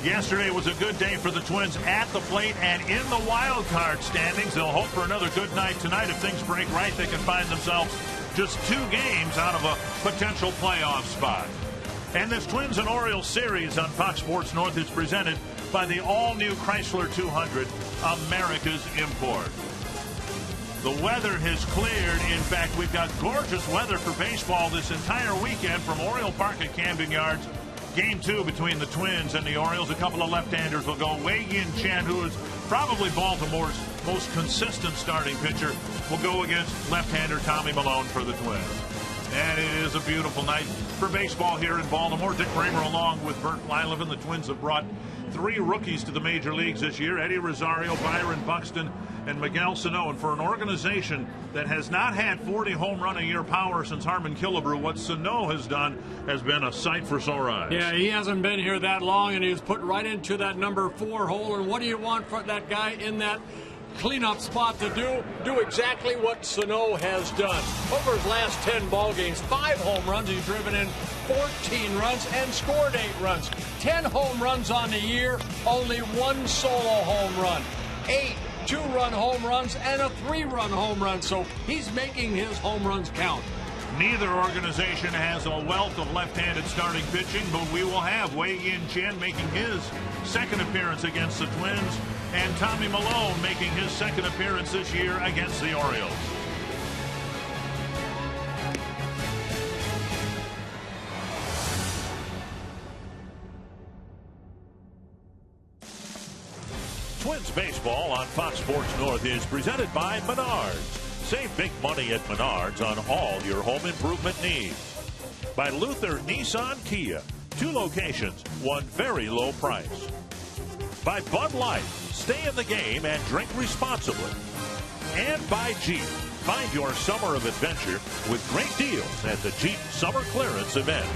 Yesterday was a good day for the Twins at the plate and in the wild card standings. They'll hope for another good night tonight. If things break right, they can find themselves just 2 games out of a potential playoff spot. And this Twins and Orioles series on Fox Sports North is presented by the all-new Chrysler 200, America's import. The weather has cleared. In fact, we've got gorgeous weather for baseball this entire weekend from Oriole Park at Camden Yards. Game 2 between the Twins and the Orioles. A couple of left-handers will go. Wei-Yin Chen, who is probably Baltimore's most consistent starting pitcher, will go against left-hander Tommy Milone for the Twins. And it is a beautiful night for baseball here in Baltimore. Dick Kramer along with Bert Lyleven. The Twins have brought 3 rookies to the major leagues this year. Eddie Rosario, Byron Buxton, and Miguel Sano. And for an organization that has not had 40 home run a year power since Harmon Killebrew, what Sano has done has been a sight for sore eyes. Yeah, he hasn't been here that long, and he was put right into that number 4 hole. And what do you want for that guy in that cleanup spot to do exactly what Sano has done? Over his last 10 ball games, 5 home runs. He's driven in 14 runs and scored 8 runs. 10 home runs on the year, only 1 solo home run. 8 2-run home runs and a 3-run home run. So he's making his home runs count. Neither organization has a wealth of left-handed starting pitching, but we will have Wei-Yin Chen making his second appearance against the Twins and Tommy Milone making his second appearance this year against the Orioles. Twins baseball on Fox Sports North is presented by Menards. Save big money at Menards on all your home improvement needs. By Luther Nissan Kia. 2 locations, 1 very low price. By Bud Light. Stay in the game and drink responsibly. And by Jeep. Find your summer of adventure with great deals at the Jeep Summer Clearance event.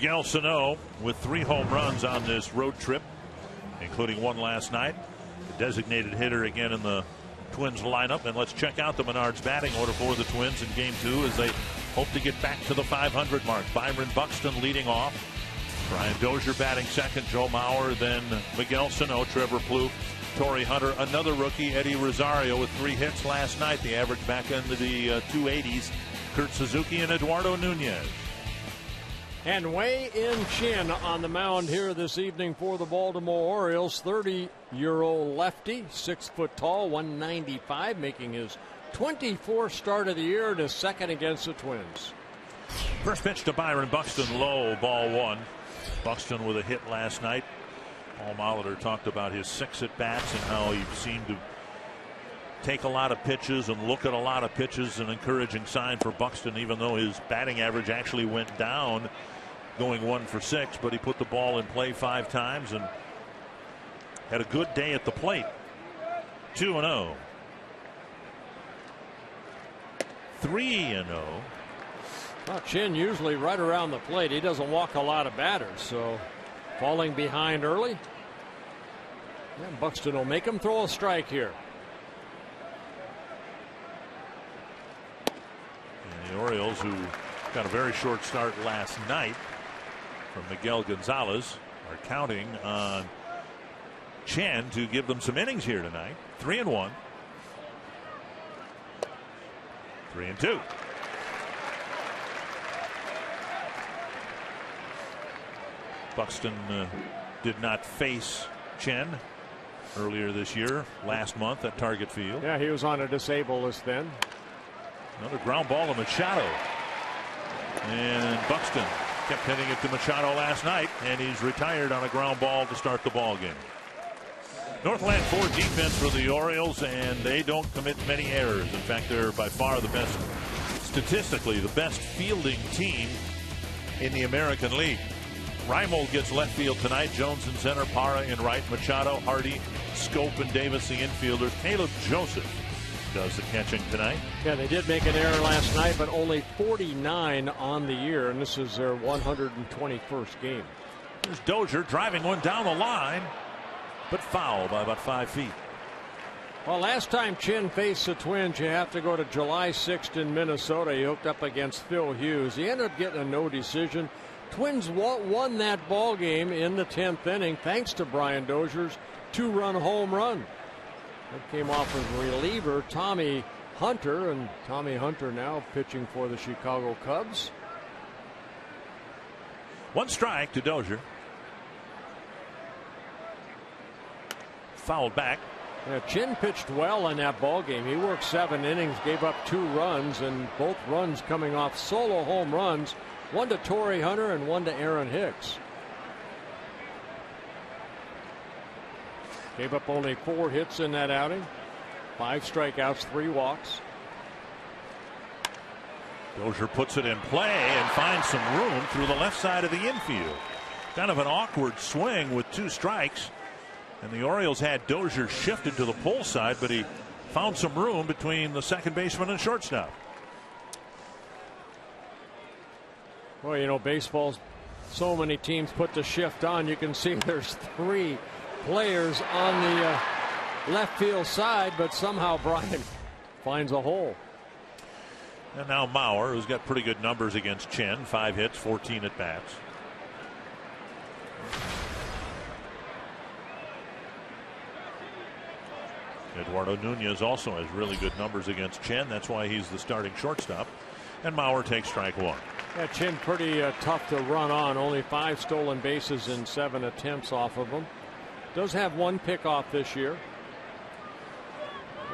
Miguel Sano with 3 home runs on this road trip, including one last night. The designated hitter again in the Twins lineup. And let's check out the Menards batting order for the Twins in game 2 as they hope to get back to the 500 mark. Byron Buxton leading off. Brian Dozier batting second. Joe Mauer, then Miguel Sano, Trevor Plouffe, Torrey Hunter, another rookie, Eddie Rosario, with 3 hits last night. The average back into the 280s. Kurt Suzuki and Eduardo Nunez. And Wei-In Chin on the mound here this evening for the Baltimore Orioles. 30-year-old lefty, 6 foot tall, 195, making his 24th start of the year and his second against the Twins. First pitch to Byron Buxton, low, ball 1. Buxton with a hit last night. Paul Molitor talked about his 6 at-bats and how he seemed to take a lot of pitches and look at a lot of pitches. An encouraging sign for Buxton, even though his batting average actually went down, going 1 for 6, but he put the ball in play 5 times and had a good day at the plate. 2-0. 3-0. Well, Chin usually right around the plate. He doesn't walk a lot of batters, so falling behind early. And Buxton will make him throw a strike here. And the Orioles, who got a very short start last night from Miguel Gonzalez, are counting on Chen to give them some innings here tonight. 3-1. 3-2. Buxton did not face Chen earlier this year, last month at Target Field. Yeah, he was on a disabled list then. Another ground ball to Machado. And Buxton kept hitting it to Machado last night, and he's retired on a ground ball to start the ball game. Northland Ford defense for the Orioles, and they don't commit many errors. In fact, they're by far the best, statistically, the best fielding team in the American League. Reimold gets left field tonight. Jones in center, Parra in right, Machado, Hardy, Scope, and Davis the infielders. Caleb Joseph does the catching tonight. Yeah, they did make an error last night, but only 49 on the year, and this is their 121st game. There's Dozier driving one down the line, but foul by about 5 feet. Well, last time Chin faced the Twins, you have to go to July 6th in Minnesota. He hooked up against Phil Hughes. He ended up getting a no decision. Twins won that ball game in the 10th inning thanks to Brian Dozier's 2-run home run. That came off of reliever Tommy Hunter, and Tommy Hunter now pitching for the Chicago Cubs. 1 strike to Dozier. Fouled back. Yeah, Chin pitched well in that ball game. He worked 7 innings, gave up 2 runs, and both runs coming off solo home runs. 1 to Torrey Hunter and 1 to Aaron Hicks. Gave up only 4 hits in that outing. 5 strikeouts, 3 walks. Dozier puts it in play and finds some room through the left side of the infield. Kind of an awkward swing with 2 strikes. And the Orioles had Dozier shifted to the pull side, but he found some room between the second baseman and shortstop. Well, you know, baseball's so many teams put the shift on. You can see there's 3 players on the left field side, but somehow Brian finds a hole. And now Mauer, who's got pretty good numbers against Chen. 5 hits, 14 at bats. Eduardo Nunez also has really good numbers against Chen. That's why he's the starting shortstop. And Mauer takes strike 1. Yeah, Chen pretty tough to run on. Only 5 stolen bases in 7 attempts off of him. Does have 1 pickoff this year.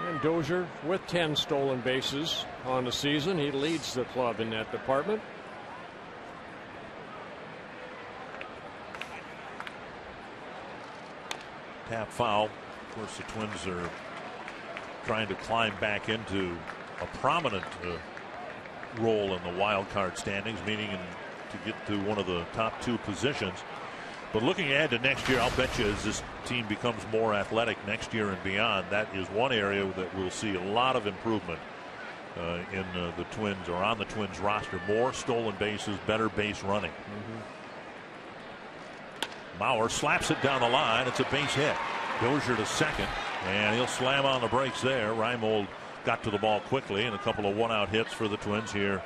And Dozier with 10 stolen bases on the season. He leads the club in that department. Tap foul. Of course, the Twins are trying to climb back into a prominent role in the wild card standings, meaning to get to one of the top 2 positions. But looking ahead to next year, I'll bet you as this team becomes more athletic next year and beyond, that is one area that we'll see a lot of improvement in the Twins, or on the Twins roster. More stolen bases, better base running. Mauer slaps it down the line. It's a base hit. Dozier to second, and he'll slam on the brakes there. Reimold got to the ball quickly, and a couple of one-out hits for the Twins here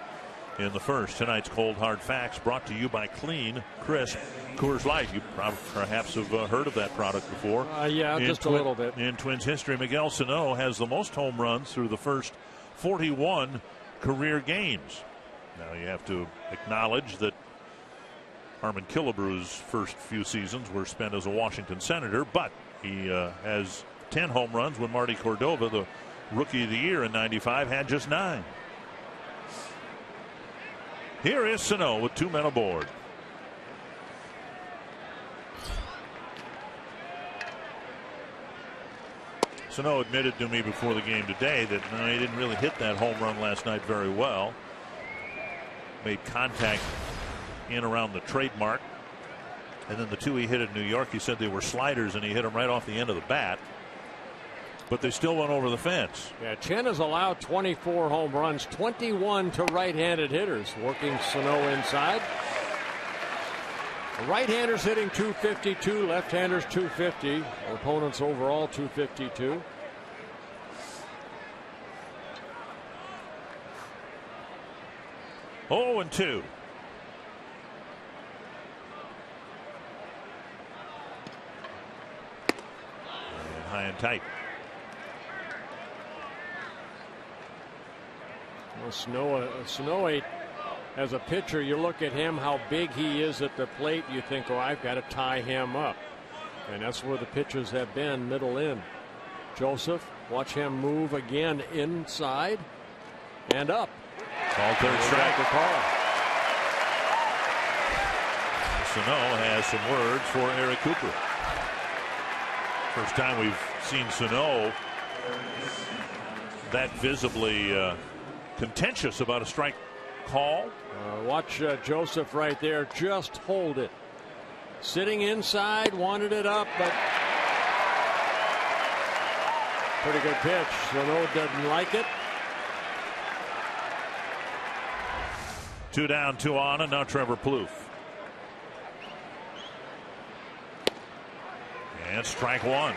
in the first. Tonight's Cold Hard Facts brought to you by Clean, Crisp Coors Light. You perhaps have heard of that product before. Yeah, just a little bit. In Twins history, Miguel Sano has the most home runs through the first 41 career games. Now you have to acknowledge that Harmon Killebrew's first few seasons were spent as a Washington Senator, but he has 10 home runs when Marty Cordova, the Rookie of the Year in '95, had just 9. Here is Sano with 2 men aboard. Sano admitted to me before the game today that he didn't really hit that home run last night very well. Made contact in around the trademark. And then the 2 he hit in New York, he said they were sliders, and he hit them right off the end of the bat. But they still went over the fence. Yeah, Chen has allowed 24 home runs, 21 to right-handed hitters, working Sano inside. The right-handers hitting .252, left-handers .250. Opponents overall .252. Oh, and 2. And high and tight. Well, Sano, as a pitcher, you look at him, how big he is at the plate, you think, oh, I've got to tie him up. And that's where the pitches have been, middle in. Joseph, watch him move again inside and up. Call third strike. Call. Sano has some words for Eric Cooper. First time we've seen Sano that visibly contentious about a strike call. Watch Joseph right there. Just hold it. Sitting inside, wanted it up, but pretty good pitch. Sano doesn't like it. 2 down, 2 on, and now Trevor Plouffe. And strike 1.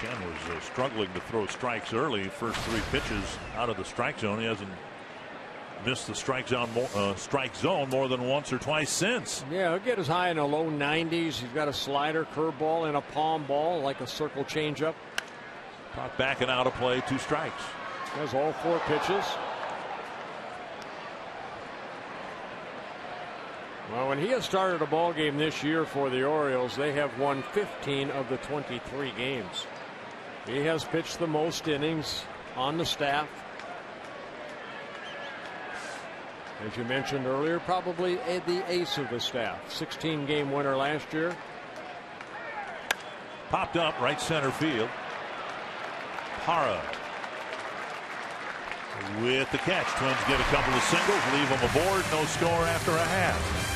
Chen was struggling to throw strikes early. First 3 pitches out of the strike zone. He hasn't missed the strike zone more than once or twice since. Yeah, he'll get as high in the low 90s. He's got a slider, curveball, and a palm ball, like a circle changeup. Caught backing out of play, 2 strikes. Has all 4 pitches. Well, when he has started a ball game this year for the Orioles, they have won 15 of the 23 games. He has pitched the most innings on the staff. As you mentioned earlier, probably the ace of the staff. 16-game winner last year. Popped up right center field. Parra with the catch. Twins get a couple of singles, leave them aboard. No score after a half.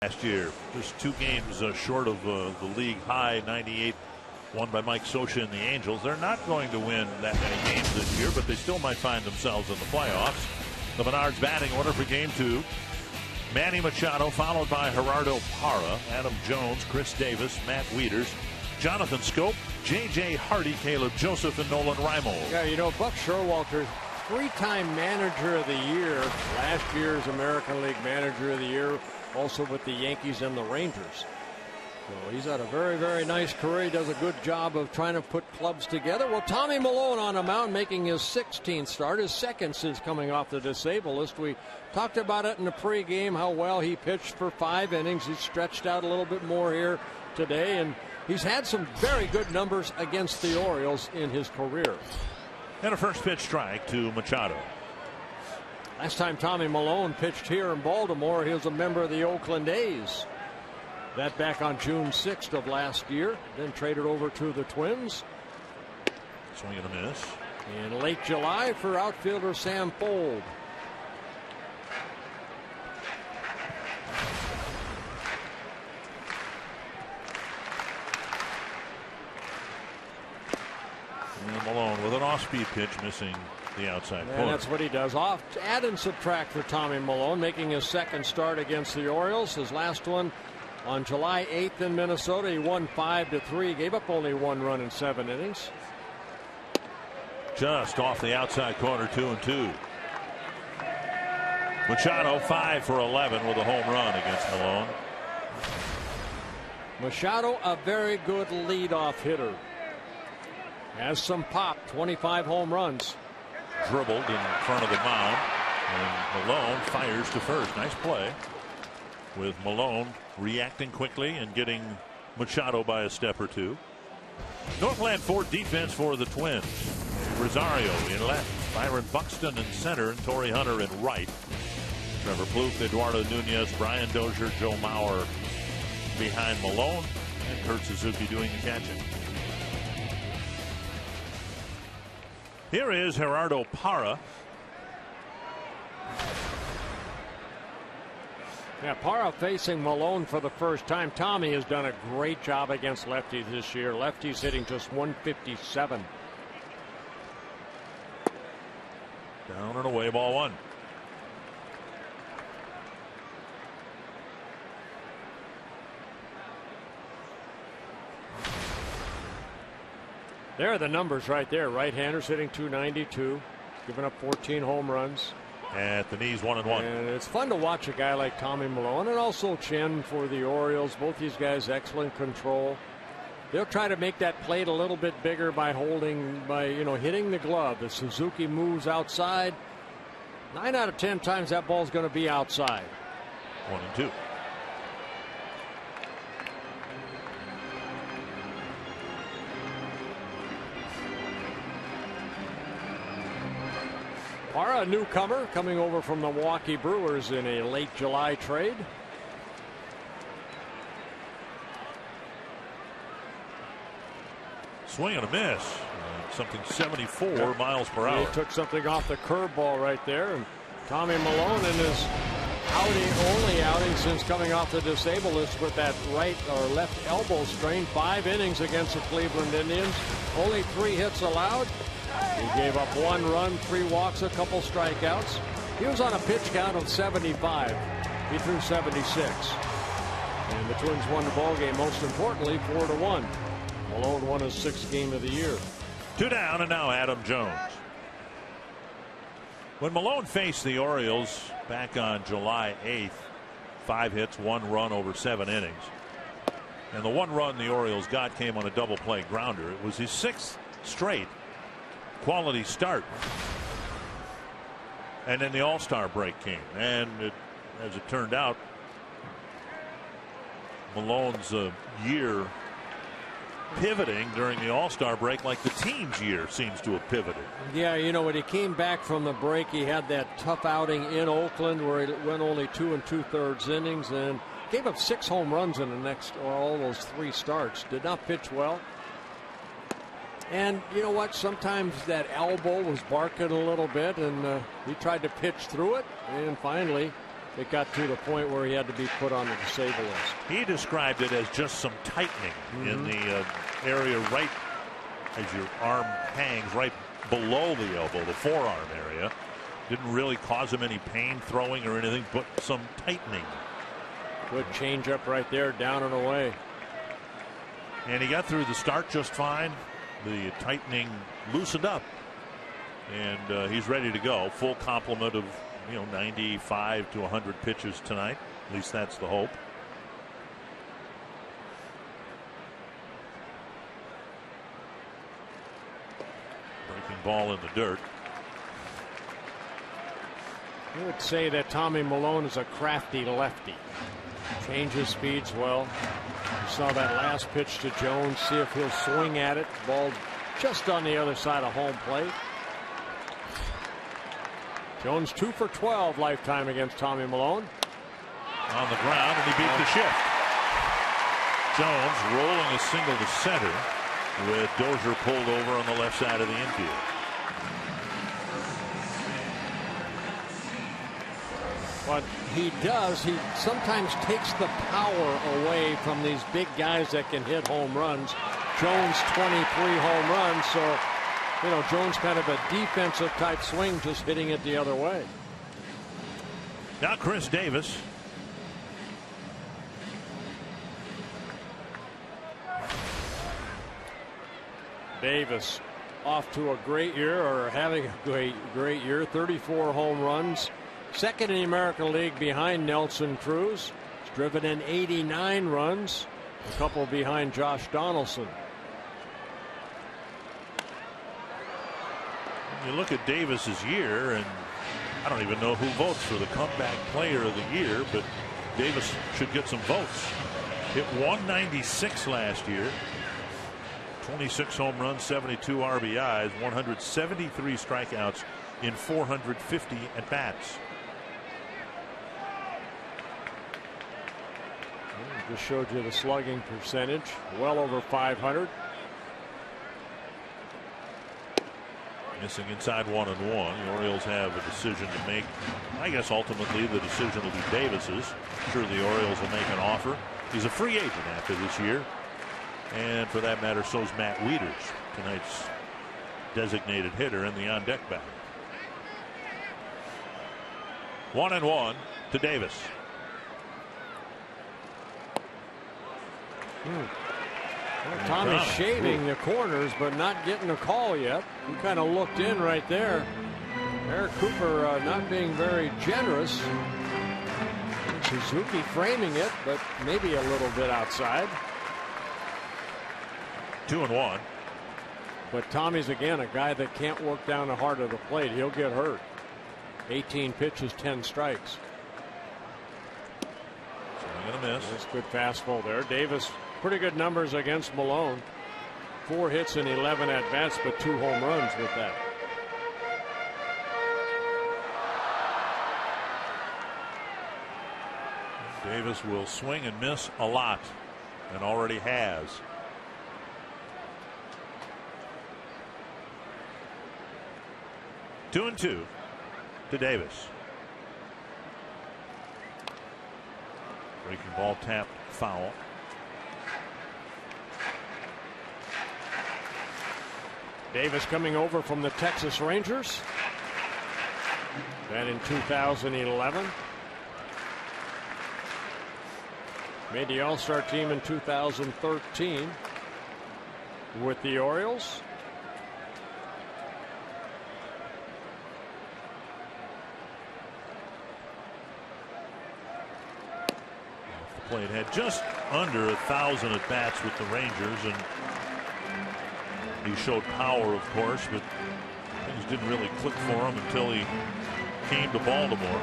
last year. Just 2 games short of the league high 98 won by Mike Scioscia and the Angels. They're not going to win that many games this year, but they still might find themselves in the playoffs. The Menards batting order for game 2. Manny Machado, followed by Gerardo Parra, Adam Jones, Chris Davis, Matt Wieters, Jonathan Scope, J.J. Hardy, Caleb Joseph, and Nolan Raimo. Yeah, you know, Buck Showalter, 3-time manager of the year, last year's American League manager of the year, also with the Yankees and the Rangers. So he's had a very, very nice career. He does a good job of trying to put clubs together. Well, Tommy Milone on the mound, making his 16th start, his second since coming off the disabled list. We talked about it in the pregame, how well he pitched for 5 innings. He's stretched out a little bit more here today, and he's had some very good numbers against the Orioles in his career. And a first pitch strike to Machado. Last time Tommy Milone pitched here in Baltimore, he was a member of the Oakland A's. That back on June 6th of last year, then traded over to the Twins. Swing and a miss. In late July for outfielder Sam Fold. And Milone with an off-speed pitch, missing the outside corner. And that's what he does. Off, add and subtract for Tommy Milone, making his second start against the Orioles. His last one on July 8th in Minnesota. He won 5-3, gave up only 1 run in 7 innings. Just off the outside corner, 2-2. Machado 5 for 11 with a home run against Milone. Machado, a very good leadoff hitter. Has some pop, 25 home runs. Dribbled in front of the mound, and Milone fires to first. Nice play, with Milone reacting quickly and getting Machado by a step or 2. Northland Ford defense for the Twins. Rosario in left, Byron Buxton in center, and Torrey Hunter in right. Trevor Plouffe, Eduardo Nunez, Brian Dozier, Joe Mauer behind Milone, and Kurt Suzuki doing the catching. Here is Gerardo Parra. Yeah, Parra facing Milone for the first time. Tommy has done a great job against lefties this year. Lefties hitting just 157. Down and away, ball 1. There are the numbers right there. Right-handers hitting 292, giving up 14 home runs. At the knees, 1-1. And it's fun to watch a guy like Tommy Milone, and also Chen for the Orioles. Both these guys, excellent control. They'll try to make that plate a little bit bigger by hitting the glove. The Suzuki moves outside. 9 out of 10 times that ball's going to be outside. 1-2. Parra, a newcomer, coming over from the Milwaukee Brewers in a late July trade. Swing and a miss. Something 74 miles per hour. He took something off the curveball right there. And Tommy Milone in his only outing since coming off the disabled list with that right or left elbow strain. 5 innings against the Cleveland Indians. Only 3 hits allowed. He gave up 1 run, 3 walks, a couple strikeouts. He was on a pitch count of 75. He threw 76. And the Twins won the ball game, most importantly, 4-1. Milone won his 6th game of the year. 2 down, and now Adam Jones. When Milone faced the Orioles back on July 8th, 5 hits, 1 run over 7 innings. And the 1 run the Orioles got came on a double play grounder. It was his 6th straight quality start. And then the All-Star break came. And as it turned out, Malone's year pivoting during the All-Star break like the team's year seems to have pivoted. Yeah, you know, when he came back from the break, he had that tough outing in Oakland where he went only 2 2/3 innings and gave up 6 home runs in the next, or all those 3 starts. Did not pitch well. And you know what? Sometimes that elbow was barking a little bit, and he tried to pitch through it. And finally, it got to the point where he had to be put on the disabled list. He described it as just some tightening in the area right as your arm hangs right below the elbow, the forearm area. Didn't really cause him any pain throwing or anything, but some tightening. Good changeup right there, down and away. And he got through the start just fine. The tightening loosened up, and he's ready to go. Full complement of 95 to 100 pitches tonight. At least that's the hope. Breaking ball in the dirt. You would say that Tommy Milone is a crafty lefty. Changes speeds well. You saw that last pitch to Jones. See if he'll swing at it. Ball just on the other side of home plate. Jones 2 for 12 lifetime against Tommy Milone. On the ground, and he beat the shift. Jones rolling a single to center with Dozier pulled over on the left side of the infield. What he does, he sometimes takes the power away from these big guys that can hit home runs. Jones 23 home runs, so Jones kind of a defensive type swing, just hitting it the other way. Now Chris Davis. Davis off to a great year, or having a great year. 34 home runs. Second in the American League behind Nelson Cruz. He's driven in 89 runs. A couple behind Josh Donaldson. You look at Davis's year, and I don't even know who votes for the comeback player of the year, but Davis should get some votes. Hit 196 last year. 26 home runs, 72 RBIs, 173 strikeouts in 450 at bats. Just showed you the slugging percentage, well over 500. Missing inside 1-1. The Orioles have a decision to make. I guess ultimately the decision will be Davis's. I'm sure the Orioles will make an offer. He's a free agent after this year. And for that matter, so is Matt Wieters, tonight's designated hitter in the on-deck battle. 1-1 to Davis. Well, Tommy's shaving the corners, but not getting a call yet. He kind of looked in right there. Eric Cooper not being very generous. Suzuki framing it, but maybe a little bit outside. 2-1. But Tommy's again a guy that can't work down the heart of the plate. He'll get hurt. 18 pitches, 10 strikes. Swing and a miss. That's good fastball there. Davis, pretty good numbers against Milone. 4 hits and 11 at bats, but 2 home runs with that. Davis will swing and miss a lot, and already has. Two and two to Davis. Breaking ball tapped foul. Davis coming over from the Texas Rangers. That in 2011. Made the All-Star team in 2013 with the Orioles. Plate had just under 1,000 at bats with the Rangers, and he showed power, of course, but things didn't really click for him until he came to Baltimore.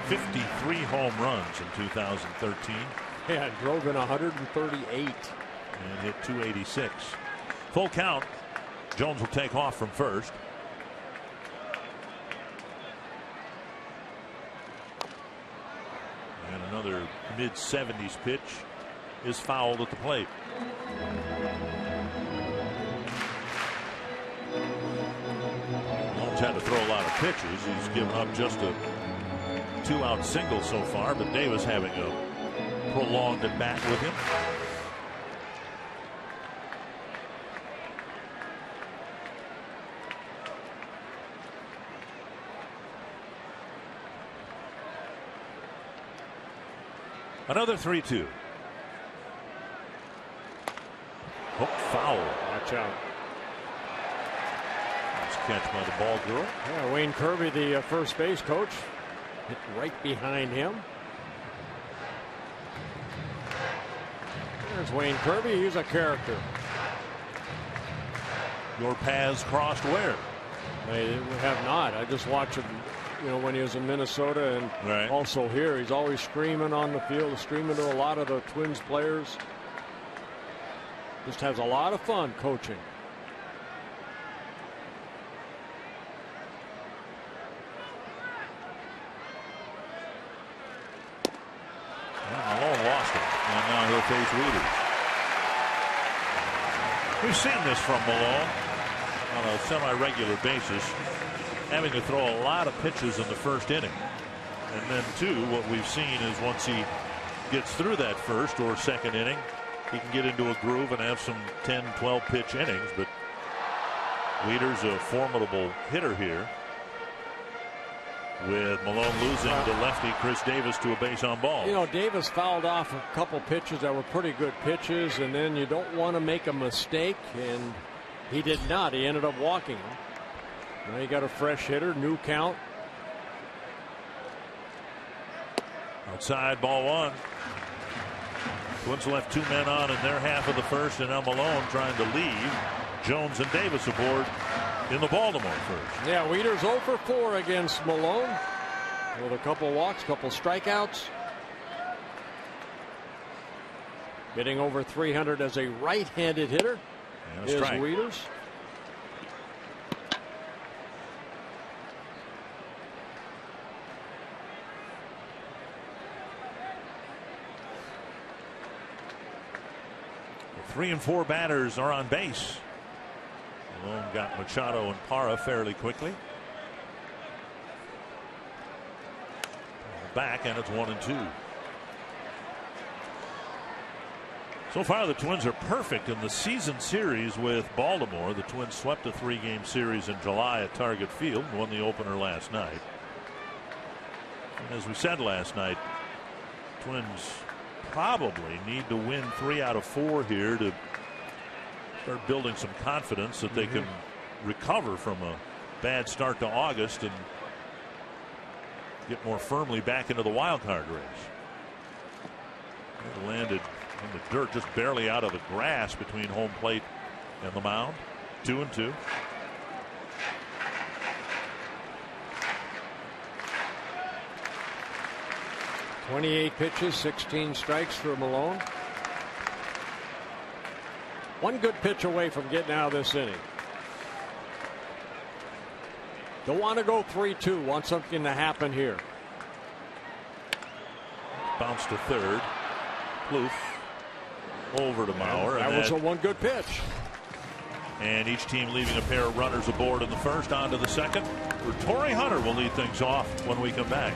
53 home runs in 2013. Yeah, drove in 138 and hit 286. Full count. Jones will take off from first. And another mid-70s pitch is fouled at the plate. Jones had to throw a lot of pitches. He's given up just a 2-out single so far, but Davis having a prolonged at bat with him. Another 3-2. Hook foul. Watch out. Nice catch by the ball girl. Yeah, Wayne Kirby, the first base coach, hit right behind him. There's Wayne Kirby. He's a character. Your paths crossed where? They have not. I just watched him, when he was in Minnesota and also here. He's always screaming on the field, screaming to a lot of the Twins players. Just has a lot of fun coaching. Malone lost it, and now he'll face Wieters. We've seen this from Malone on a semi-regular basis, having to throw a lot of pitches in the first inning. And then, too, what we've seen is once he gets through that first or second inning, he can get into a groove and have some 10, 12 pitch innings. But Wieters, a formidable hitter here, with Malone losing to lefty Chris Davis to a base on ball. Davis fouled off a couple pitches that were pretty good pitches, and then you don't want to make a mistake, and he did not. He ended up walking him. Now you got a fresh hitter, new count. Outside, ball one. Twins left 2 men on in their half of the first, and now Malone trying to leave Jones and Davis aboard in the Baltimore first. Yeah, Wieters 0 for 4 against Malone with a couple walks, couple strikeouts. Hitting over 300 as a right-handed hitter is Wieters. The 3 and 4 batters are on base. Malone got Machado and Parra fairly quickly. Back, and it's 1 and 2. So far, the Twins are perfect in the season series with Baltimore. The Twins swept a 3-game series in July at Target Field and won the opener last night. And as we said last night, Twins probably need to win 3 out of 4 here to start building some confidence that they can recover from a bad start to August and get more firmly back into the wild card race. It landed in the dirt, just barely out of the grass between home plate and the mound. 2 and 2. .28 pitches, 16 strikes for Malone. One good pitch away from getting out of this inning. Don't want to go 3-2. Want something to happen here. Bounce to third. Plouffe over to Mauer. That was a one good pitch. And each team leaving a pair of runners aboard in the first. On to the second. Torrey Hunter will lead things off when we come back.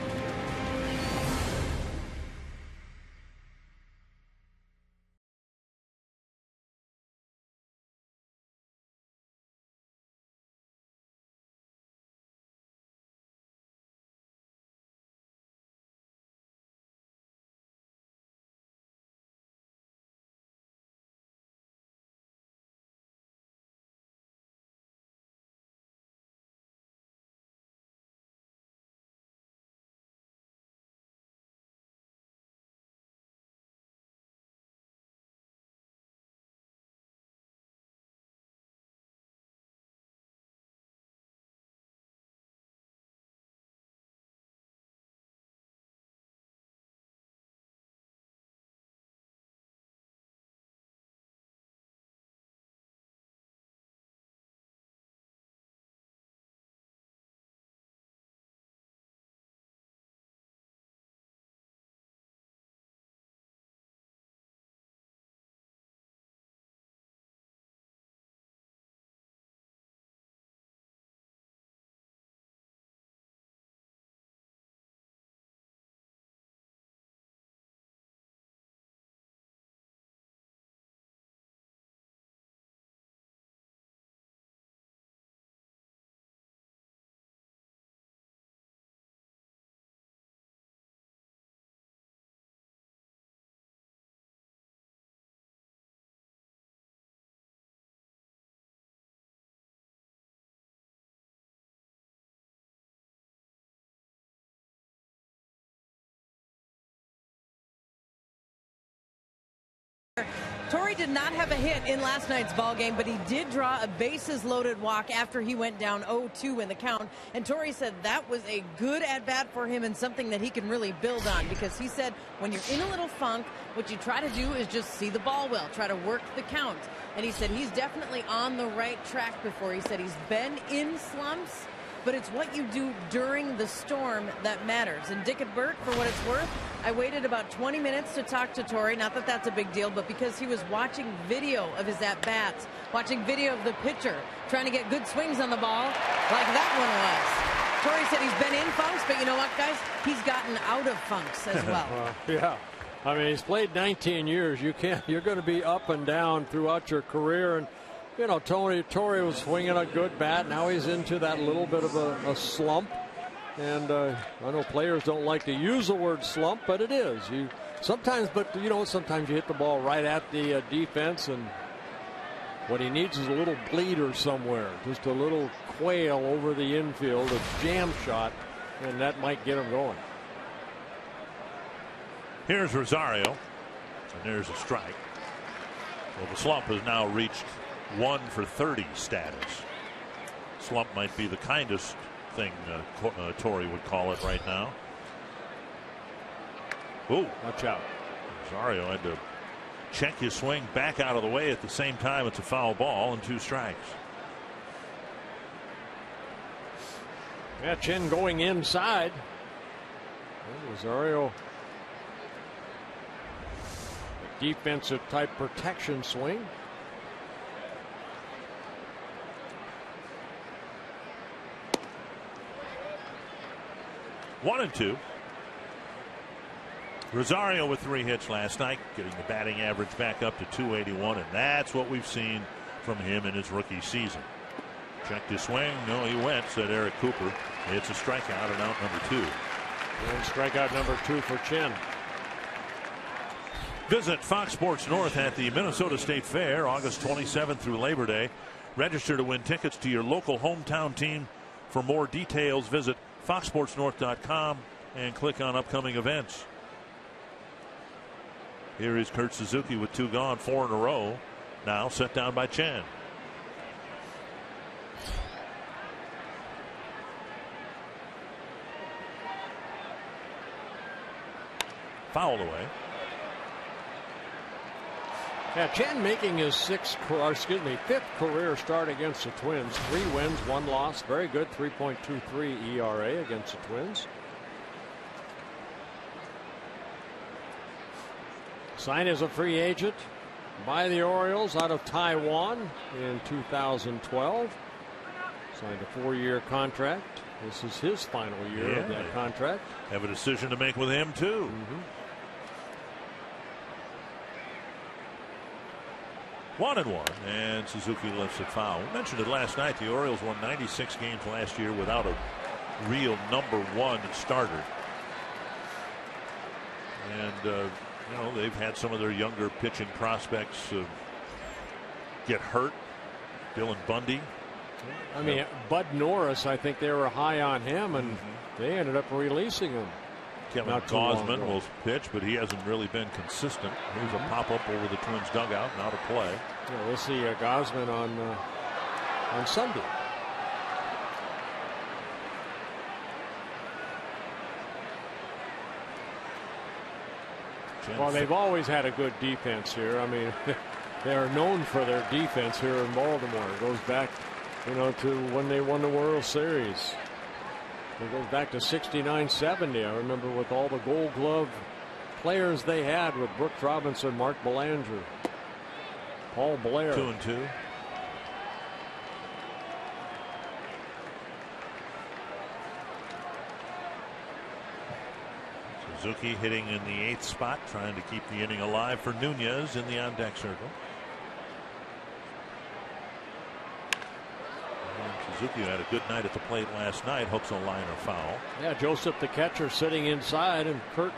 Torrey did not have a hit in last night's ball game, but he did draw a bases-loaded walk after he went down 0-2 in the count. And Torrey said that was a good at-bat for him and something that he can really build on, because he said when you're in a little funk, what you try to do is just see the ball well, try to work the count. And he said he's definitely on the right track before. He said he's been in slumps, but it's what you do during the storm that matters. And Dick and Bert, for what it's worth, I waited about 20 minutes to talk to Torrey. Not that that's a big deal, but because he was watching video of his at-bats, watching video of the pitcher, trying to get good swings on the ball, like that one was. Torrey said he's been in funks, but you know what, guys? He's gotten out of funks as well. Yeah. I mean, he's played 19 years. You're going to be up and down throughout your career. And you know, Torrey was swinging a good bat. Now he's into that little bit of a slump. And I know players don't like to use the word slump, but it is. Sometimes you hit the ball right at the defense, and what he needs is a little bleeder somewhere, just a little quail over the infield, a jam shot, and that might get him going. Here's Rosario, and there's a strike. Well, the slump has now reached 1 for 30 status. Slump might be the kindest thing Torrey would call it right now. Ooh, watch out. Rosario had to check his swing back out of the way. At the same time, it's a foul ball and 2 strikes. Yeah, Chen going inside. And Rosario, a defensive type protection swing. 1-2. Rosario with 3 hits last night, getting the batting average back up to .281, and that's what we've seen from him in his rookie season. Checked his swing. No, he went, said Eric Cooper. It's a strikeout and out number 2. And strikeout number 2 for Chen. Visit Fox Sports North at the Minnesota State Fair August 27th through Labor Day. Register to win tickets to your local hometown team. For more details, visit foxsportsnorth.com and click on upcoming events. Here is Kurt Suzuki with 2 gone, 4 in a row. Now set down by Chen. Fouled away. Yeah, Chen making his 5th career start against the Twins. 3 wins, 1 loss. Very good, 3.23 ERA against the Twins. Signed as a free agent by the Orioles out of Taiwan in 2012. Signed a 4-year contract. This is his final year of that contract. Have a decision to make with him, too. 1-1, and Suzuki lifts it foul. We mentioned it last night. The Orioles won 96 games last year without a real number 1 starter. And, they've had some of their younger pitching prospects get hurt. Dylan Bundy. I mean, Bud Norris, I think they were high on him, and they ended up releasing him. Kevin Gausman will pitch, but he hasn't really been consistent. Here's a pop-up over the Twins dugout, now to play. Yeah, we'll see Gausman on Sunday. Well, they've always had a good defense here. I mean, they are known for their defense here in Baltimore. It goes back, to when they won the World Series. It goes back to 69-70. I remember with all the Gold Glove players they had with Brooks Robinson, Mark Belanger, Paul Blair. 2-2. Suzuki hitting in the 8th spot, trying to keep the inning alive for Nunez in the on-deck circle. Suzuki had a good night at the plate last night. Hooks a line or foul. Yeah, Joseph the catcher sitting inside, and Kurt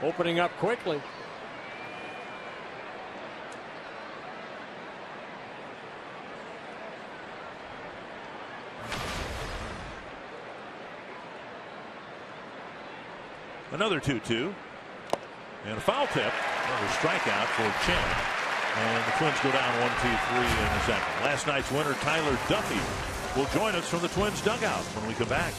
opening up quickly. Another 2-2. And a foul tip. Another strikeout for Chen. And the Twins go down 1-2-3 in the second. Last night's winner, Tyler Duffy, will join us from the Twins dugout when we come back.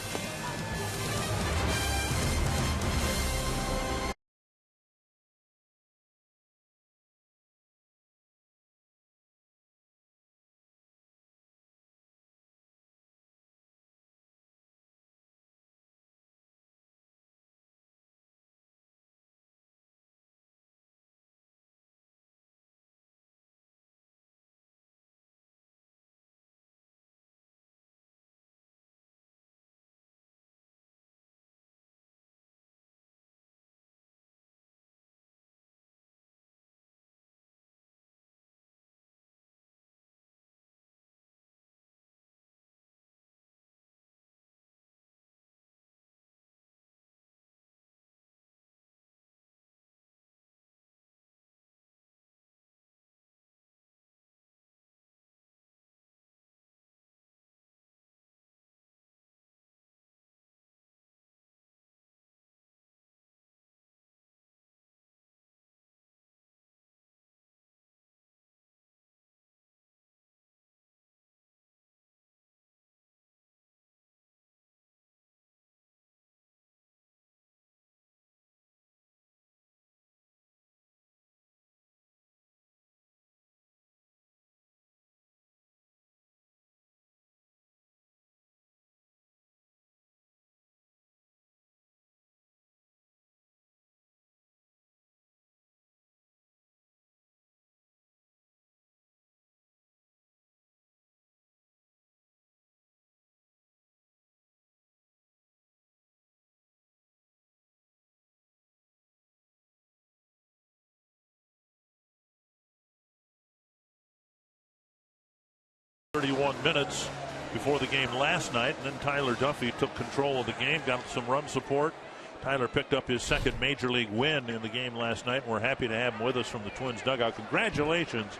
Minutes before the game last night, and then Tyler Duffy took control of the game, got some run support. Tyler picked up his second major league win in the game last night, and we're happy to have him with us from the Twins dugout. Congratulations,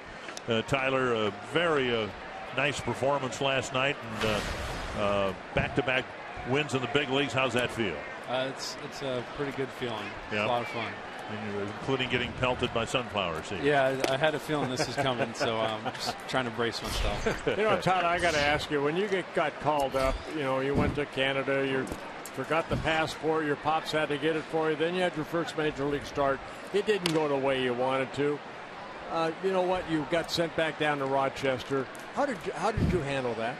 Tyler. A very nice performance last night, and back-to-back wins in the big leagues. How's that feel? It's a pretty good feeling. Yeah. It's a lot of fun. Including getting pelted by sunflower seeds. Yeah, I had a feeling this was coming, so I'm just trying to brace myself. You know, Todd, I got to ask you, when you got called up, you know, you went to Canada, you forgot the passport, your pops had to get it for you, then you had your first major league start. It didn't go the way you wanted to. You know what? You got sent back down to Rochester. How did you handle that?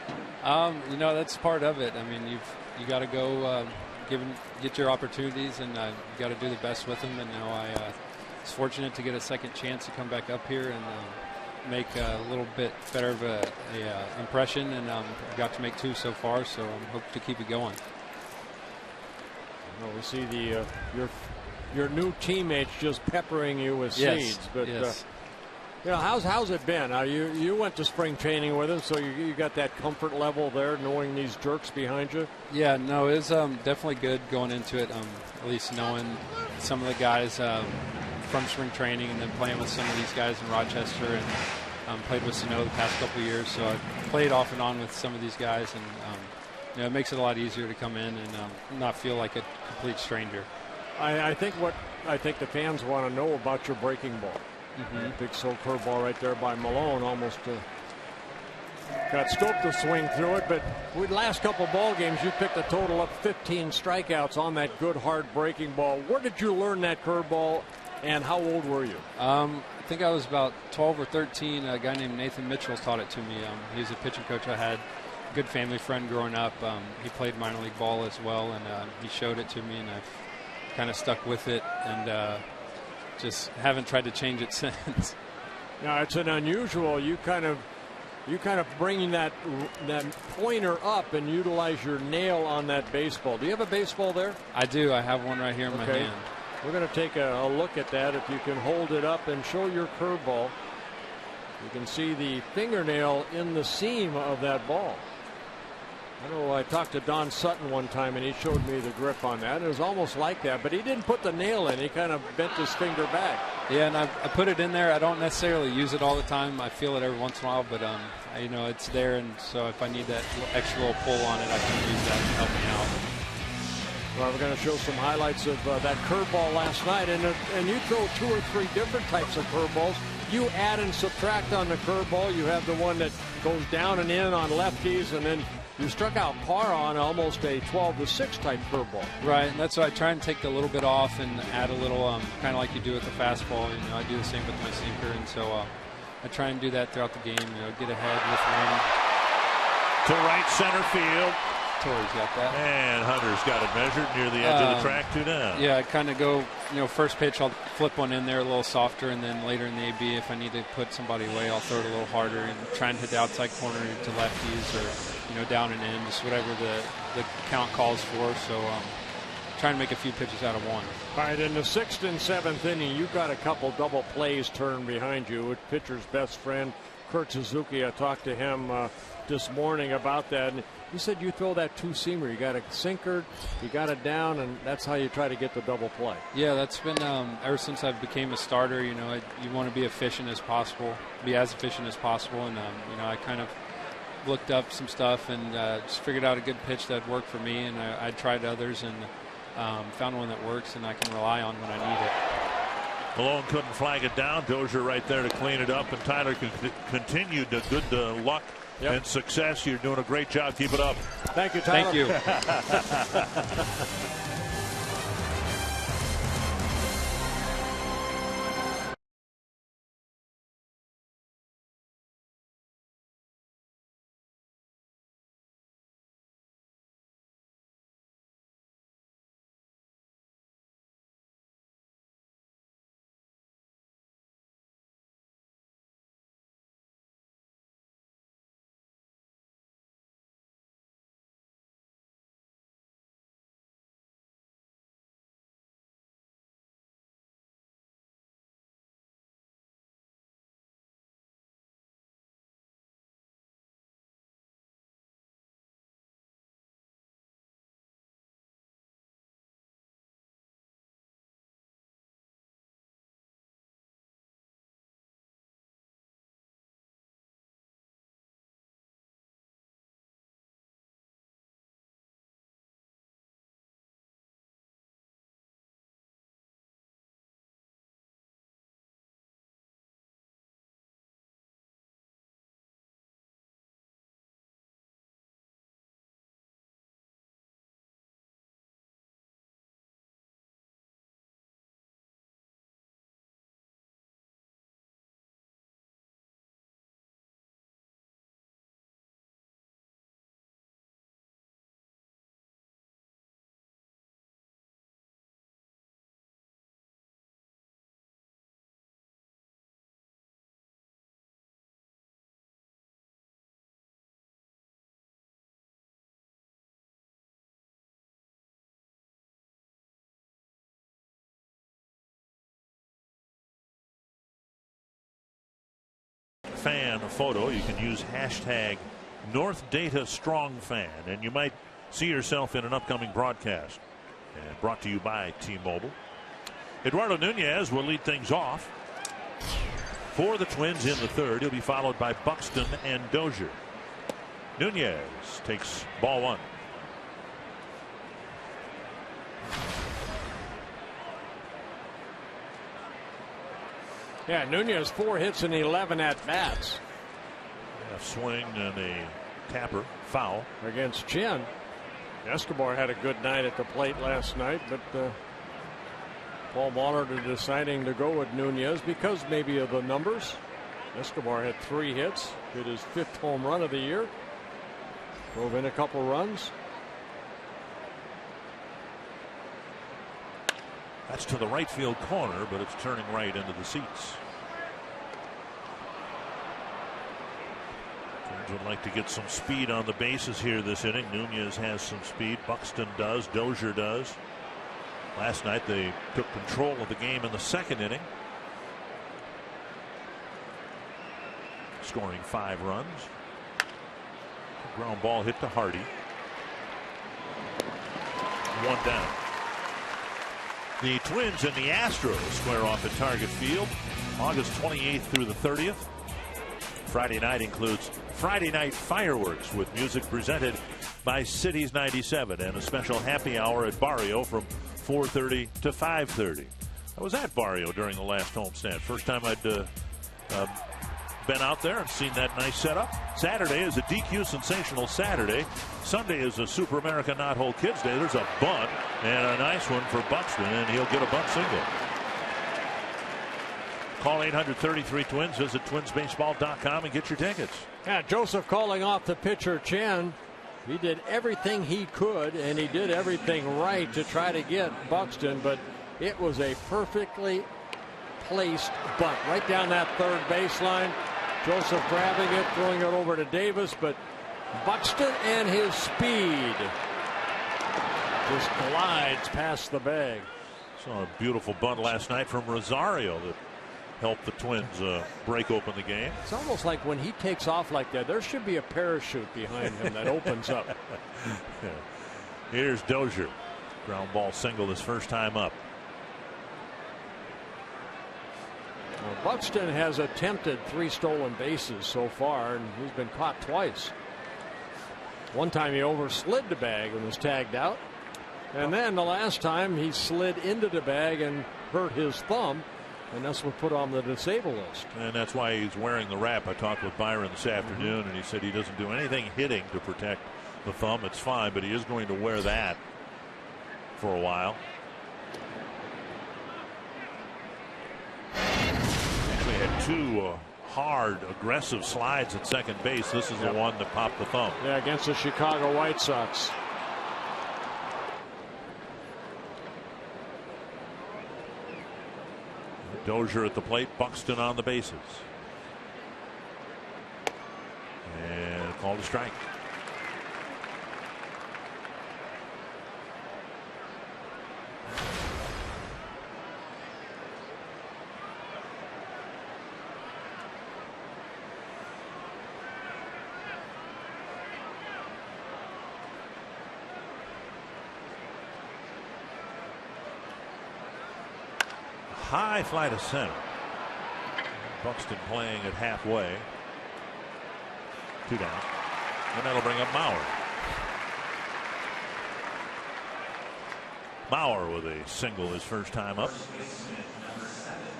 You know, that's part of it. I mean, you got to go get your opportunities, and you got to do the best with them. And you know, I was fortunate to get a second chance to come back up here and make a little bit better of a impression, and got to make 2 so far, so I hope to keep it going. Well, we see your new teammates just peppering you with seeds, but yes. You know, how's it been? You went to spring training with them, so you got that comfort level there, knowing these jerks behind you. Yeah, no, it was definitely good going into it. At least knowing some of the guys from spring training, and then playing with some of these guys in Rochester, and played with Sano the past couple of years. So I played off and on with some of these guys, and you know, it makes it a lot easier to come in and not feel like a complete stranger. I think the fans want to know about your breaking ball. Mm-hmm. Big slow curveball right there by Malone, almost got Stope to swing through it. But with the last couple ball games, you picked a total of 15 strikeouts on that good hard breaking ball. Where did you learn that curveball, and how old were you? I think I was about 12 or 13. A guy named Nathan Mitchell taught it to me. He was a pitching coach I had. Good family friend growing up. He played minor league ball as well, and he showed it to me, and I've kind of stuck with it, and just haven't tried to change it since. Now it's an unusual. You kind of bring that pointer up and utilize your nail on that baseball. Do you have a baseball there? I do. I have one right here in my hand. We're going to take a look at that. If you can hold it up and show your curveball, you can see the fingernail in the seam of that ball. I know I talked to Don Sutton one time, and he showed me the grip on that. It was almost like that, but he didn't put the nail in. He kind of bent his finger back. Yeah, and I put it in there. I don't necessarily use it all the time. I feel it every once in a while, but you know, it's there, and so if I need that extra little pull on it, I can use that to help me out. Well, we're going to show some highlights of that curveball last night, and you throw 2 or 3 different types of curveballs. You add and subtract on the curveball. You have the one that goes down and in on lefties, and then you struck out Parr on almost a 12-6 type curveball. Right, and that's why I try and take a little bit off and add a little, kind of like you do with the fastball. You know, I do the same with my sinker, and so I try and do that throughout the game. You know, get ahead with one. To right center field. Torrey's got that. And Hunter's got it measured near the edge of the track, 2 down. Yeah, I kind of go, you know, first pitch I'll flip one in there a little softer, and then later in the AB, if I need to put somebody away, I'll throw it a little harder and try and hit the outside corner to lefties or, you know, down and in, just whatever the count calls for. So trying to make a few pitches out of one. All right, in the 6th and 7th inning, you got a couple double plays turned behind you with pitcher's best friend, Kurt Suzuki. I talked to him this morning about that, and he said you throw that 2-seamer, you got a sinker, you got it down, and that's how you try to get the double play. Yeah, that's been ever since I became a starter. You know, you want to be efficient as possible, be as efficient as possible, and you know, I kind of looked up some stuff and just figured out a good pitch that worked for me, and I tried others and found one that works and I can rely on when I need it. Malone couldn't flag it down. Dozier right there to clean it up, and Tyler continued the good luck and success. You're doing a great job. Keep it up. Thank you, Tyler. Thank you. Fan photo. You can use hashtag NorthDataStrongFan, and you might see yourself in an upcoming broadcast. And brought to you by T-Mobile. Eduardo Nunez will lead things off for the Twins in the 3rd. He'll be followed by Buxton and Dozier. Nunez takes ball 1. Yeah, Nunez 4 hits and 11 at-bats. A swing and a tapper foul against Chin. Escobar had a good night at the plate last night, but Paul Molitor deciding to go with Nunez because maybe of the numbers. Escobar had 3 hits, hit his 5th home run of the year, drove in a couple runs. That's to the right field corner, but it's turning right into the seats. Twins would like to get some speed on the bases here this inning. Nunez has some speed. Buxton does. Dozier does. Last night they took control of the game in the 2nd inning, scoring 5 runs. A ground ball hit to Hardy. 1 down. The Twins and the Astros square off at Target Field August 28th through the 30th. Friday night includes Friday night fireworks with music presented by Cities 97 and a special happy hour at Barrio from 4:30 to 5:30. I was at Barrio during the last homestand. First time I'd been out there and seen that nice setup. Saturday is a DQ Sensational Saturday. Sunday is a Super America Not Whole Kids Day. There's a bunt and a nice one for Buxton, and he'll get a bunt single. Call 800-33-TWINS. Visit twinsbaseball.com and get your tickets. Yeah, Joseph calling off the pitcher Chen. He did everything he could, and he did everything right to try to get Buxton, but it was a perfectly placed bunt right down that third baseline. Joseph grabbing it, throwing it over to Davis, but Buxton and his speed just glides past the bag. Saw a beautiful bunt last night from Rosario that helped the Twins break open the game. It's almost like when he takes off like that, there should be a parachute behind him that opens up. Here's Dozier. Ground ball single his first time up. Well, Buxton has attempted 3 stolen bases so far, and he's been caught twice. One time he overslid the bag and was tagged out. And then the last time he slid into the bag and hurt his thumb. And that's what put on the disabled list. And that's why he's wearing the wrap. I talked with Byron this afternoon, and he said he doesn't do anything hitting to protect the thumb. It's fine, but he is going to wear that for a while. Actually had 2 hard, aggressive slides at second base. This is the one that popped the thumb. Yeah, against the Chicago White Sox. Dozier at the plate, Buxton on the bases. And called a strike. High fly to center. Buxton playing at halfway. 2 down. And that'll bring up Mauer. Mauer with a single his first time up.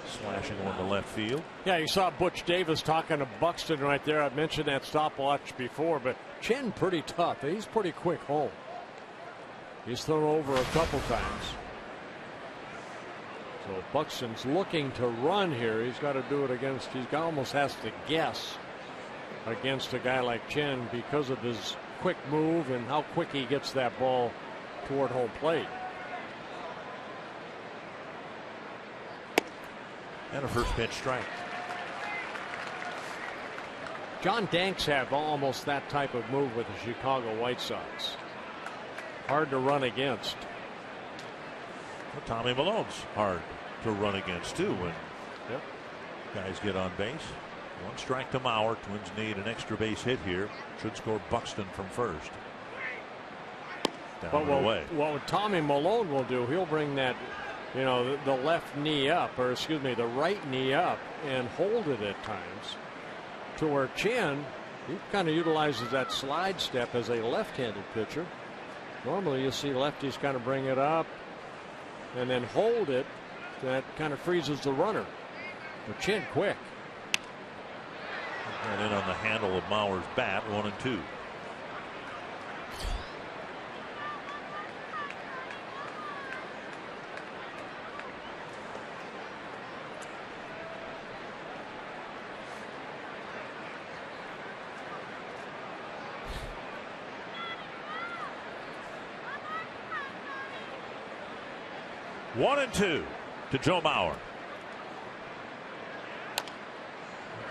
Slashing one to left field. Yeah, you saw Butch Davis talking to Buxton right there. I mentioned that stopwatch before, but Chen pretty tough. He's pretty quick home. He's thrown over a couple times. So Buxton's looking to run here. He's got to do it against, he almost has to guess against a guy like Chen because of his quick move and how quick he gets that ball toward home plate. And a first pitch strike. John Danks have almost that type of move with the Chicago White Sox. Hard to run against. Well, Tommy Malone's hard to run against too when guys get on base. 1 strike to Mauer. Twins need an extra base hit here. Should score Buxton from first. Down but and away. What Tommy Malone will do, he'll bring that, you know, the left knee up, or excuse me, the right knee up and hold it at times to where Chen, he kind of utilizes that slide step as a left-handed pitcher. Normally you see lefties kind of bring it up and then hold it. That kind of freezes the runner. But Chen quick. And in on the handle of Mauer's bat, 1-2. One and two to Joe Mauer.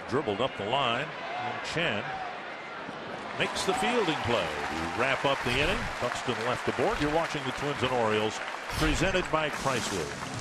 Dribbled up the line, and Chen makes the fielding play to wrap up the inning. Buxton left the board. You're watching the Twins and Orioles, presented by Chrysler.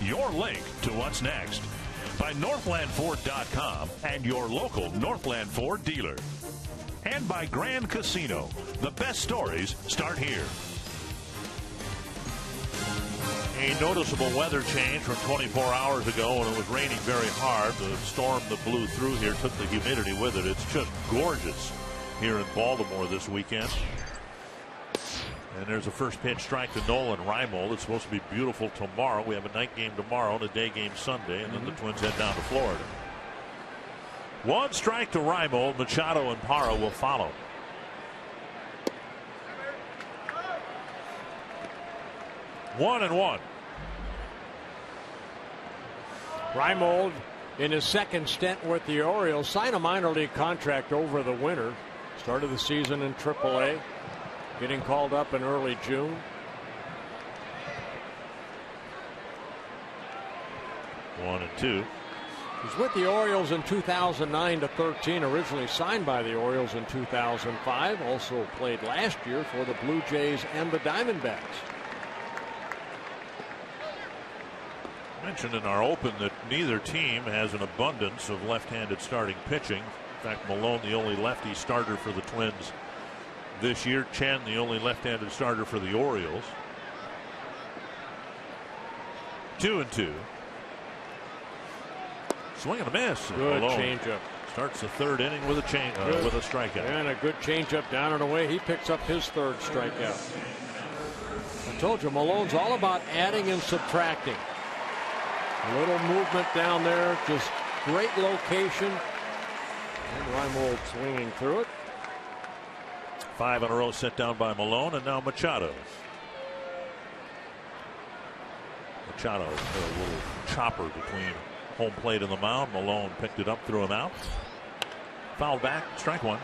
your link to what's next. By NorthlandFord.com and your local Northland Ford dealer. And by Grand Casino. The best stories start here. A noticeable weather change from 24 hours ago when it was raining very hard. The storm that blew through here took the humidity with it. It's just gorgeous here in Baltimore this weekend. And there's a first pitch strike to Nolan Reimold. It's supposed to be beautiful tomorrow. We have a night game tomorrow and a day game Sunday, and then the Twins head down to Florida. One strike to Reimold. Machado and Parra will follow. One and one. Reimold, in his second stint with the Orioles, signed a minor league contract over the winter. Started the season in AAA, getting called up in early June. One and two. He was with the Orioles in 2009 to 13, originally signed by the Orioles in 2005. Also played last year for the Blue Jays and the Diamondbacks. Mentioned in our open that neither team has an abundance of left-handed starting pitching. In fact, Malone, the only lefty starter for the Twins this year. Chen, the only left-handed starter for the Orioles. 2-2. Swing and a miss. Good Malone changeup. Starts the third inning with a strikeout. And a good changeup down and away. He picks up his third strikeout. I told you, Malone's all about adding and subtracting. A little movement down there, just great location. And Reimold swinging through it. 5 in a row set down by Malone, and now Machado. Machado, a little chopper between home plate and the mound. Malone picked it up, threw him out. Fouled back, strike one.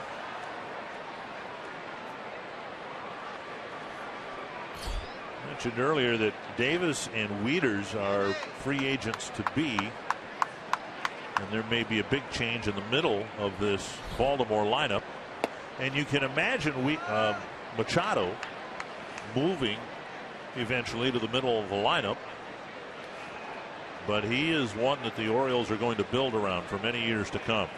Mentioned earlier that Davis and Wieters are free agents to be, and there may be a big change in the middle of this Baltimore lineup. And you can imagine Machado moving eventually to the middle of the lineup. But he is one that the Orioles are going to build around for many years to come.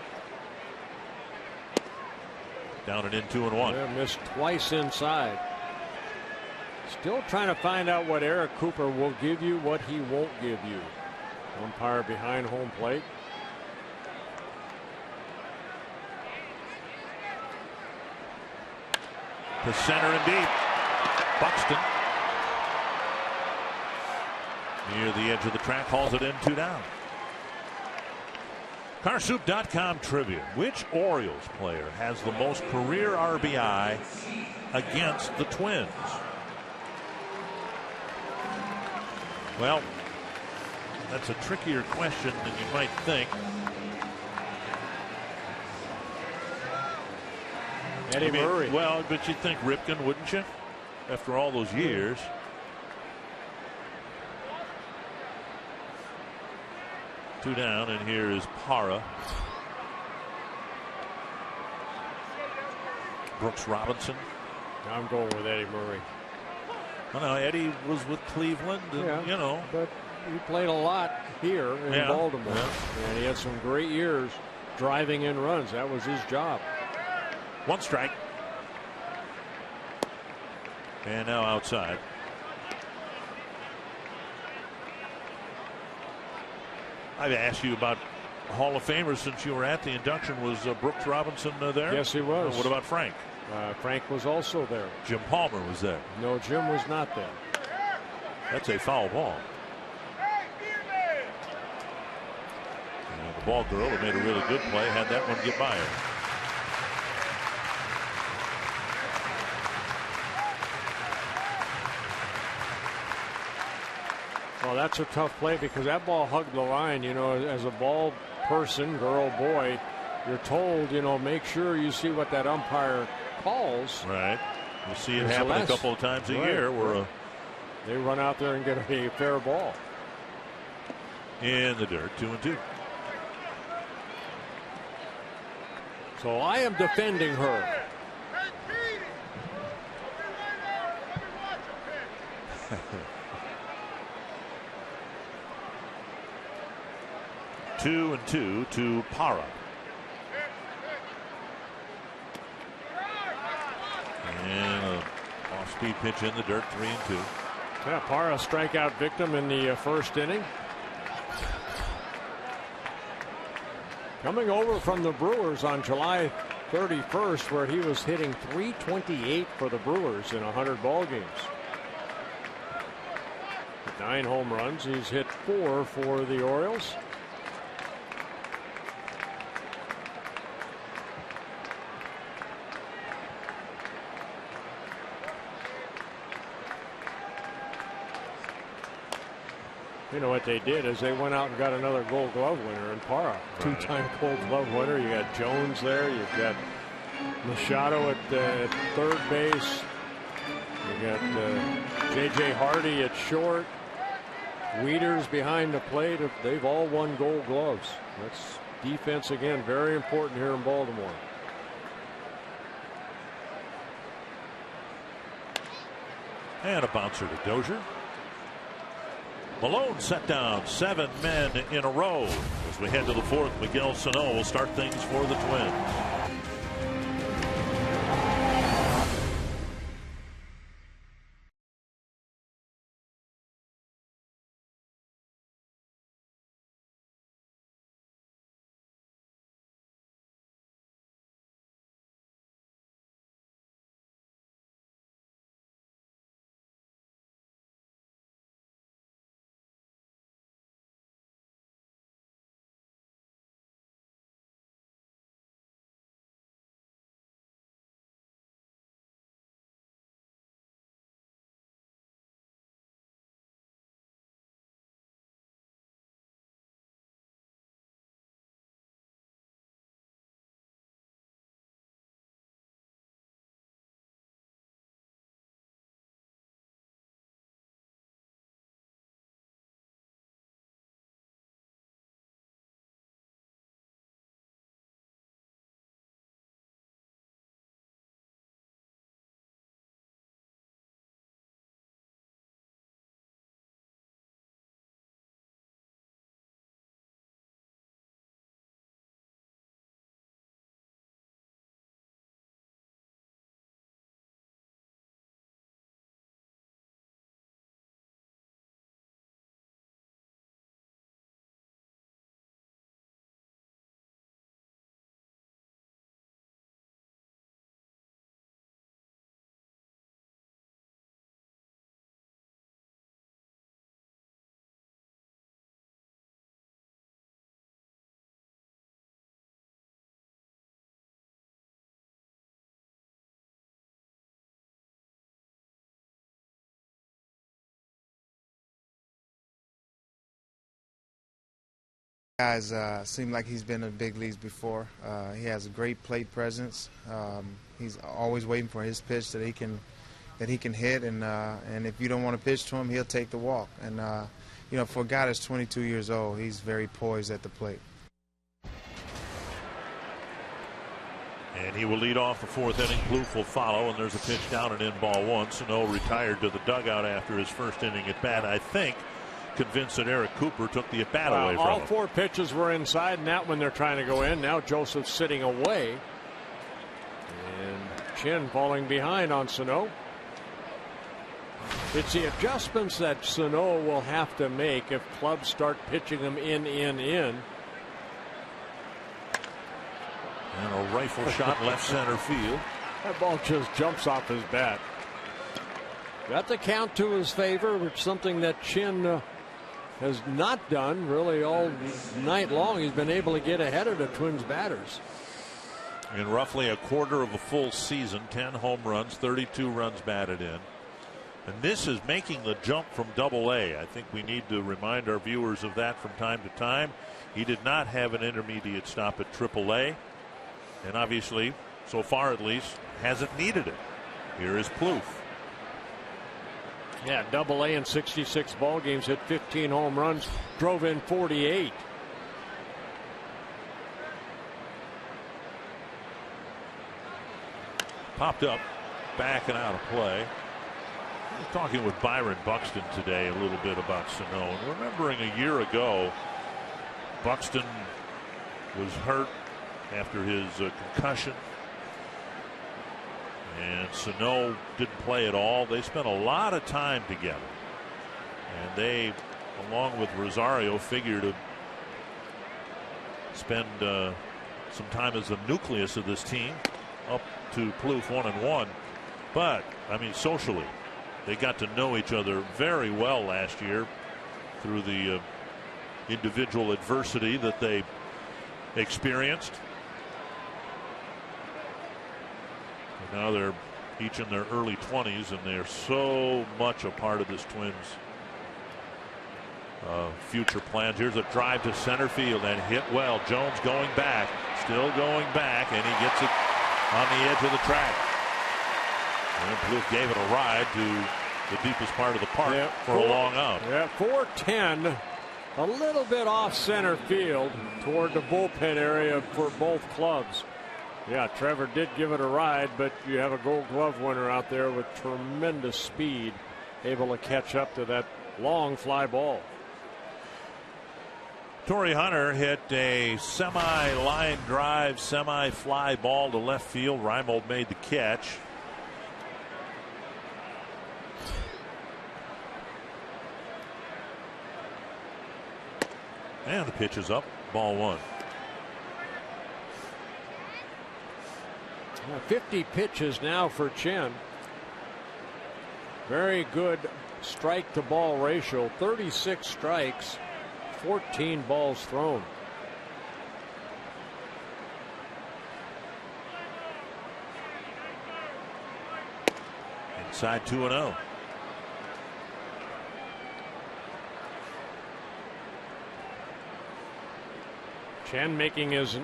Down and in 2-1. Yeah, missed twice inside. Still trying to find out what Eric Cooper will give you, what he won't give you. Umpire behind home plate. To center and deep. Buxton. Near the edge of the track, hauls it in, 2 down. Carsoup.com trivia. Which Orioles player has the most career RBI against the Twins? Well, that's a trickier question than you might think. Eddie Murray. Well, but you'd think Ripken, wouldn't you? After all those years. Two down, and here is Parra. Brooks Robinson. I'm going with Eddie Murray. I know Eddie was with Cleveland, and, yeah, you know. But he played a lot here in Baltimore. Yeah. And he had some great years driving in runs. That was his job. One strike. And now outside. I've asked you about Hall of Famers since you were at the induction. Was Brooks Robinson there? Yes, he was. What about Frank? Frank was also there. Jim Palmer was there. No, Jim was not there. That's a foul ball. And the ball girl who made a really good play had that one get by her. Well, that's a tough play because that ball hugged the line. You know, as a ball person, girl, boy, you're told, you know, make sure you see what that umpire calls. Right. You see it happen a couple of times a year where they run out there and get a fair ball. In the dirt, 2-2. So I am defending her. 2-2 to Parra. And a off-speed pitch in the dirt, 3-2. Yeah, Parra strikeout victim in the first inning. Coming over from the Brewers on July 31st, where he was hitting .328 for the Brewers in 100 ball games. 9 home runs. He's hit 4 for the Orioles. You know what they did is they went out and got another Gold Glove winner in Parra. Right. 2-time Gold Glove winner. You got Jones there. You've got Machado at third base. You got J.J. Hardy at short. Wieters behind the plate. They've all won Gold Gloves. That's defense again, very important here in Baltimore. And a bouncer to Dozier. Malone set down 7 men in a row. As we head to the 4th, Miguel Sano will start things for the Twins. Guys seem like he's been in the big leagues before. He has a great plate presence. He's always waiting for his pitch that he can hit, and if you don't want to pitch to him, he'll take the walk. And you know, for a guy that's 22 years old, he's very poised at the plate. And he will lead off the 4th inning. Plouffe will follow, and there's a pitch down and in, ball 1. Sano retired to the dugout after his first inning at bat. I think convinced that Eric Cooper took the at-bat away from him. All 4 pitches were inside, and that one they're trying to go in. Now Joseph's sitting away. And Chin falling behind on Sano. It's the adjustments that Sano will have to make if clubs start pitching them in. And a rifle shot left center field. That ball just jumps off his bat. Got the count to his favor, which is something that Chin has not done really all night long. He's been able to get ahead of the Twins batters. In roughly a quarter of a full season, 10 home runs, 32 runs batted in. And this is making the jump from Double-A. I think we need to remind our viewers of that from time to time. He did not have an intermediate stop at Triple-A. And obviously, so far at least, hasn't needed it. Here is Plouffe. Yeah, Double-A in 66 ball games, hit 15 home runs, drove in 48. Popped up, back and out of play. I was talking with Byron Buxton today a little bit about Sano, and remembering a year ago, Buxton was hurt after his concussion, and Sano didn't play at all. They spent a lot of time together, and they, along with Rosario, figured to spend some time as the nucleus of this team up to Plouffe 1-1. But I mean, socially, they got to know each other very well last year through the individual adversity that they experienced. And now they're each in their early 20s, and they're so much a part of this Twins future plans. Here's a drive to center field and hit well. Jones going back, still going back, and he gets it on the edge of the track. And Plouffe gave it a ride to the deepest part of the park for a long out. Yeah, 410, a little bit off center field toward the bullpen area for both clubs. Yeah, Trevor did give it a ride, but you have a Gold Glove winner out there with tremendous speed, able to catch up to that long fly ball. Torrey Hunter hit a semi-line drive, semi-fly ball to left field. Reimold made the catch. And the pitch is up. Ball one. 50 pitches now for Chen. Very good strike to ball ratio. 36 strikes, 14 balls thrown. Inside 2-0. Chen making his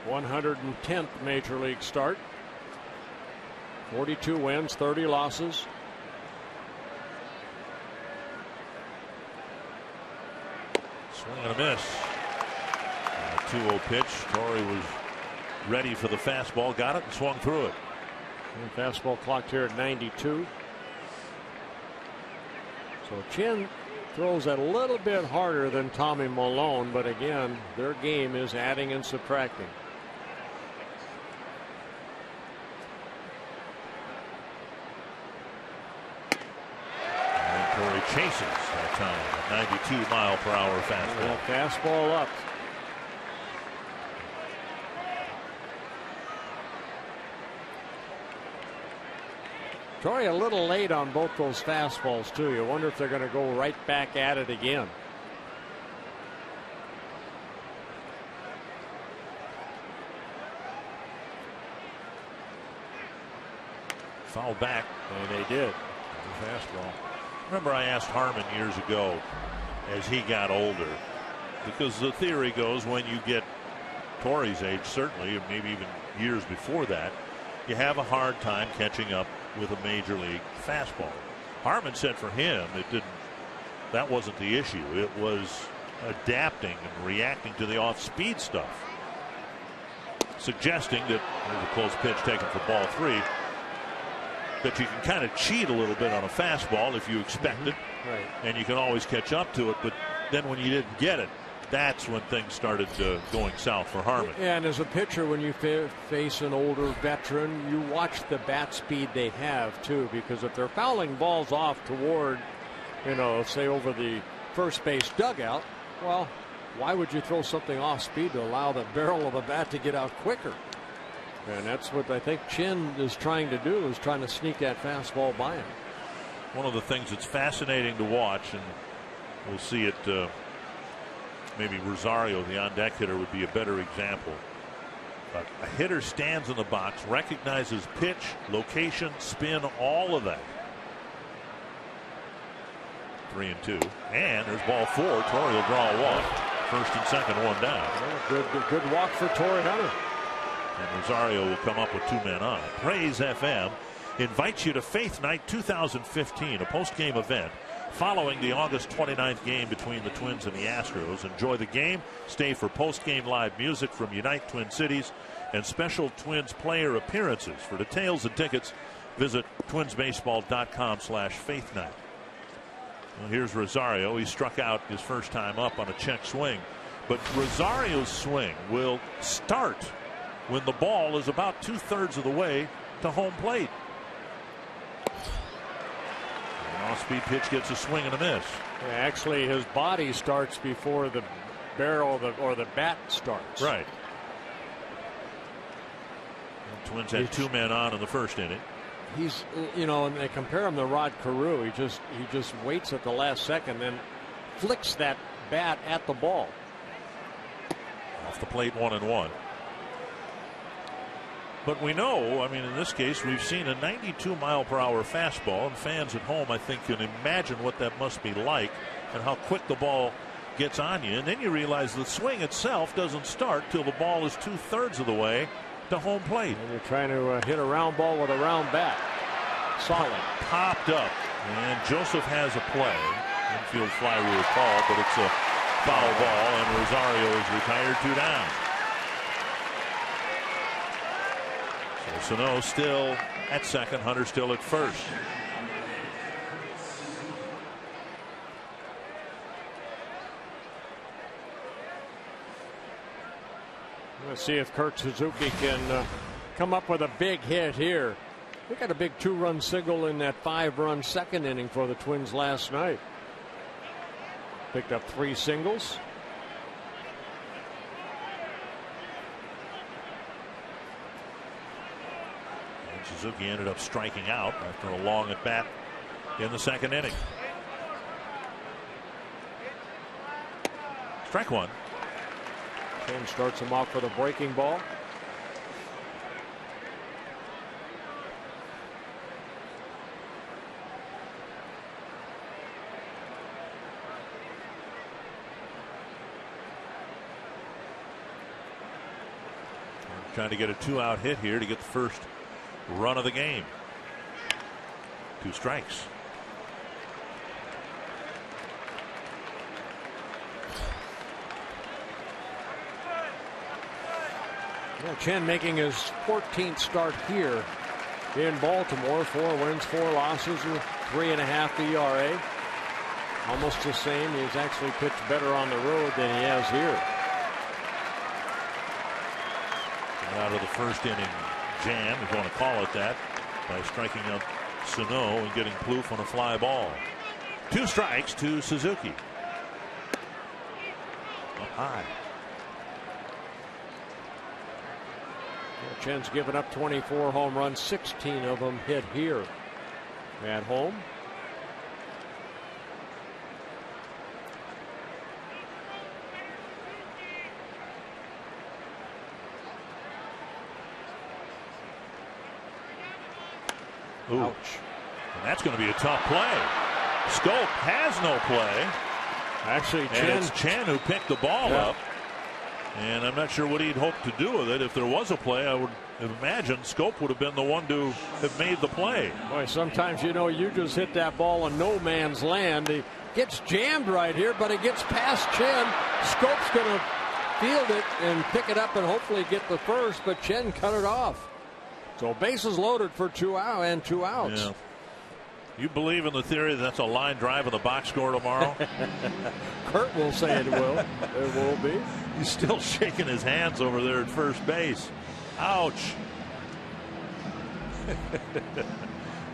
110th major league start. 42 wins, 30 losses. Swing and a miss. 2-0 pitch. Torrey was ready for the fastball, got it, and swung through it. And fastball clocked here at 92. So Chen throws a little bit harder than Tommy Malone, but again, their game is adding and subtracting. And Torrey chases that time. A 92-mile-per-hour fastball. Fastball up. Torrey a little late on both those fastballs too. You wonder if they're going to go right back at it again. Foul back. And they did. The fastball. Remember, I asked Harmon years ago as he got older, because the theory goes when you get Torrey's age, certainly, and maybe even years before that, you have a hard time catching up with a major league fastball. Harmon said for him that wasn't the issue. It was adapting and reacting to the off-speed stuff, suggesting that there's a close pitch taken for ball three, that you can kind of cheat a little bit on a fastball if you expect it, right, and you can always catch up to it. But then when you didn't get it, that's when things started going south for Harmon. And as a pitcher, when you face an older veteran, you watch the bat speed they have too, because if they're fouling balls off toward, say over the first base dugout, well, why would you throw something off speed to allow the barrel of the bat to get out quicker? And that's what I think Chen is trying to do, is trying to sneak that fastball by him. One of the things that's fascinating to watch, and we'll see it, maybe Rosario, the on-deck hitter, would be a better example. A hitter stands in the box, recognizes pitch, location, spin, all of that. 3-2, and there's ball four. Torrey will draw a walk. First and second, one down. Good walk for Torrey Hunter. And Rosario will come up with two men on. Praise FM invites you to Faith Night 2015, a post-game event following the August 29th game between the Twins and the Astros. Enjoy the game, stay for post-game live music from Unite Twin Cities, and special Twins player appearances. For details and tickets, visit twinsbaseball.com/faithnight. Well, here's Rosario. He struck out his first time up on a check swing. But Rosario's swing will start when the ball is about 2/3 of the way to home plate. An off-speed pitch gets a swing and a miss. Yeah, actually, his body starts before the barrel or the bat starts. Right. The Twins had 2 men on in the first inning. He's, and they compare him to Rod Carew. He just waits at the last second, then flicks that bat at the ball. Off the plate, 1-1. But we know, I mean, in this case, we've seen a 92-mile-per-hour fastball, and fans at home, I think, can imagine what that must be like and how quick the ball gets on you. And then you realize the swing itself doesn't start till the ball is 2/3 of the way to home plate. And you're trying to hit a round ball with a round bat. Solid. Popped up, and Joseph has a play. Infield fly rule call, but it's a foul ball, and Rosario is retired, 2 down. So Sano still at second, Hunter still at first. Let's see if Kurt Suzuki can come up with a big hit here. We got a big 2-run single in that 5-run second inning for the Twins last night. Picked up 3 singles. And Suzuki ended up striking out after a long at bat in the second inning. Strike 1. Ken starts him off with a breaking ball. Trying to get a 2-out hit here to get the first run of the game. 2 strikes. Well, Chen making his 14th start here in Baltimore. 4 wins, 4 losses, a 3.5 ERA. Almost the same. He's actually pitched better on the road than he has here. Out of the first inning jam, if you want to call it that, by striking out Sano and getting Plouffe on a fly ball. 2 strikes to Suzuki. Up high. Well, Chen's given up 24 home runs, 16 of them hit here at home. Ooh. Ouch. And that's going to be a tough play. Scope has no play. Actually, it's Chen who picked the ball up. And I'm not sure what he'd hoped to do with it. If there was a play, I would have imagined Scope would have been the one to have made the play. Boy, sometimes, you just hit that ball in no man's land. He gets jammed right here, but it gets past Chen. Scope's going to field it and pick it up and hopefully get the first, but Chen cut it off. So bases loaded for 2 outs. Yeah. You believe in the theory that's a line drive in the box score tomorrow? Kurt will say it will. It will be. He's still shaking his hands over there at first base. Ouch.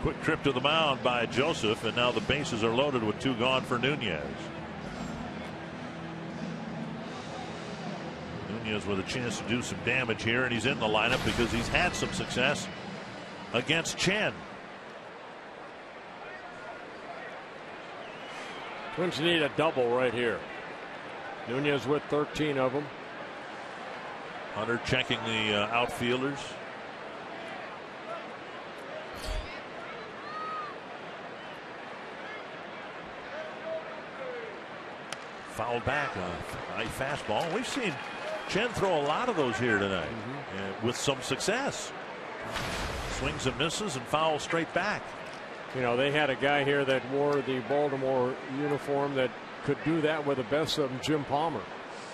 Quick trip to the mound by Joseph, and now the bases are loaded with 2 gone for Nunez. Nunez with a chance to do some damage here, and he's in the lineup because he's had some success against Chen. Twins need a double right here. Nunez with 13 of them. Hunter checking the outfielders. Fouled back on a fastball. We've seen Chen throw a lot of those here tonight with some success. Swings and misses and fouls straight back. They had a guy here that wore the Baltimore uniform that could do that with the best of them. Jim Palmer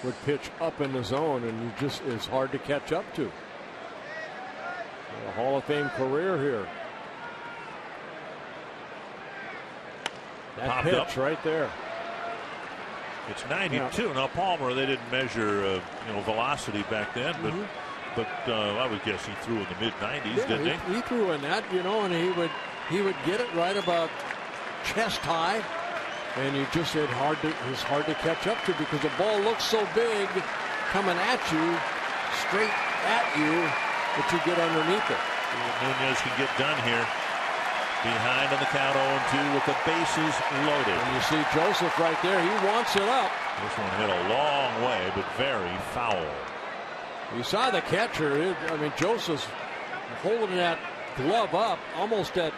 would pitch up in the zone, and he just is hard to catch up to. A Hall of Fame career here. That pitch right there. It's 92. Yeah. Now Palmer, they didn't measure velocity back then, but I would guess he threw in the mid-90s, didn't he? He threw in that, and he would get it right about chest high, and you just it's hard to catch up to because the ball looks so big coming at you, straight at you, that you get underneath it. Nunez can get done here. Behind on the count 0-2 with the bases loaded. And you see Joseph right there. He wants it up. This one hit a long way, but very foul. You saw the catcher. Joseph's holding that glove up almost at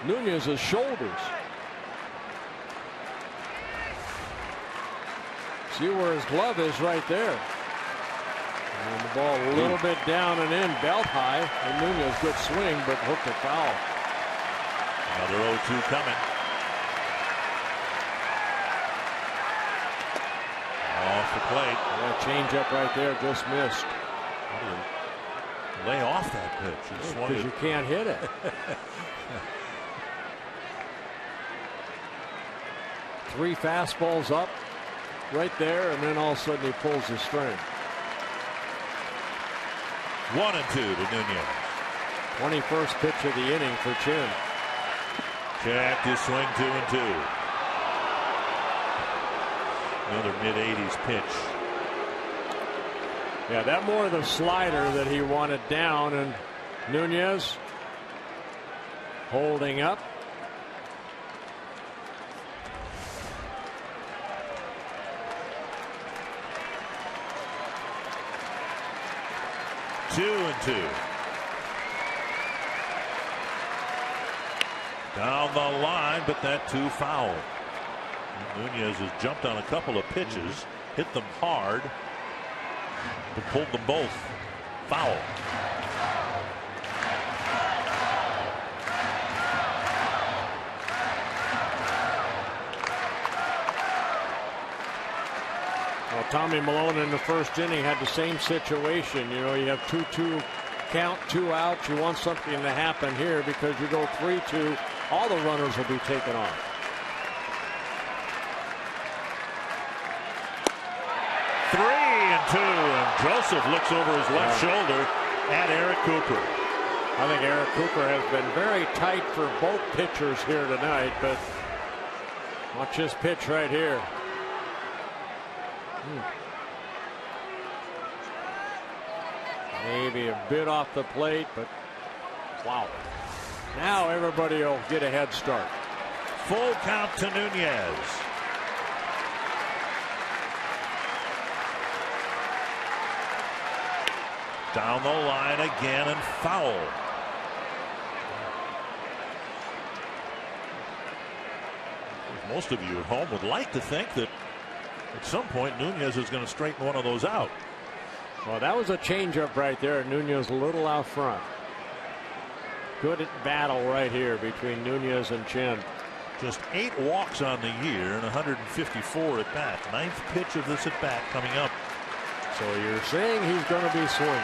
Nunez's shoulders. See where his glove is right there. And the ball a little bit down and in, belt high. And Nunez, good swing, but hooked it foul. Another 0-2 coming. Off the plate. That changeup right there just missed. Lay off that pitch. Because you can't hit it. 3 fastballs up right there, and then all of a sudden he pulls the string. 1-2 to Nunez. 21st pitch of the inning for Chin. Check to swing 2-2. Another mid-80s pitch. Yeah, that more the slider that he wanted down, and Nunez holding up. Two and two. Down the line, but that too foul. Nunez has jumped on a couple of pitches, hit them hard, but pulled them both foul. Well, Tommy Malone in the first inning had the same situation. You have 2-2 count, 2 outs. You want something to happen here because you go 3-2. All the runners will be taken off. 3-2, and Joseph looks over his left shoulder at Eric Cooper. I think Eric Cooper has been very tight for both pitchers here tonight, but watch this pitch right here. Maybe a bit off the plate, but wow. Now everybody will get a head start. Full count to Nunez. Down the line again and foul. Most of you at home would like to think that at some point Nunez is going to straighten one of those out. Well, that was a changeup right there. Nunez a little out front. Good battle right here between Nunez and Chen. Just 8 walks on the year and 154 at bat. 9th pitch of this at bat coming up. So you're saying he's going to be swinging.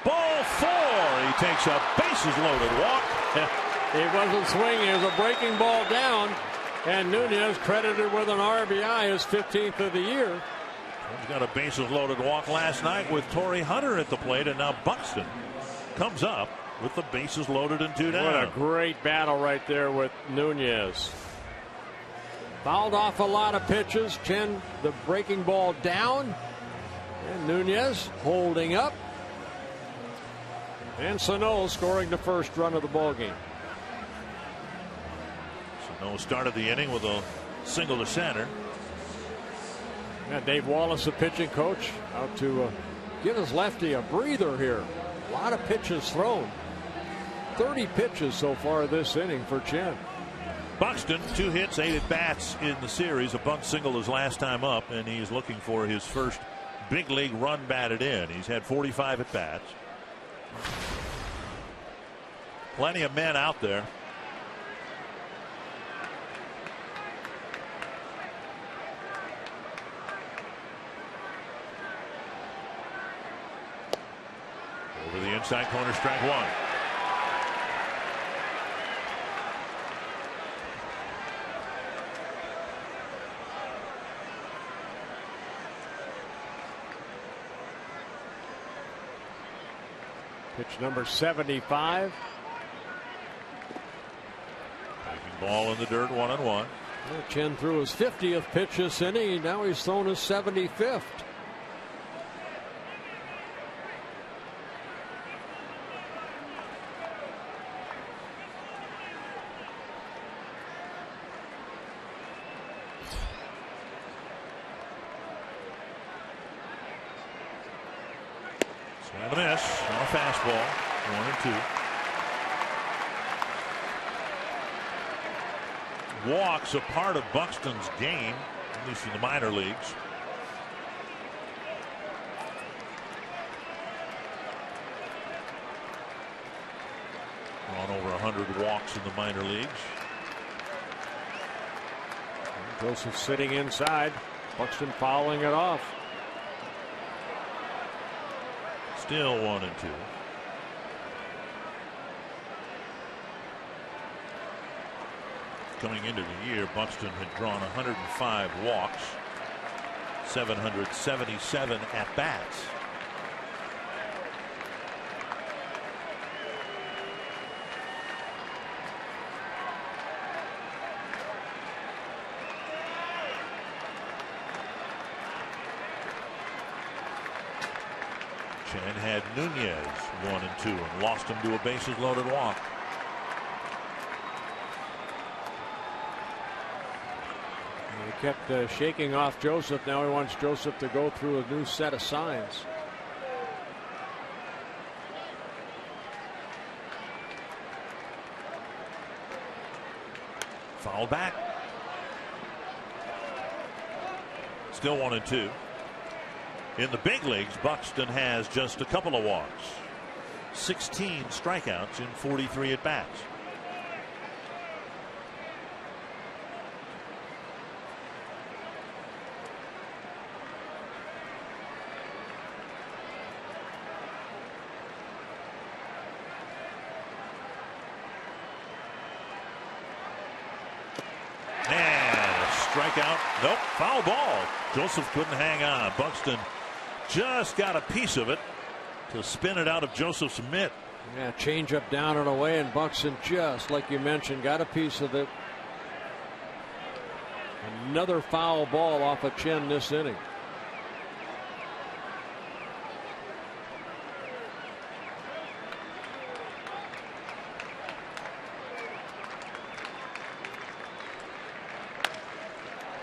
Ball 4. He takes a bases loaded walk. He wasn't swinging. It was a breaking ball down. And Nunez credited with an RBI, his 15th of the year. He's got a bases loaded walk last night with Torrey Hunter at the plate, and now Buxton comes up with the bases loaded and 2 down. What a great battle right there with Nunez. Fouled off a lot of pitches. Chen, the breaking ball down. And Nunez holding up. And Sano scoring the first run of the ball game. Sano started the inning with a single to center. Yeah, Dave Wallace, the pitching coach, out to give his lefty a breather here. A lot of pitches thrown. 30 pitches so far this inning for Chen. Buxton, 2 hits, 8 at bats in the series. A bunt single his last time up, and he's looking for his first big league run batted in. He's had 45 at bats. Plenty of men out there. Over the inside corner, strike one. Pitch number 75. Taking ball in the dirt, 1-1. Well, Chen threw his 50th pitch this inning. Now he's thrown his 75th. Swing and a miss on a fastball. 1-2. Walks a part of Buxton's game, at least in the minor leagues. Gone over 100 walks in the minor leagues. Joseph sitting inside. Buxton fouling it off. Still 1-2. Coming into the year, Buxton had drawn 105 walks, 777 at bats. Chen had Nunez 1-2 and lost him to a bases loaded walk. He kept shaking off Joseph. Now he wants Joseph to go through a new set of signs. Foul back. Still 1-2. In the big leagues, Buxton has just a couple of walks, 16 strikeouts in 43 at bats. Strikeout. Nope. Foul ball. Joseph couldn't hang on. Buxton just got a piece of it to spin it out of Joseph's mitt. Yeah, change up down and away, and Buxton, just like you mentioned, got a piece of it. Another foul ball off of Chen this inning.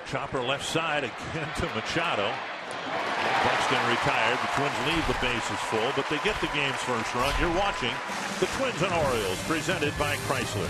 Chopper left side again to Machado. Buxton retired. The Twins leave the bases full, but they get the game's first run. You're watching the Twins and Orioles, presented by Chrysler.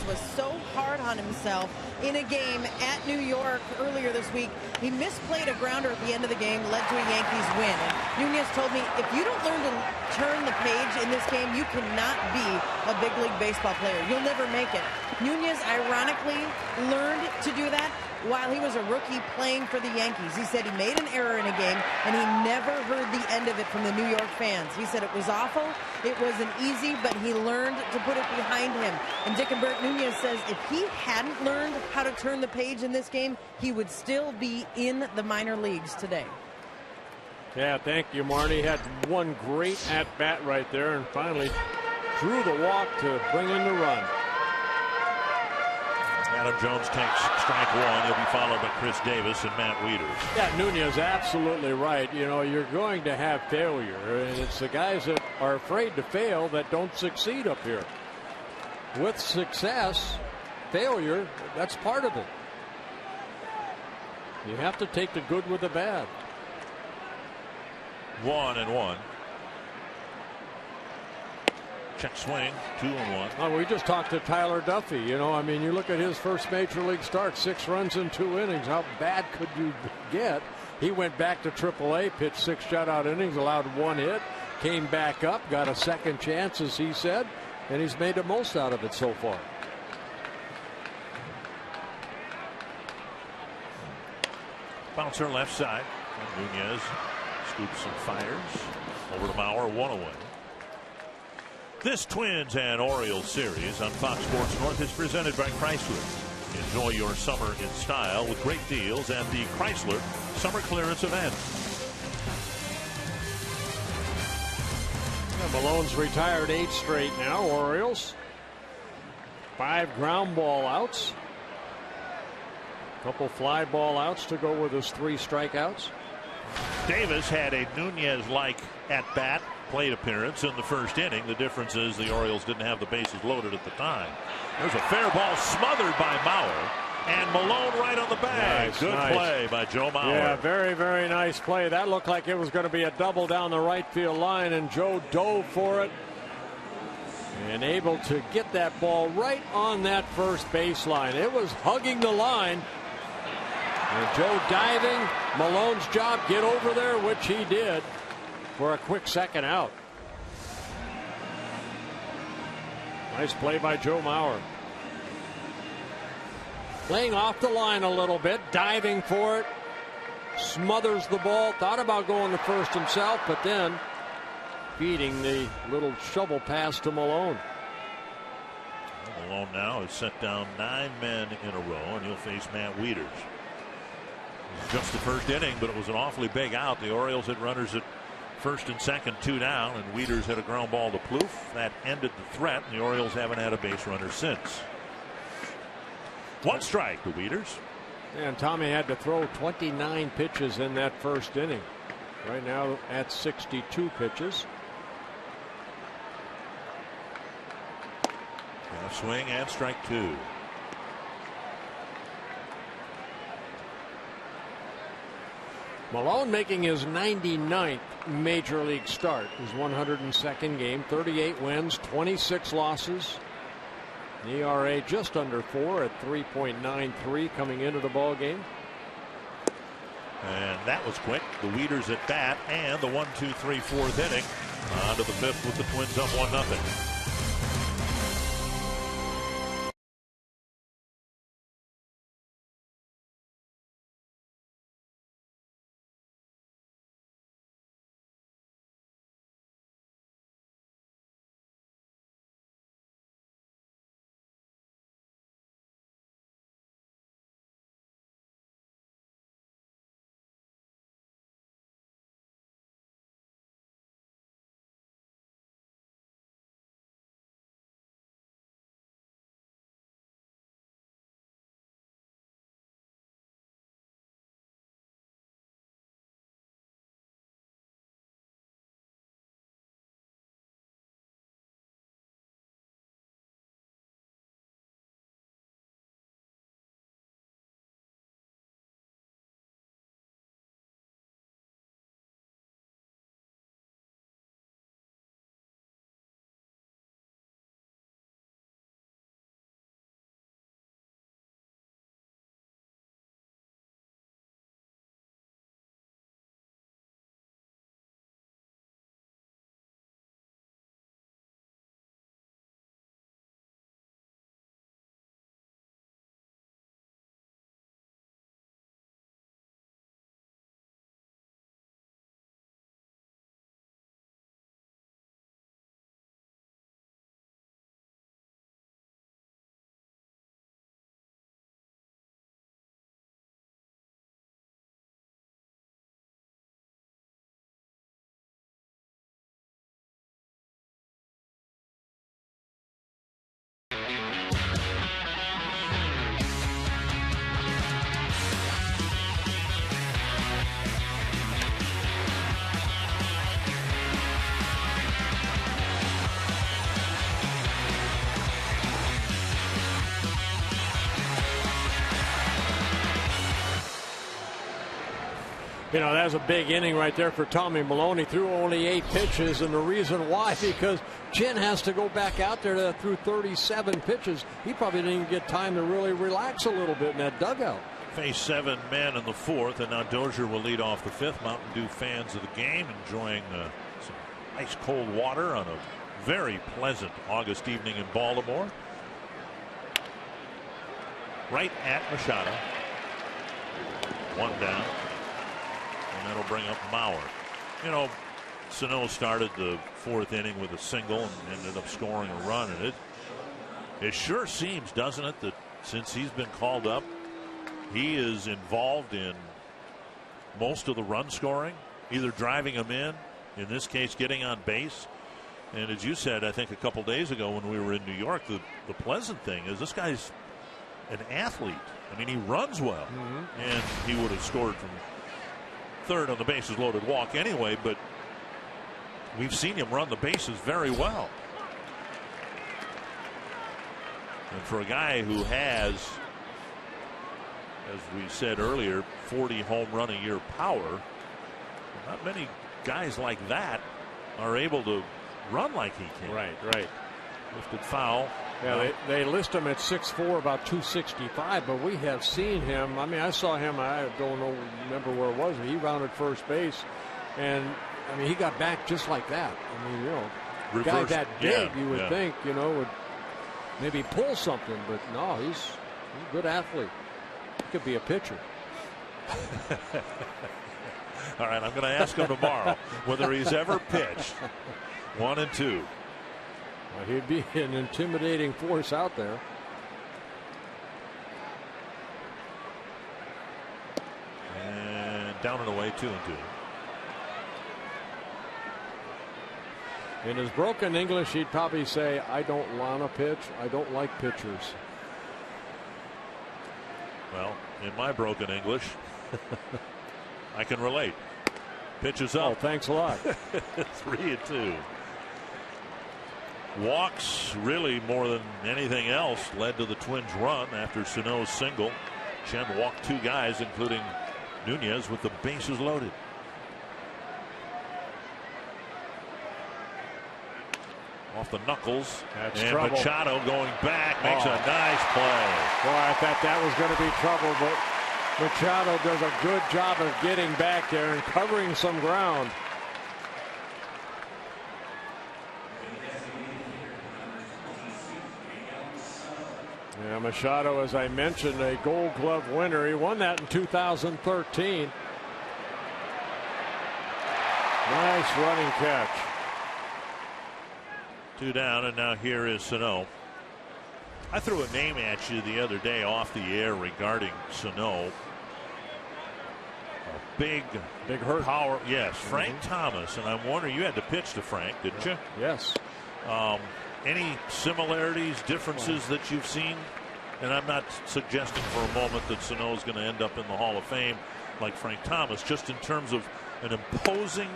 was so hard on himself in a game at New York earlier this week. He misplayed a grounder at the end of the game, led to a Yankees win. And Nunez told me, if you don't learn to turn the page in this game, you cannot be a big league baseball player. You'll never make it. Nunez ironically learned to do that while he was a rookie playing for the Yankees. He said he made an error in a game, and he never heard the end of it from the New York fans. He said it was awful, it wasn't easy, but he learned to put it behind him. And Dickenbert Nunez says if he hadn't learned how to turn the page in this game, he would still be in the minor leagues today. Yeah, thank you, Marty. Had one great at-bat right there and finally drew the walk to bring in the run. Adam Jones takes strike one. He'll be followed by Chris Davis and Matt Wieters. Yeah, Nunez absolutely right. You know, you're going to have failure, and it's the guys that are afraid to fail that don't succeed up here. With success, failure, that's part of it. You have to take the good with the bad. 1-1. Check swing, 2-1. Oh, we just talked to Tyler Duffy. You know, I mean, you look at his first major league start, 6 runs in 2 innings. How bad could you get? He went back to AAA, pitched 6 shutout innings, allowed 1 hit, came back up, got a second chance, as he said, and he's made the most out of it so far. Bouncer left side. And Nunez scoops and fires. Over to Mauer, 1 away. This Twins and Orioles series on Fox Sports North is presented by Chrysler. Enjoy your summer in style with great deals at the Chrysler Summer Clearance Event. Yeah, Malone's retired 8 straight now, Orioles. 5 ground ball outs. Couple fly ball outs to go with his 3 strikeouts. Davis had a Nunez-like at-bat plate appearance in the first inning. The difference is the Orioles didn't have the bases loaded at the time. There's a fair ball smothered by Mauer, and Malone right on the bag. Nice, Good play by Joe Mauer. Yeah, very, very nice play. That looked like it was going to be a double down the right field line, and Joe dove for it and able to get that ball right on that first baseline. It was hugging the line. And Joe diving, Malone's job, get over there, which he did for a quick second out. Nice play by Joe Mauer. Playing off the line a little bit, diving for it, smothers the ball, thought about going to first himself, but then feeding the little shovel pass to Malone. Malone now has set down 9 men in a row, and he'll face Matt Wieters. Just the first inning, but it was an awfully big out. The Orioles had runners at first and second, 2 down, and Wieters hit a ground ball to Plouffe. That ended the threat, and the Orioles haven't had a base runner since. 1 strike to Wieters. And Tommy had to throw 29 pitches in that first inning. Right now at 62 pitches. Half swing and strike 2. Malone making his 99th major league start, his 102nd game, 38 wins, 26 losses. An ERA just under 4 at 3.93 coming into the ball game. And that was quick. The Wieters at bat and the 1, 2, 3, 4th inning. On to the 5th with the Twins up 1-0. You know, that was a big inning right there for Tommy Maloney. Threw only 8 pitches, and the reason why, because Chin has to go back out there to threw 37 pitches. He probably didn't even get time to really relax a little bit in that dugout. Face 7 men in the 4th, and now Dozier will lead off the 5th. Mountain Dew fans of the game enjoying some ice cold water on a very pleasant August evening in Baltimore. Right at Machado. 1 down. And that'll bring up Mauer. You know, Sano started the 4th inning with a single and ended up scoring a run. And it sure seems, doesn't it, that since he's been called up, he is involved in most of the run scoring, either driving them in this case getting on base. And as you said, I think a couple days ago when we were in New York, the pleasant thing is this guy's an athlete. I mean, he runs well, and he would have scored from 3rd on the bases loaded walk anyway, but we've seen him run the bases very well. And for a guy who has, as we said earlier, 40 home run a year power, not many guys like that are able to run like he can. Right. Lifted foul. Yeah, they list him at 6'4", about 265, but we have seen him. I mean, I saw him, I don't remember where it was. He rounded first base, and I mean, he got back just like that. I mean, you know, a guy that big, you would think, you know, would maybe pull something, but no, he's a good athlete. He could be a pitcher. All right, I'm going to ask him tomorrow whether he's ever pitched 1 and 2. Well, he'd be an intimidating force out there. And down and away, 2 and 2. In his broken English, he'd probably say, I don't want to pitch. I don't like pitchers. Well, in my broken English, I can relate. Pitch is up. Oh, thanks a lot. 3 and 2. Walks, really more than anything else, led to the Twins' run after Sano's single. Chen walked 2 guys, including Nunez, with the bases loaded. Off the knuckles. That's and trouble. Machado going back makes a nice play. Boy, I thought that was going to be trouble, but Machado does a good job of getting back there and covering some ground. Yeah, Machado, as I mentioned, a Gold Glove winner. He won that in 2013. Nice running catch. 2 down, and now here is Sano. I threw a name at you the other day off the air regarding Sano. A big hurt. Power. Yes, Frank Thomas, and I'm wondering, you had to pitch to Frank, didn't you? Yes. Any similarities, differences that you've seen? And I'm not suggesting for a moment that Sano is going to end up in the Hall of Fame like Frank Thomas, just in terms of an imposing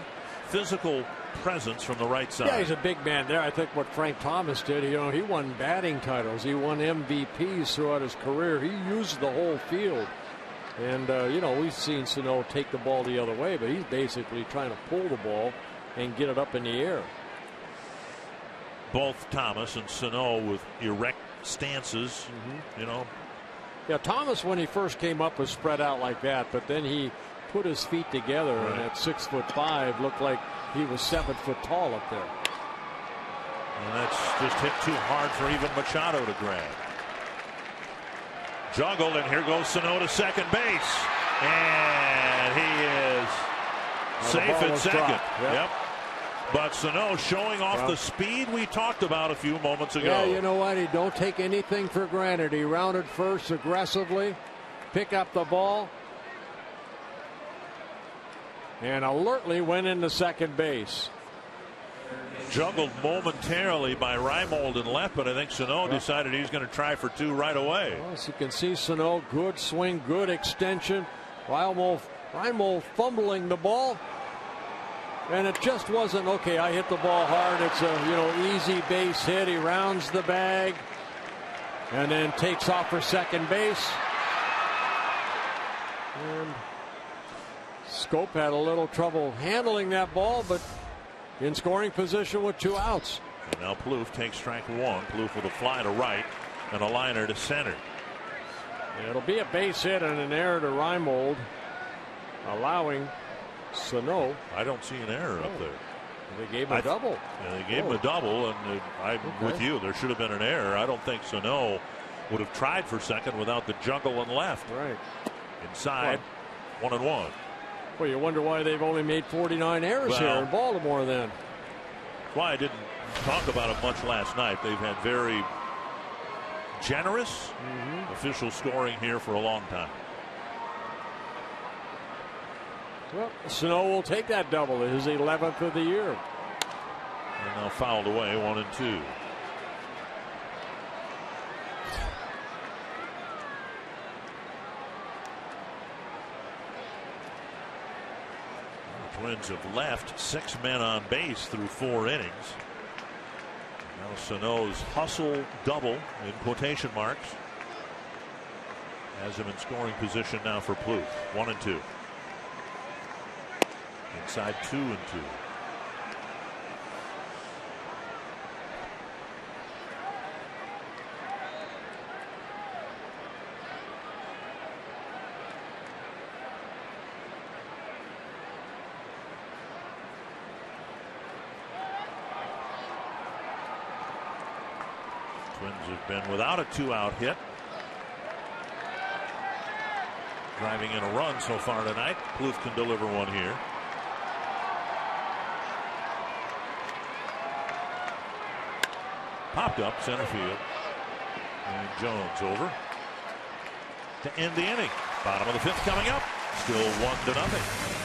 physical presence from the right side. Yeah, he's a big man there. I think what Frank Thomas did, you know, he won batting titles. He won MVPs throughout his career. He used the whole field. And, you know, we've seen Sano take the ball the other way, but he's basically trying to pull the ball and get it up in the air. Both Thomas and Sano with erect stances, you know. Yeah, Thomas, when he first came up, was spread out like that, but then he put his feet together, and at 6'5", looked like he was 7 foot tall up there. And that's just hit too hard for even Machado to grab. Juggled, and here goes Sano to second base, and he is safe at second. Yep. But Sano showing off the speed we talked about a few moments ago. Yeah, you know what? He don't take anything for granted. He rounded first aggressively, pick up the ball, and alertly went into second base. Juggled momentarily by Reimold in left, but I think Sano decided he's going to try for 2 right away. Well, as you can see, Sano, good swing, good extension. Reimold fumbling the ball. And it just wasn't, okay, I hit the ball hard. It's a, easy base hit. He rounds the bag and then takes off for second base. And Schoop had a little trouble handling that ball, but in scoring position with 2 outs. And now Plouffe takes strike 1. Plouffe with a fly to right and a liner to center. It'll be a base hit and an error to Reimold, allowing Sano. I don't see an error up there. They gave him a double. Yeah, they gave him a double, and I'm with you. There should have been an error. I don't think Sano would have tried for second without the juggle and left. Right. Inside, 1-1. Well, you wonder why they've only made 49 errors here in Baltimore then. That's why I didn't talk about it much last night. They've had very generous official scoring here for a long time. Well, Sano will take that double, his 11th of the year. And now fouled away, 1-2. The Twins have left 6 men on base through 4 innings. Now Sano's hustle double in quotation marks has him in scoring position now for Plouffe. 1-2. Inside 2-2. Twins have been without a 2-out hit. Driving in a run so far tonight. Plouffe can deliver one here. Popped up center field. And Jones over to end the inning. Bottom of the 5th coming up. Still 1-0.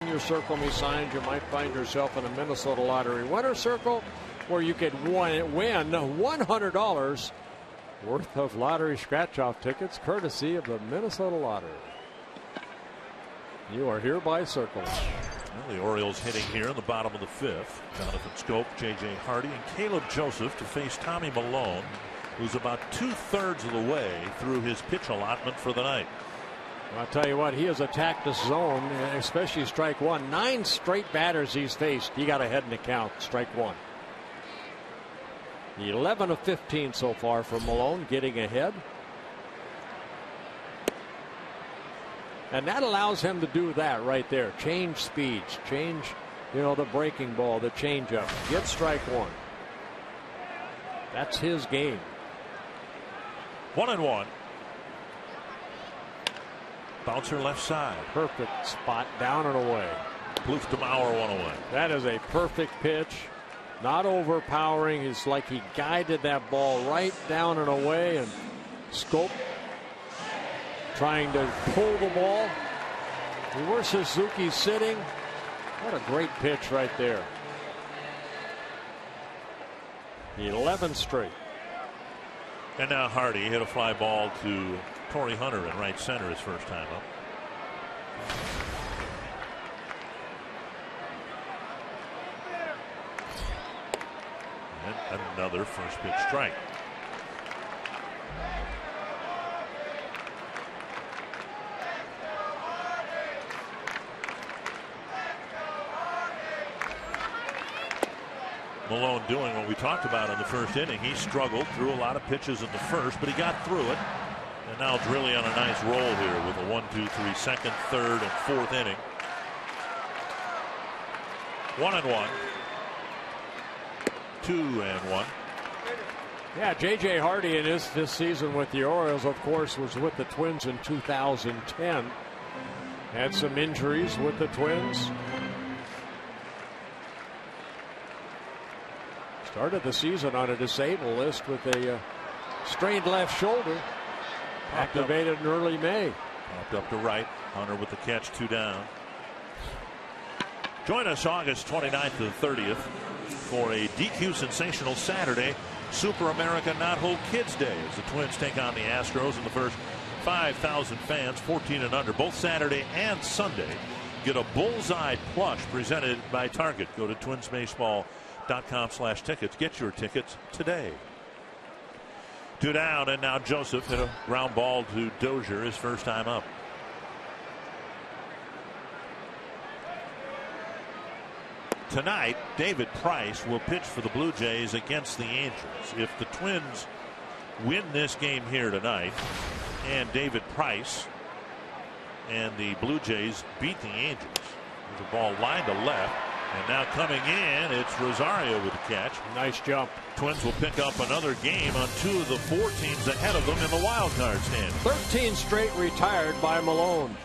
Your circle me signs, you might find yourself in a Minnesota Lottery winner circle where you could win $100 worth of lottery scratch-off tickets courtesy of the Minnesota Lottery. You are hereby circled. Well, the Orioles hitting here in the bottom of the 5th. Jonathan Schoop, J.J. Hardy, and Caleb Joseph to face Tommy Malone, who's about 2/3 of the way through his pitch allotment for the night. I'll tell you what, he has attacked the zone, especially strike 1. 9 straight batters he's faced. He got ahead in the count, strike 1. 11 of 15 so far for Malone, getting ahead. And that allows him to do that right there. Change speeds, change, the breaking ball, the changeup. Get strike 1. That's his game. 1-1. Bouncer left side. Perfect spot, down and away. Plouffe to Mauer, 1 away. That is a perfect pitch. Not overpowering. It's like he guided that ball right down and away, and Scope trying to pull the ball. Where's Suzuki sitting? What a great pitch right there. 11 straight. And now Hardy hit a fly ball to Torrey Hunter in right center his first time up. And another first pitch strike. Malone doing what we talked about in the first inning. He struggled through a lot of pitches in the first, but he got through it. And now it's really on a nice roll here with a 1, 2, 3, second, third, and fourth inning. 1-1. 2-1. Yeah, J.J. Hardy in this season with the Orioles, of course, was with the Twins in 2010. Had some injuries with the Twins. Started the season on a disabled list with a strained left shoulder. Activated in early May. Popped up to right. Hunter with the catch, 2 down. Join us August 29th to the 30th for a DQ sensational Saturday Super America Not Whole Kids Day as the Twins take on the Astros in the first 5,000 fans 14 and under both Saturday and Sunday get a bullseye plush presented by Target. Go to twinsbaseball.com/tickets. Get your tickets today. 2 down, and now Joseph hit a ground ball to Dozier his first time up. Tonight, David Price will pitch for the Blue Jays against the Angels. If the Twins win this game here tonight, and David Price and the Blue Jays beat the Angels, there's a ball lined to left, and now coming in, it's Rosario with the catch. Nice jump. Twins will pick up another game on 2 of the 4 teams ahead of them in the wild card stand. 13 straight retired by Malone.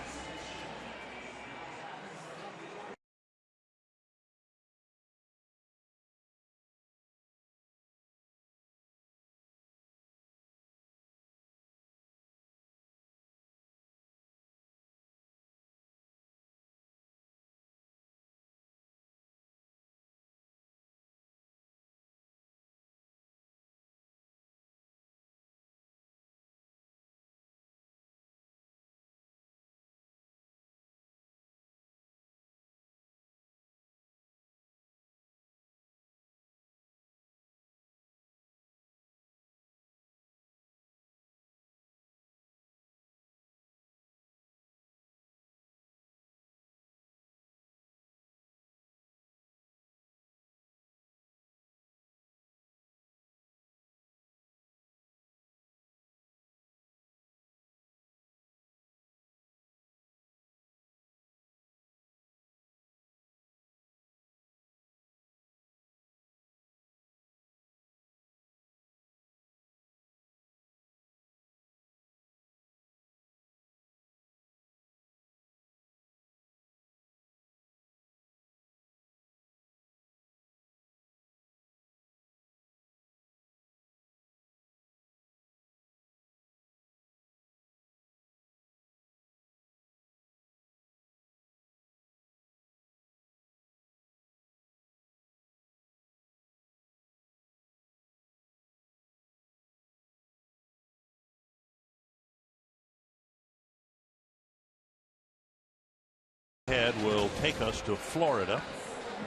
Head will take us to Florida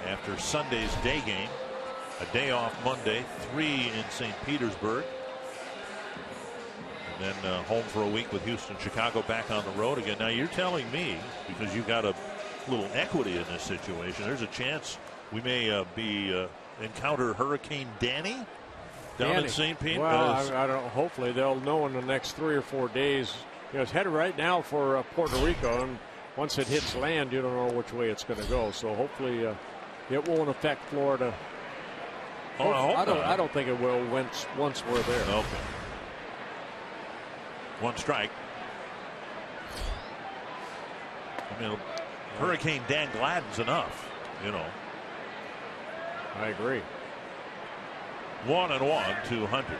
after Sunday's day game. A day off Monday, 3 in St. Petersburg. And then home for a week with Houston, Chicago, back on the road again. Now you're telling me, because you've got a little equity in this situation, there's a chance we may encounter Hurricane Danny down in St. Pete. Well, I don't. Hopefully they'll know in the next 3 or 4 days. It's headed right now for Puerto Rico, and once it hits land, you don't know which way it's going to go. So hopefully it won't affect Florida. Oh, I don't think it will once we're there. Okay. 1 strike. I mean, Hurricane Dan Gladden's enough, you know. I agree. 1-1 to Hunter.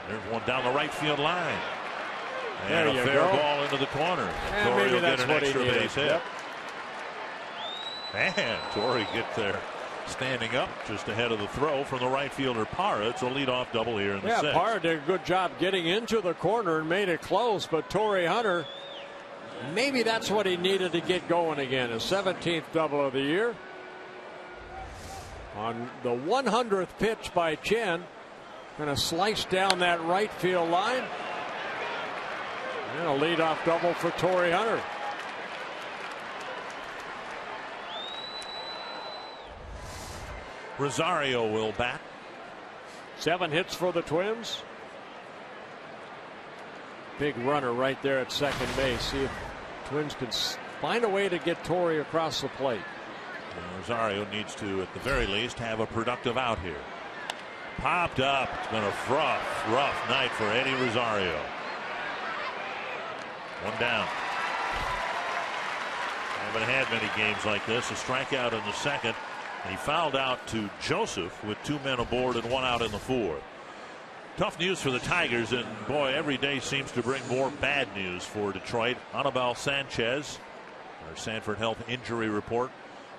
There's one down the right field line. And a fair ball into the corner. Torrey will get an extra base hit. Yep. And Torrey gets there standing up just ahead of the throw from the right fielder Parra. It's a leadoff double here in the sixth. Parra did a good job getting into the corner and made it close, but Torrey Hunter, maybe that's what he needed to get going again. His 17th double of the year. On the 100th pitch by Chen, going to slice down that right field line. And a leadoff double for Torrey Hunter. Rosario will bat. 7 hits for the Twins. Big runner right there at second base. See if Twins can find a way to get Torrey across the plate. And Rosario needs to, at the very least, have a productive out here. Popped up. It's been a rough night for Eddie Rosario. One down. Haven't had many games like this. A strikeout in the second. And he fouled out to Joseph with 2 men aboard and 1 out in the fourth. Tough news for the Tigers, and boy, every day seems to bring more bad news for Detroit. Anibal Sanchez, our Sanford Health injury report,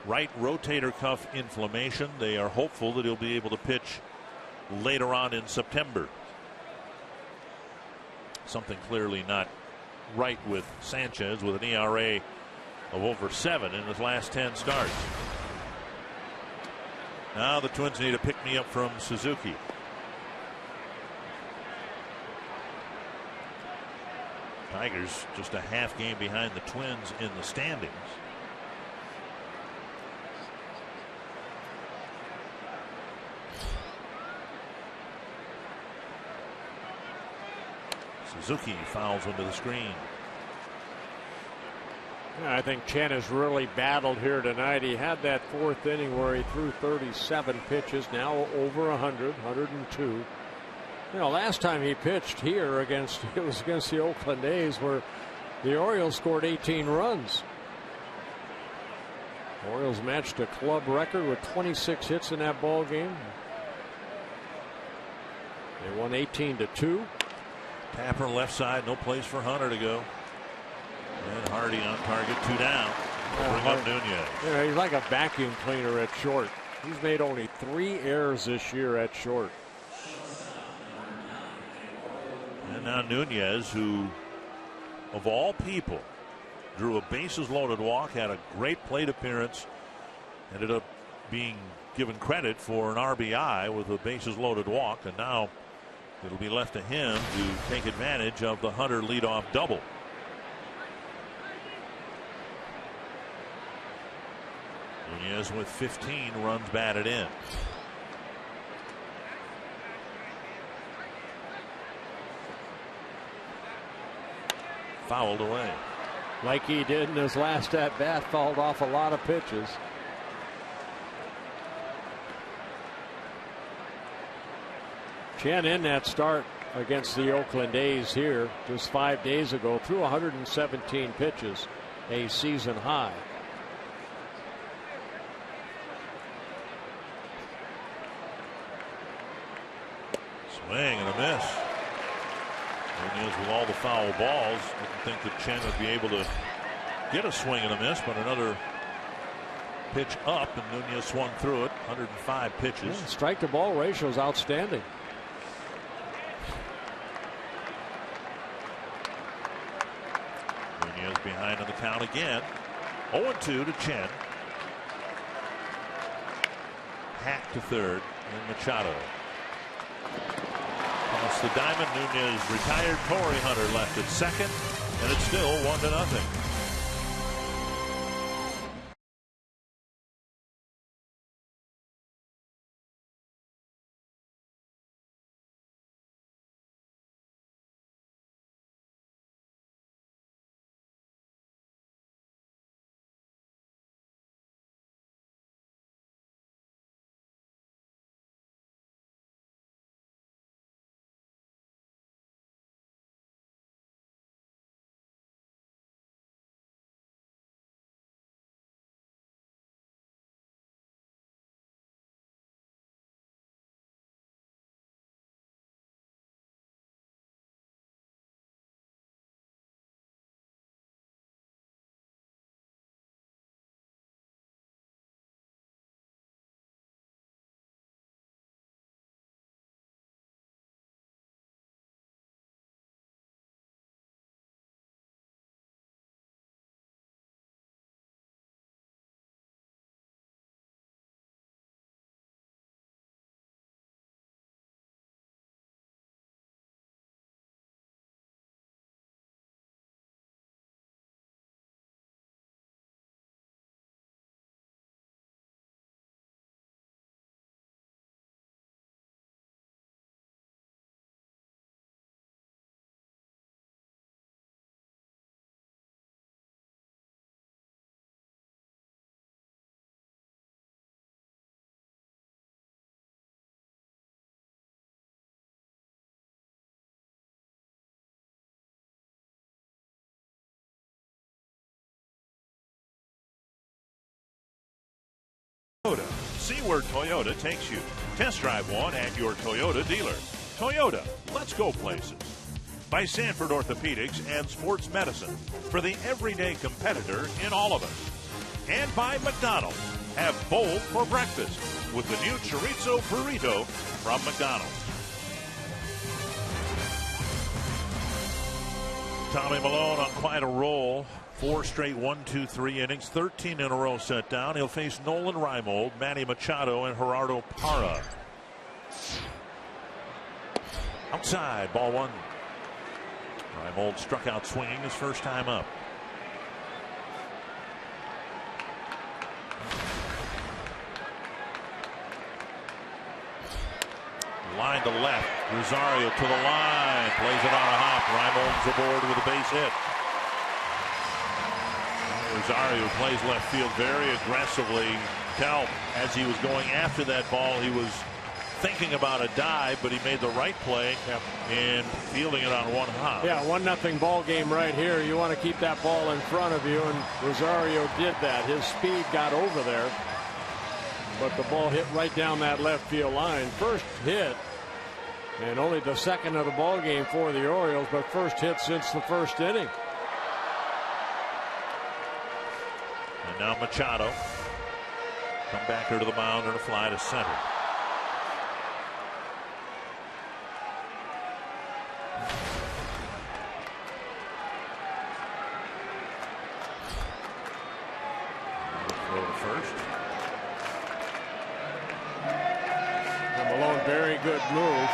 right rotator cuff inflammation. They are hopeful that he'll be able to pitch later on in September. Something clearly not right with Sanchez, with an ERA of over 7 in his last 10 starts. Now the Twins need a pick-me-up from Suzuki. Tigers just a half game behind the Twins in the standings. Suzuki fouls into the screen. I think Chen has really battled here tonight. He had that 4th inning where he threw 37 pitches, now over 100, 102. You know, last time he pitched here it was against the Oakland A's, where the Orioles scored 18 runs. The Orioles matched a club record with 26 hits in that ball game. They won 18-2. Tapper left side, no place for Hunter to go. And Hardy on target, 2 down. Bring up Nunez. Yeah, he's like a vacuum cleaner at short. He's made only 3 errors this year at short. And now Nunez, who of all people drew a bases loaded walk, had a great plate appearance, ended up being given credit for an RBI with a bases loaded walk, and now it'll be left to him to take advantage of the Hunter leadoff double. Nunez with 15 runs batted in. Fouled away. Like he did in his last at bat, fouled off a lot of pitches. Chen in that start against the Oakland A's here just 5 days ago, threw 117 pitches, a season high. Swing and a miss. Nunez with all the foul balls. Didn't think that Chen would be able to get a swing and a miss, but another pitch up, and Nunez swung through it. 105 pitches. Yeah, strike to ball ratio is outstanding. Nunez behind on the count again. 0-2 to Chen. Hack to third, and Machado. Across the diamond, Nunez retired. Torrey Hunter left at second, and it's still 1-0. See where Toyota takes you. Test drive one at your Toyota dealer. Toyota, let's go places. By Sanford Orthopedics and Sports Medicine, for the everyday competitor in all of us. And by McDonald's, have bold for breakfast with the new chorizo burrito from McDonald's. Tommy Milone on quite a roll. 4 straight 1-2-3 innings, 13 in a row set down. He'll face Nolan Reimold, Manny Machado, and Gerardo Parra. Outside, ball 1. Reimold struck out swinging his first time up. Line to left. Rosario to the line. Plays it on a hop. Reimold's aboard with a base hit. Rosario plays left field very aggressively. Tell as he was going after that ball, he was thinking about a dive, but he made the right play in fielding it on one hop. Yeah, 1-0 ball game right here. You want to keep that ball in front of you, and Rosario did that. His speed got over there, but the ball hit right down that left field line. First hit, and only the second of the ball game for the Orioles, but first hit since the first inning. And now Machado. Come back here to the mound and a fly to center. Throw to first. And Malone, very good move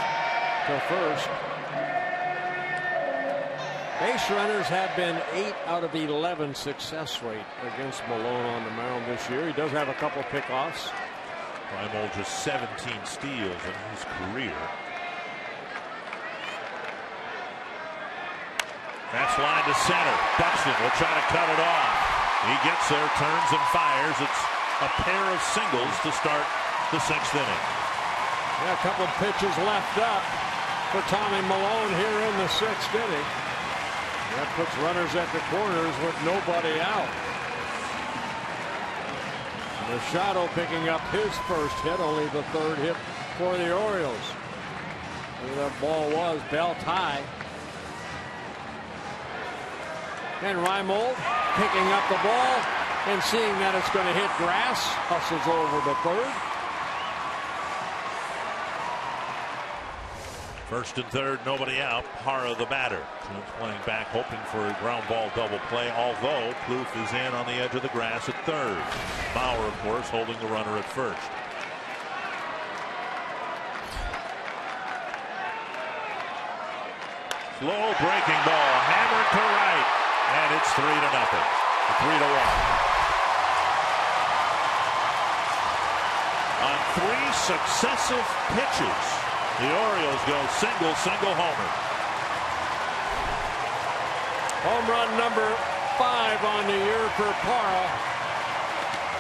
to first. Base runners have been 8 out of 11 success rate against Malone on the mound this year. He does have a couple pickoffs. Reimold just 17 steals in his career. That's line to center. Buxton will try to cut it off. He gets there, turns and fires. It's a pair of singles to start the 6th inning. Yeah, a couple pitches left up for Tommy Milone here in the 6th inning. That puts runners at the corners with nobody out. Machado picking up his first hit, only the 3rd hit for the Orioles. Where that ball was, belt high. And Reimold picking up the ball and seeing that it's going to hit grass, hustles over the 3rd. 1st and 3rd, nobody out. Parra the batter. Twins playing back, hoping for a ground ball double play, although Plouffe is in on the edge of the grass at 3rd. Bauer, of course, holding the runner at 1st. Slow breaking ball, hammered to right, and it's 3-0. 3-1. On 3 successive pitches, the Orioles go single homer. Home run number 5 on the year for Parra.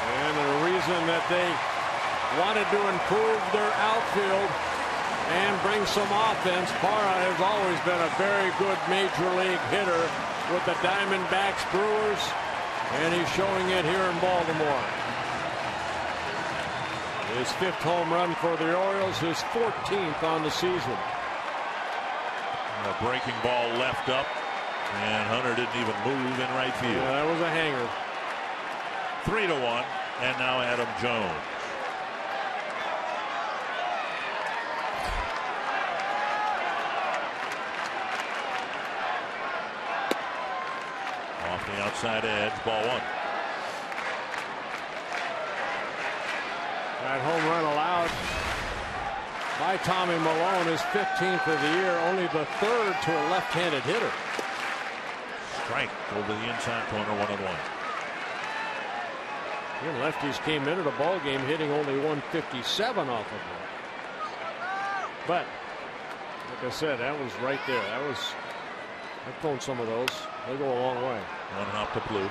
And the reason that they wanted to improve their outfield and bring some offense, Parra has always been a very good major league hitter with the Diamondbacks, Brewers, and he's showing it here in Baltimore. His 5th home run for the Orioles, his 14th on the season. A breaking ball left up, and Hunter didn't even move in right field. Yeah, that was a hanger. 3-1, and now Adam Jones. Off the outside edge, ball 1. That home run allowed by Tommy Milone, his 15th of the year, only the 3rd to a left-handed hitter. Strike over the inside corner, 1-1. And lefties came into the ball game hitting only 157 off of it. But like I said, that was right there. I've thrown some of those. They go a long way. 1 hop to Plouffe.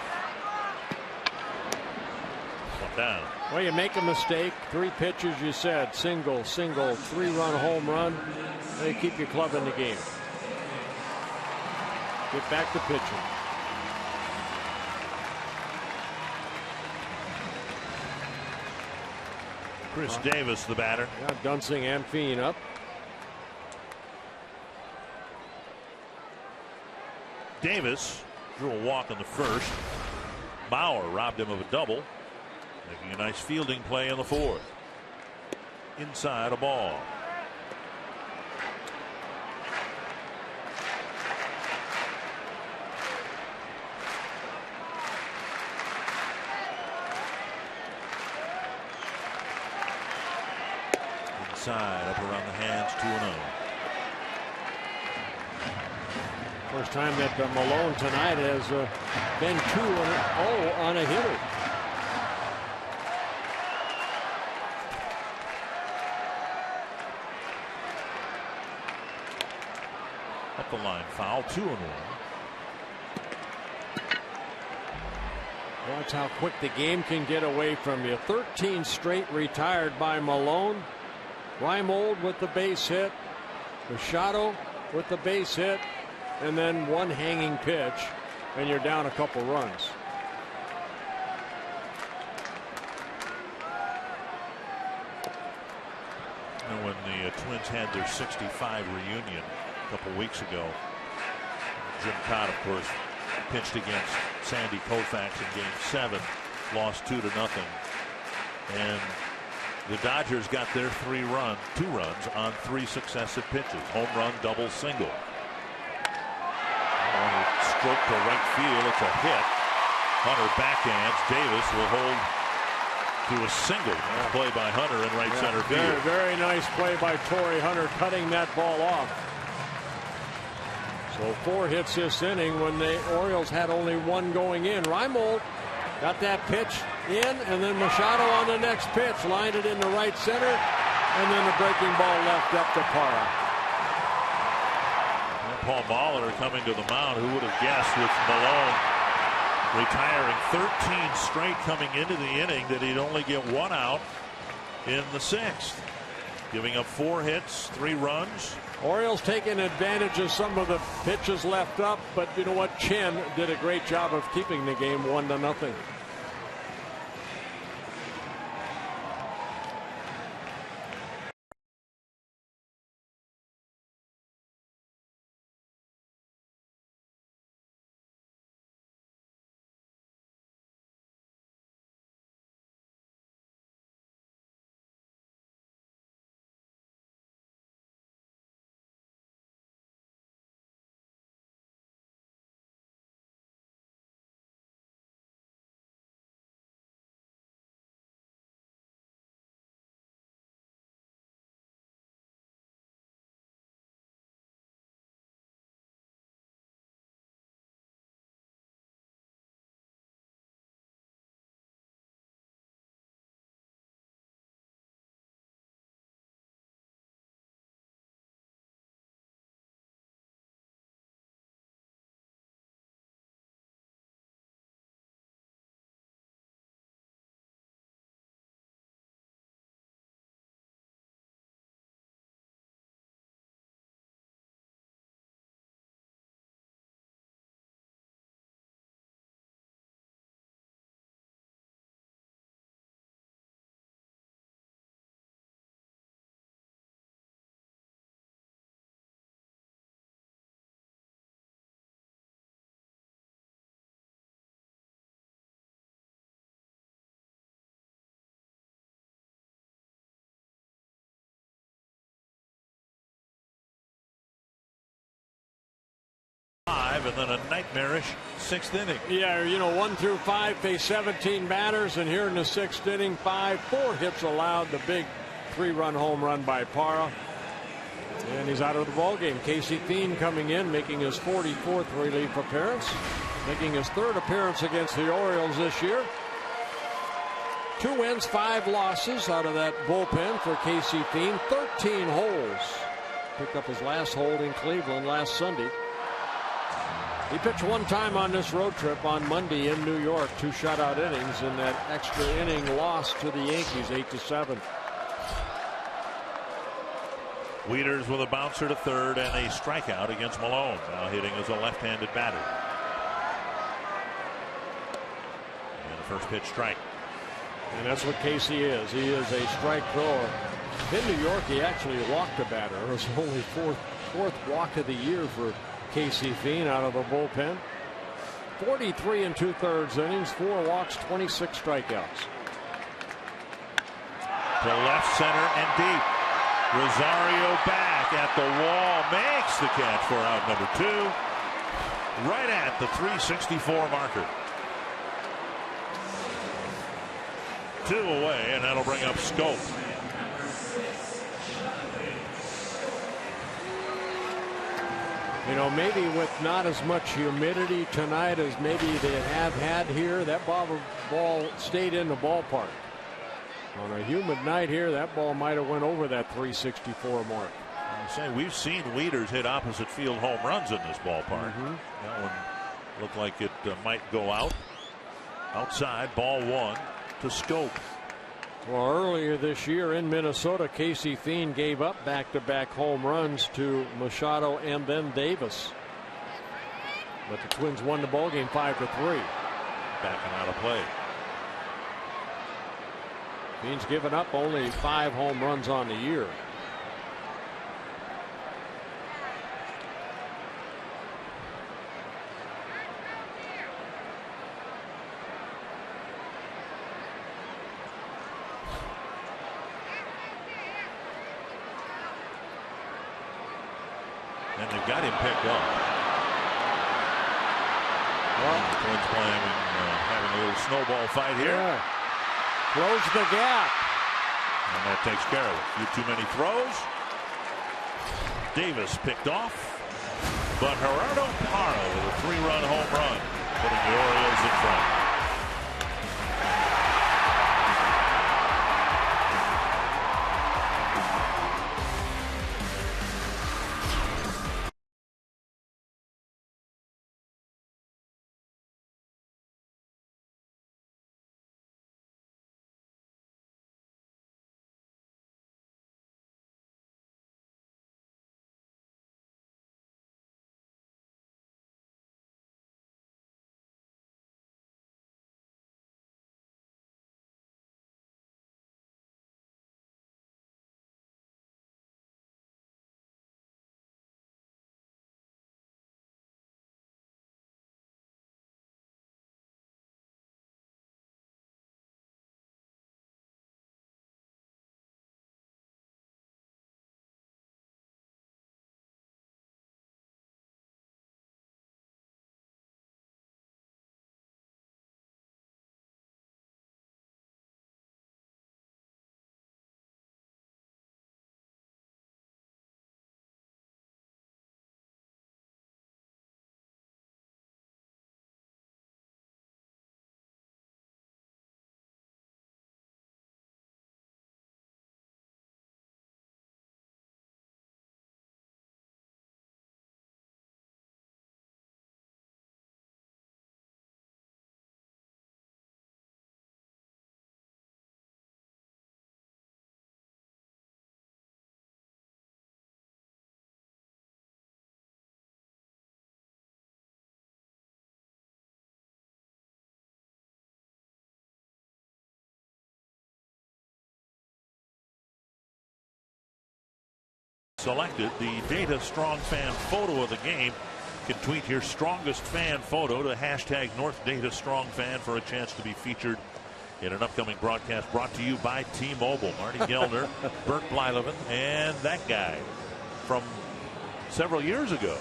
1 down. Well, you make a mistake, 3 pitches, you said single, 3-run home run, they keep your club in the game. Get back to pitching. Chris Davis, the batter. Yeah, Dunsing and Feen up. Davis drew a walk in the first. Bauer robbed him of a double, making a nice fielding play in the fourth. Inside, a ball. Inside, up around the hands, 2-0. First time that Malone tonight has been 2-0 on a hitter. Up the line, foul, 2-1. Watch how quick the game can get away from you. 13 straight retired by Malone. Reimold with the base hit. Machado with the base hit. And then one hanging pitch, and you're down a couple runs. And when the Twins had their '65 reunion a couple weeks ago, Jim Cott, of course, pitched against Sandy Koufax in Game 7, lost 2-0, and the Dodgers got their 2 runs on 3 successive pitches: home run, double, single. Stroke to right field. It's a hit. Hunter backhands. Davis will hold to a single. Play by Hunter in right center field. Very nice play by Torrey Hunter, cutting that ball off. So 4 hits this inning when the Orioles had only 1 going in. Reimold got that pitch in, and then Machado on the next pitch lined it into right center, and then the breaking ball left up to Parra. Paul Molitor coming to the mound. Who would have guessed, with Malone retiring 13 straight coming into the inning, that he'd only get 1 out in the 6th, giving up 4 hits, 3 runs. Orioles taking advantage of some of the pitches left up, but you know what? Chen did a great job of keeping the game 1-0. And then a nightmarish 6th inning. Yeah, you know, 1 through 5 face 17 batters, and here in the 6th inning, 4 hits allowed. The big 3-run home run by Parra, and he's out of the ball game. Casey Feen coming in, making his 44th relief appearance, making his 3rd appearance against the Orioles this year. 2 wins, 5 losses out of that bullpen for Casey Feen. 13 holes. Picked up his last hold in Cleveland last Sunday. He pitched 1 time on this road trip on Monday in New York. 2 shutout innings in that extra inning loss to the Yankees, 8-7. Wieters with a bouncer to third and a strikeout against Malone. Now hitting as a left-handed batter. And the first pitch strike. And that's what Casey is. He is a strike thrower. In New York, he actually walked a batter. It was only fourth walk of the year for Casey Fiend out of the bullpen. 43 2/3 innings, 4 walks, 26 strikeouts. To left center and deep. Rosario back at the wall, makes the catch for out number 2. Right at the 364 marker. 2 away, and that'll bring up Scope. You know, maybe with not as much humidity tonight as maybe they have had here, that ball stayed in the ballpark. On a humid night here, that ball might have went over that 364 mark. I say we've seen leaders hit opposite field home runs in this ballpark. That one looked like it might go out. Outside, ball 1 to Scope. Well, earlier this year in Minnesota, Casey Fiend gave up back-to-back home runs to Machado and then Davis. But the Twins won the ballgame 5-3. Backing out of play. Fiend's given up only 5 home runs on the year. And they've got him picked up. Well, the Twins playing and having a little snowball fight here. Yeah. Close the gap. And that takes care of it. A few too many throws. Davis picked off. But Gerardo Parra with a 3-run home run, putting the Orioles in front. Selected the Data Strong Fan photo of the game. You can tweet your strongest fan photo to hashtag North Data Strong Fan for a chance to be featured in an upcoming broadcast brought to you by T-Mobile. Marty Gellner, Bert Blyleven, and that guy from several years ago.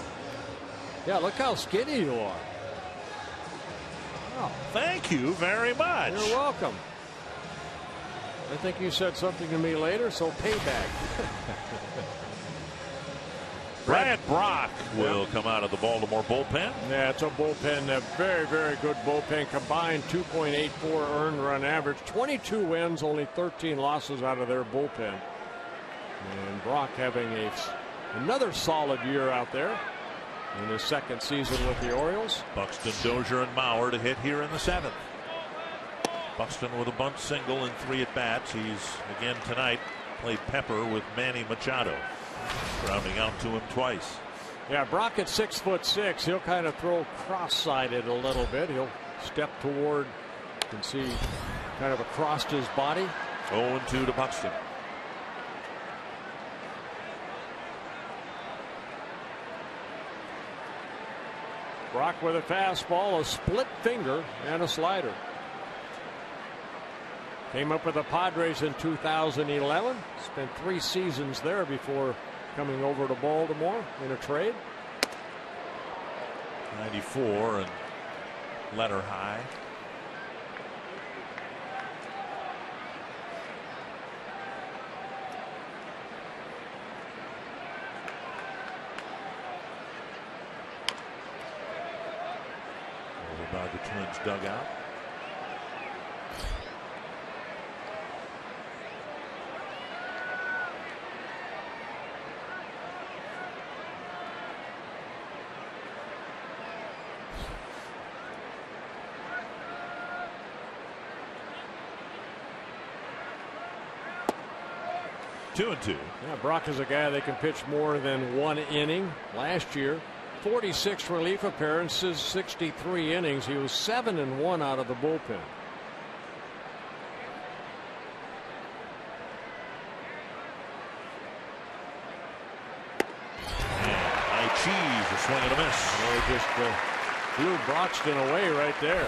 Yeah, look how skinny you are. Oh, thank you very much. You're welcome. I think you said something to me later, so payback. Brad Brock will come out of the Baltimore bullpen. Yeah, it's a bullpen, a very, very good bullpen. Combined 2.84 earned run average, 22 wins, only 13 losses out of their bullpen. And Brock having another solid year out there in his second season with the Orioles. Buxton, Dozier, and Mauer to hit here in the 7th. Buxton with a bunt single and 3 at-bats. He's, again tonight, played pepper with Manny Machado, rounding out to him twice. Yeah, Brock at 6'6", he'll kind of throw cross-sided a little bit. He'll step toward, you can see kind of across his body. 0-2 to Buxton. Brock with a fastball, a split finger, and a slider. Came up with the Padres in 2011. Spent 3 seasons there before coming over to Baltimore in a trade. 94 and letter high. Over by the Twins dugout. Two and two. Yeah, Brock is a guy that can pitch more than 1 inning. Last year, 46 relief appearances, 63 innings. He was 7-1 out of the bullpen. High cheese, a swing and a miss. They just blew Broxton away right there.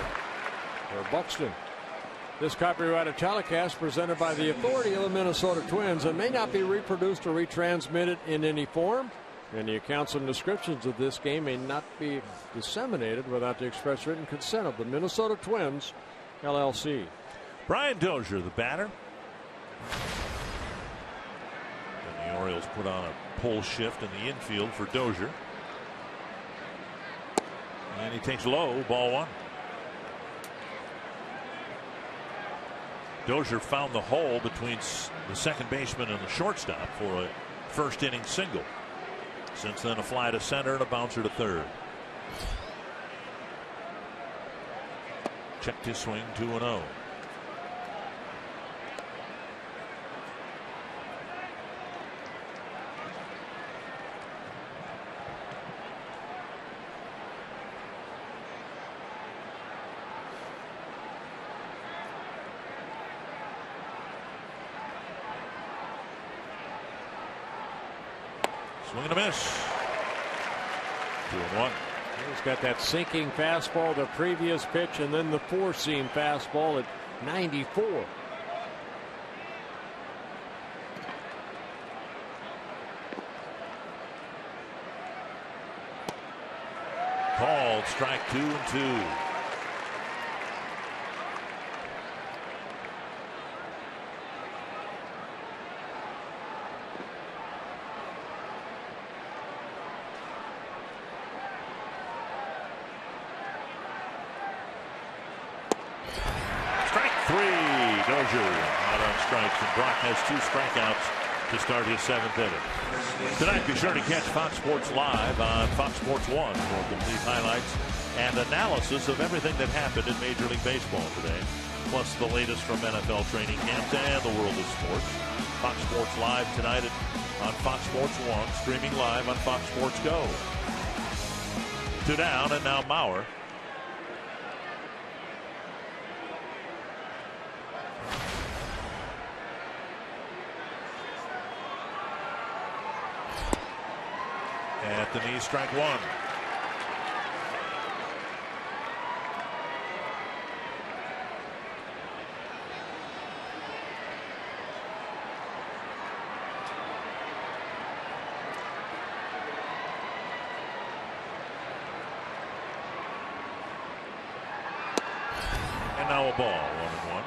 Or Buxton. This copyrighted telecast presented by the authority of the Minnesota Twins and may not be reproduced or retransmitted in any form. And the accounts and descriptions of this game may not be disseminated without the express written consent of the Minnesota Twins, LLC. Brian Dozier, the batter. And the Orioles put on a pull shift in the infield for Dozier. And he takes low, ball 1. Dozier found the hole between the second baseman and the shortstop for a first inning single. Since then, a fly to center and a bouncer to third. Checked his swing, 2-0. Swing and a miss. 2-1. He's got that sinking fastball the previous pitch and then the 4-seam fastball at 94. Called strike 2-2. Out on strikes, and Brock has 2 strikeouts to start his 7th inning. Tonight, be sure to catch Fox Sports Live on Fox Sports 1 for complete highlights and analysis of everything that happened in Major League Baseball today, plus the latest from NFL training camps and the world of sports. Fox Sports Live tonight on Fox Sports 1, streaming live on Fox Sports Go. 2 down, and now Mauer. At the knee, strike 1. And now a ball, 1-1.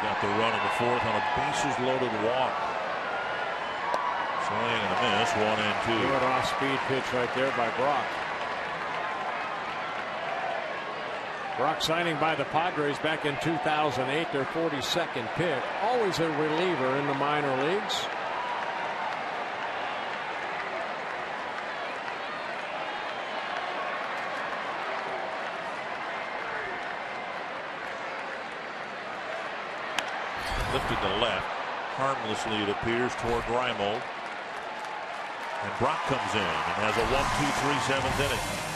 Got the run in the 4th on a bases loaded walk. Swing and a miss, 1-2. Good off-speed pitch right there by Brock. Brock signing by the Padres back in 2008, their 42nd pick. Always a reliever in the minor leagues. Lifted to left. Harmlessly, it appears, toward Reimold. And Brock comes in and has a 1-2-3 7th inning.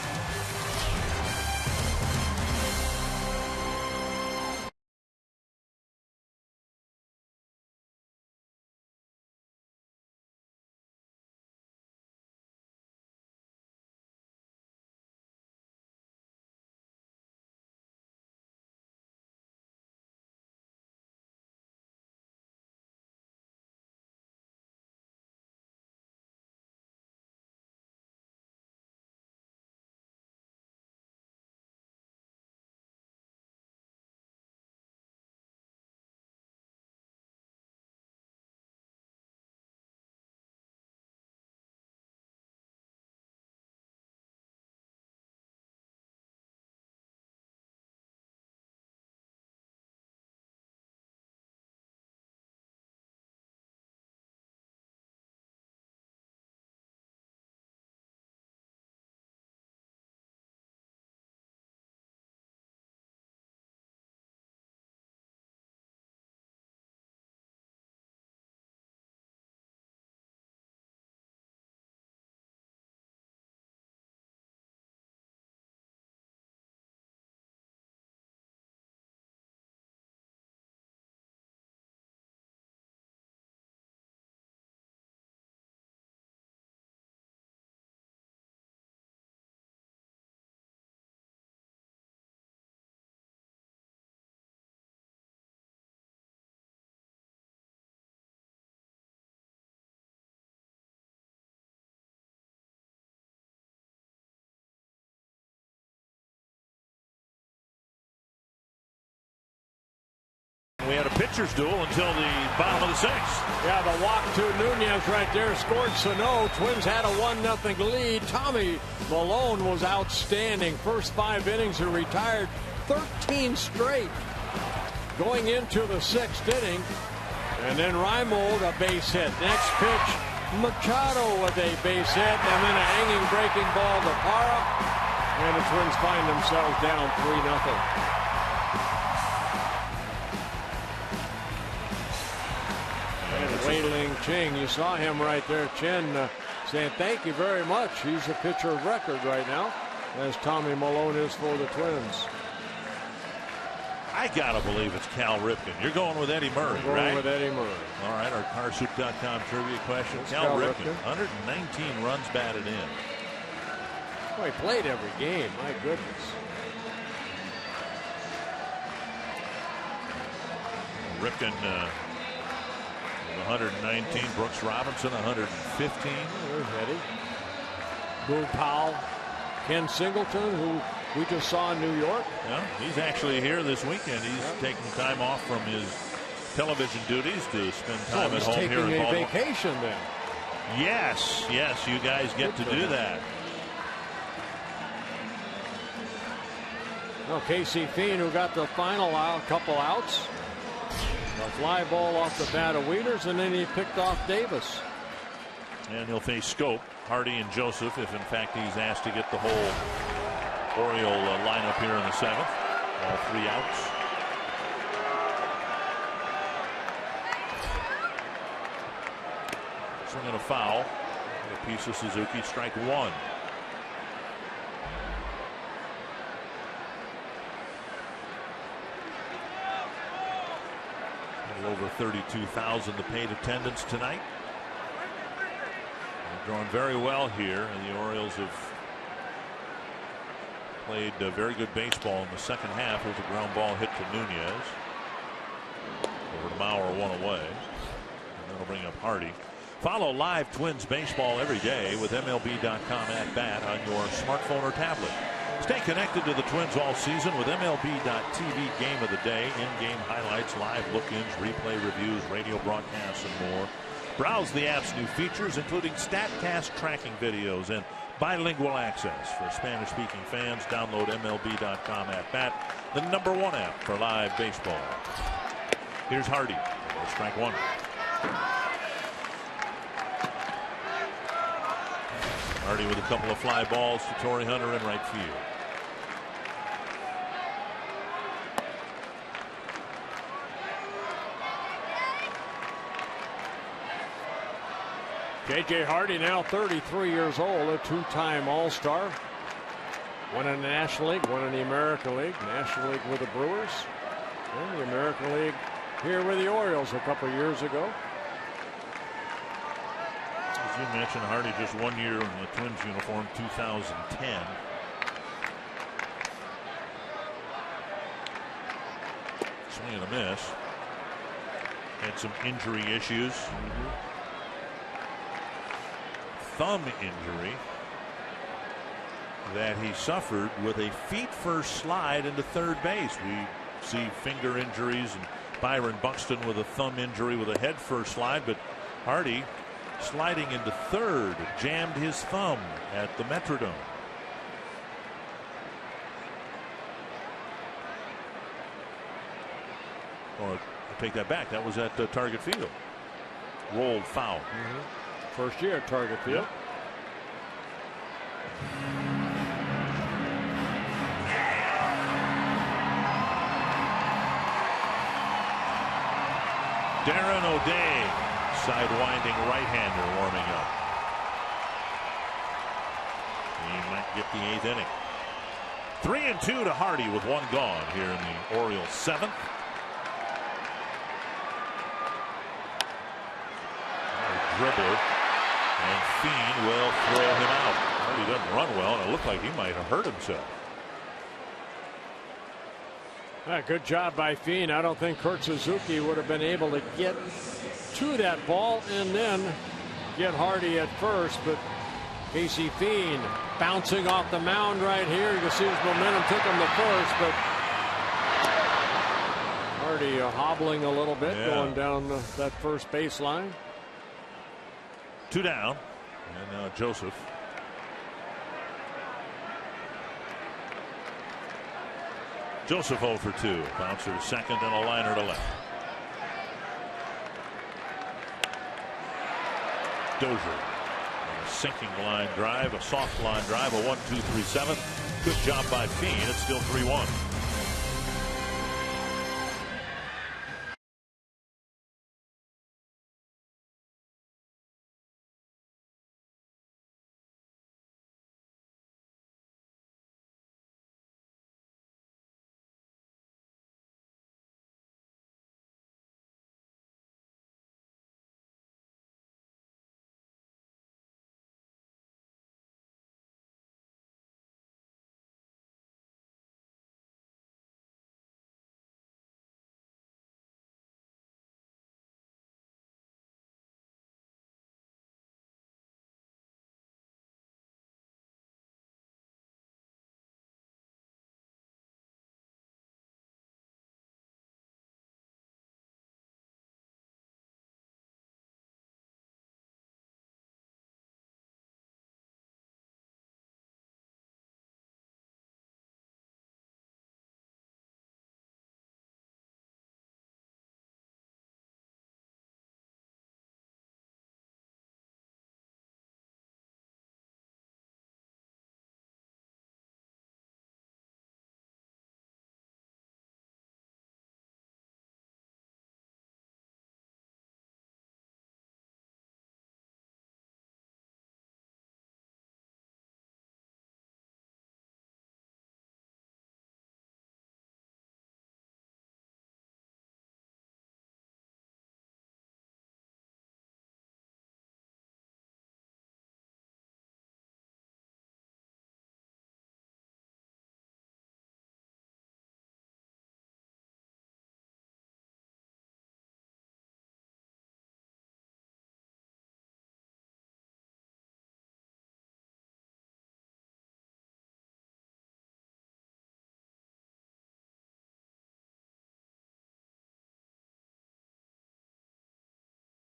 We had a pitcher's duel until the bottom of the sixth. Yeah, the walk to Nunez right there scored Sano. Twins had a 1-0 lead. Tommy Malone was outstanding. First 5 innings, he retired 13 straight. Going into the 6th inning. And then Reimold, a base hit. Next pitch, Machado with a base hit. And then a hanging breaking ball to Parra. And the Twins find themselves down 3-0. Wei-Ling Ching, you saw him right there, Chen, saying thank you very much. He's a pitcher of record right now, as Tommy Malone is for the Twins. I gotta believe it's Cal Ripken. You're going with Eddie Murray, going right? with Eddie Murray. All right, our Carsoup.com trivia question. Cal Ripken, 119 runs batted in. Well, he played every game, my goodness. Ripken 119. Brooks Robinson 115. There's Eddie. Boone Powell. Ken Singleton, who we just saw in New York. Yeah, he's actually here this weekend. He's taking time off from his television duties to spend time at home here in Baltimore. He's taking a vacation then. Yes, you guys get to do that. Well, Casey Fiend, who got the final couple outs. A fly ball off the bat of Wieters, and then he picked off Davis. And he'll face Scope, Hardy, and Joseph if, in fact, he's asked to get the whole Oriole lineup here in the 7th. All 3 outs. Swing and a foul. A piece of Suzuki, strike 1. Over 32,000 the paid attendance tonight. They're going very well here, and the Orioles have played very good baseball in the second half. It was a ground ball hit to Nunez. Over to Mauer, 1 away. And that'll bring up Hardy. Follow live Twins baseball every day with MLB.com at bat on your smartphone or tablet. Stay connected to the Twins all season with MLB.tv Game of the Day, in-game highlights, live look-ins, replay reviews, radio broadcasts, and more. Browse the app's new features, including StatCast tracking videos and bilingual access. For Spanish-speaking fans, download MLB.com at bat, the #1 app for live baseball. Here's Hardy. Strike 1. Hardy with a couple of fly balls to Torrey Hunter in right field. J.J. Hardy, now 33 years old, a two-time All-Star. One in the National League, one in the American League. National League with the Brewers, and the American League here with the Orioles a couple years ago. As you mentioned, Hardy just 1 year in the Twins uniform, 2010. Swing and a miss. Had some injury issues. Thumb injury that he suffered with a feet-first slide into third base. We see finger injuries and Byron Buxton with a thumb injury with a head-first slide, but Hardy sliding into third jammed his thumb at the Metrodome. Or I take that back. That was at Target Field. Rolled foul. First year at Target Field. Yep. Darren O'Day, sidewinding right-hander, warming up. He might get the 8th inning. 3-2 to Hardy with one gone here in the Orioles 7th. Dribbler, and Fiend will throw him out. Hardy doesn't run well, and it looked like he might have hurt himself. Good job by Fiend. I don't think Kurt Suzuki would have been able to get to that ball and then get Hardy at first, but Casey Fiend bouncing off the mound right here. You can see his momentum took him to first, but Hardy hobbling a little bit, going down that first baseline. 2 down, and now Joseph. Joseph 0 for 2. Bouncer to second and a liner to left. Dozier. A sinking line drive, a soft line drive, a 1-2-3-7. Good job by Fiend. It's still 3-1.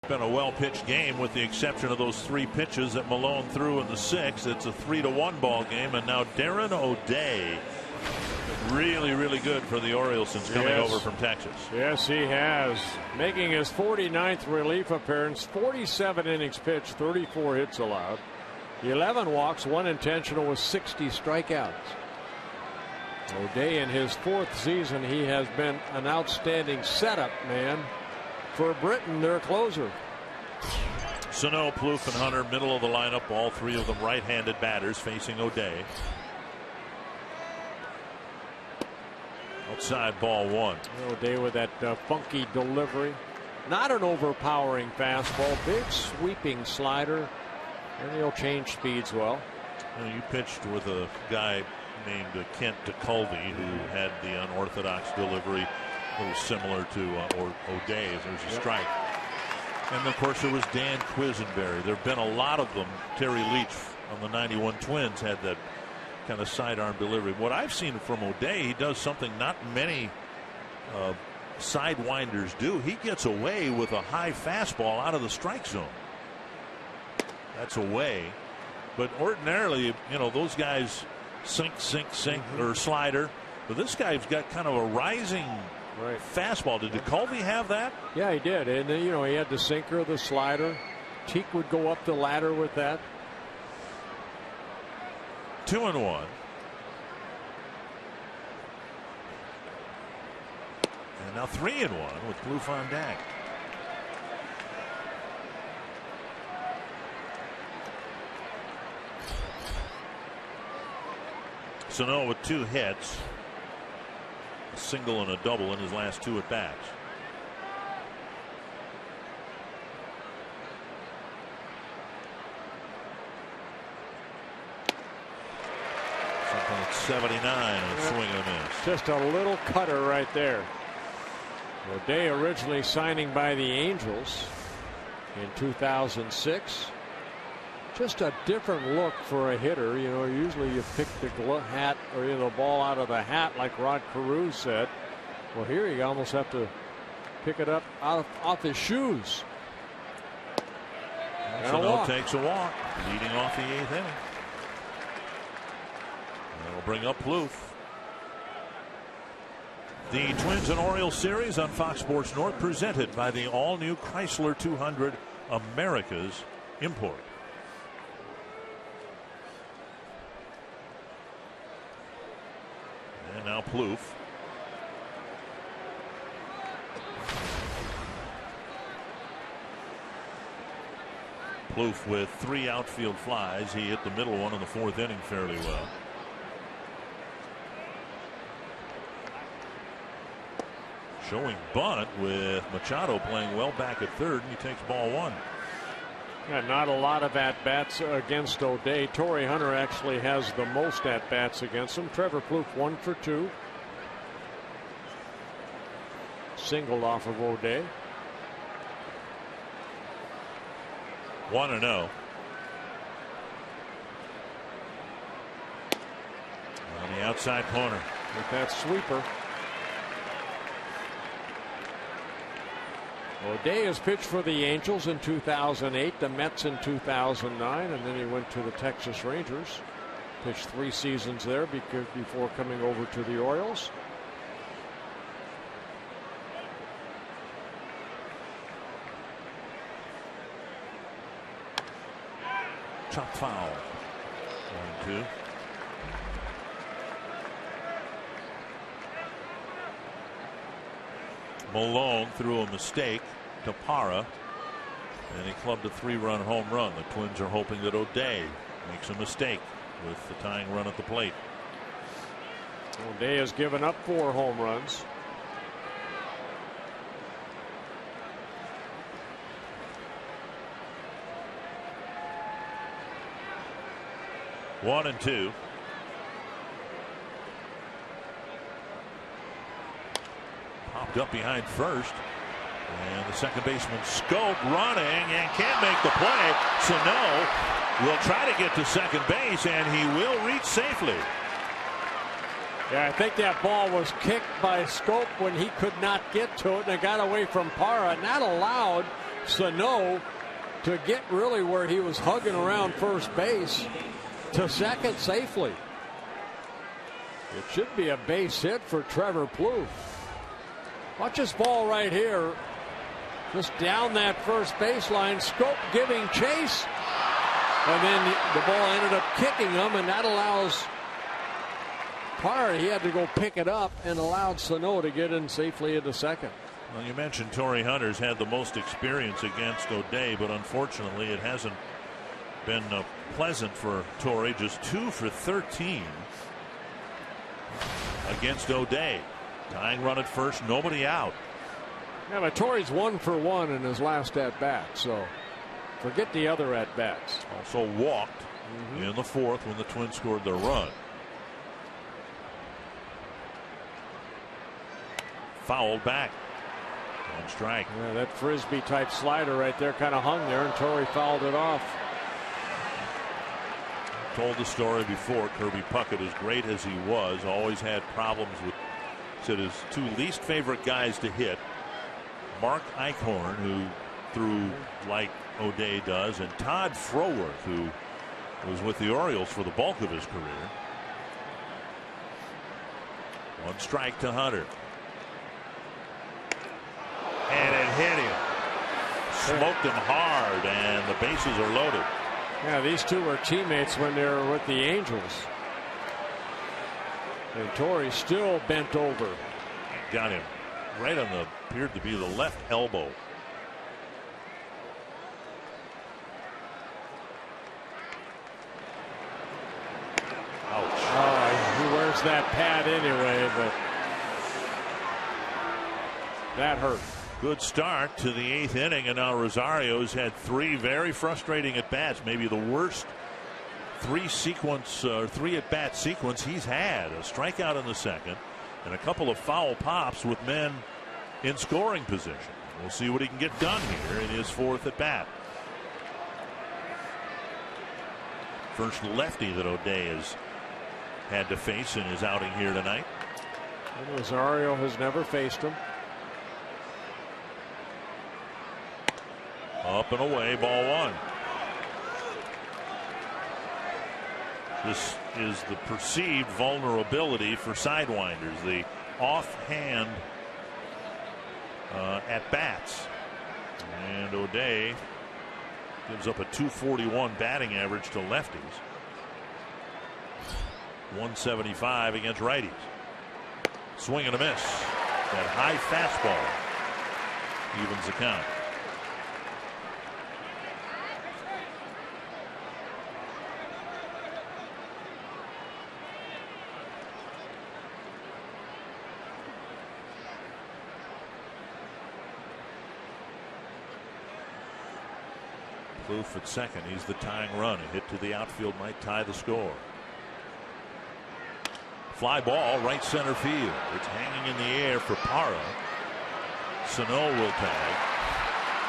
Been a well-pitched game with the exception of those 3 pitches that Malone threw in the 6th. It's a 3-1 ball game, and now Darren O'Day, really good for the Orioles since coming over from Texas. Yes, he has, making his 49th relief appearance, 47 innings pitched, 34 hits allowed, 11 walks, 1 intentional with 60 strikeouts. O'Day in his 4th season, he has been an outstanding setup man for Britain, their closer. Sano, Plouffe, and Hunter, middle of the lineup. All three of them right-handed batters facing O'Day. Outside ball one. O'Day with that funky delivery. Not an overpowering fastball. Big sweeping slider. And he'll change speeds well. You pitched with a guy named Kent DeCulvey, who had the unorthodox delivery, a little similar to O'Day. There's a strike. And of course there was Dan Quisenberry. There have been a lot of them. Terry Leach on the 91 Twins had that kind of sidearm delivery. What I've seen from O'Day, he does something not many sidewinders do. He gets away with a high fastball out of the strike zone. That's away. But ordinarily, those guys sink, or slider. But this guy's got kind of a rising fastball. Did DeCulvey have that? Yeah, he did. And he had the sinker, the slider. Teak would go up the ladder with that. 2-1. And now 3-1 with Plouffe on deck. Sano with 2 hits, a single and a double in his last 2 at bats. Something at 79, and swing and a miss. Just a little cutter right there. O'Day originally signing by the Angels in 2006. Just a different look for a hitter. Usually you pick the hat or the ball out of the hat, like Rod Carew said. Well, here you almost have to pick it up off his shoes. Sano takes a walk, leading off the 8th inning. That'll bring up Plouffe. The Twins and Orioles series on Fox Sports North, presented by the all-new Chrysler 200, America's import. And now Plouffe. Plouffe with 3 outfield flies. He hit the middle one in the 4th inning fairly well. Showing bunt with Machado playing well back at third, and he takes ball 1. Yeah, not a lot of at-bats against O'Day. Torrey Hunter actually has the most at-bats against him. Trevor Plouffe 1 for 2. Singled off of O'Day. 1-0. On the outside corner. With that sweeper. O'Day has pitched for the Angels in 2008, the Mets in 2009, and then he went to the Texas Rangers. Pitched 3 seasons there before coming over to the Orioles. Chop foul. 1-2. Malone threw a mistake to Parra, and he clubbed a 3-run home run. The Twins are hoping that O'Day makes a mistake with the tying run at the plate. O'Day has given up 4 home runs. One and 2. Popped up behind first, and the second baseman Scope running and can't make the play. Sano will try to get to second base, and he will reach safely. Yeah, I think that ball was kicked by Scope when he could not get to it, and it got away from Parra, and that allowed Sano to get really where he was hugging around first base to second safely. It should be a base hit for Trevor Plouffe. Watch this ball right here. Just down that first baseline. Scope giving chase. And then the ball ended up kicking him, and that allows Parra, he had to go pick it up, and allowed Sano to get in safely into second. Well, you mentioned Torrey Hunter's had the most experience against O'Day, but unfortunately it hasn't been pleasant for Torrey. Just 2 for 13 against O'Day. Tying run at first, nobody out. Yeah, but Torrey's 1 for 1 in his last at bat, so forget the other at bats. Also walked in the 4th when the Twins scored their run. Fouled back. 1 strike. Yeah, that frisbee type slider right there kind of hung there, and Torrey fouled it off. Told the story before. Kirby Puckett, as great as he was, always had problems with, said, his 2 least favorite guys to hit. Mark Eichhorn, who threw like O'Day does, and Todd Froworth, who was with the Orioles for the bulk of his career. 1 strike to Hunter. And it hit him. Smoked him hard, and the bases are loaded. Yeah, these two were teammates when they were with the Angels. And Torrey still bent over. Got him right on the, appeared to be the left elbow. Ouch. Oh, he wears that pad anyway, but that hurt. Good start to the 8th inning, and now Rosario's had 3 very frustrating at bats, maybe the worst 3 at bat sequence he's had. A strikeout in the 2nd, and a couple of foul pops with men in scoring position. We'll see what he can get done here in his 4th at bat. First lefty that O'Day has had to face in his outing here tonight. And Rosario has never faced him. Up and away, ball 1. This is the perceived vulnerability for sidewinders, the offhand at bats. And O'Day gives up a .241 batting average to lefties. 175 against righties. Swing and a miss. That high fastball evens the count. Plouffe at second. He's the tying run. A hit to the outfield might tie the score. Fly ball right center field. It's hanging in the air for Parra. Sano will tag.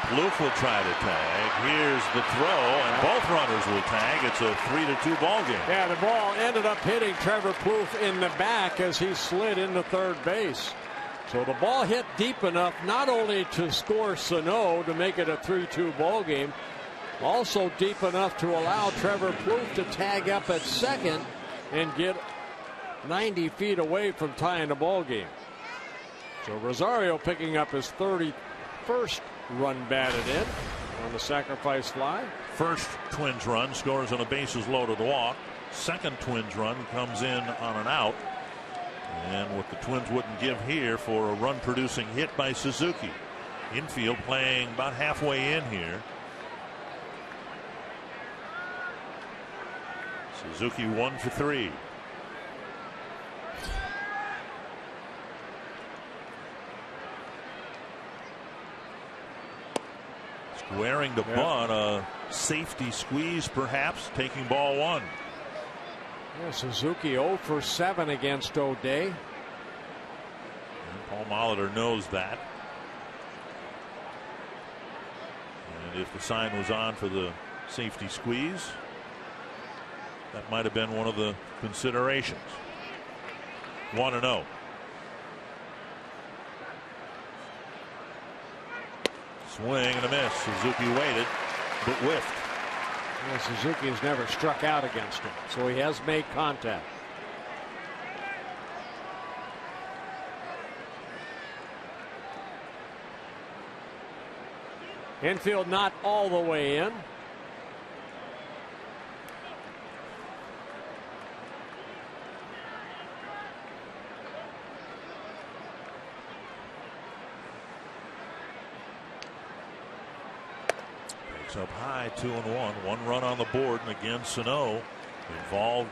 Plouffe will try to tag. Here's the throw, and both runners will tag. It's a 3-2 ball game. Yeah, the ball ended up hitting Trevor Plouffe in the back as he slid into third base. So the ball hit deep enough not only to score Sano to make it a 3-2 ball game, also deep enough to allow Trevor Plouffe to tag up at second and get 90 feet away from tying the ball game. So Rosario picking up his 31st run batted in on the sacrifice fly. First Twins run scores on a bases loaded walk. Second Twins run comes in on an out. And what the Twins wouldn't give here for a run producing hit by Suzuki. Infield playing about halfway in here. Suzuki 1 for 3. Squaring the bunt, a safety squeeze perhaps, taking ball 1. Yeah, Suzuki 0 for 7 against O'Day. And Paul Molitor knows that. And if the sign was on for the safety squeeze, that might have been one of the considerations. 1-0. Swing and a miss. Suzuki waited, but whiffed. Yeah, Suzuki has never struck out against him, so he has made contact. Infield not all the way in. Sox up high 2-1. 1 run on the board, and again Sano involved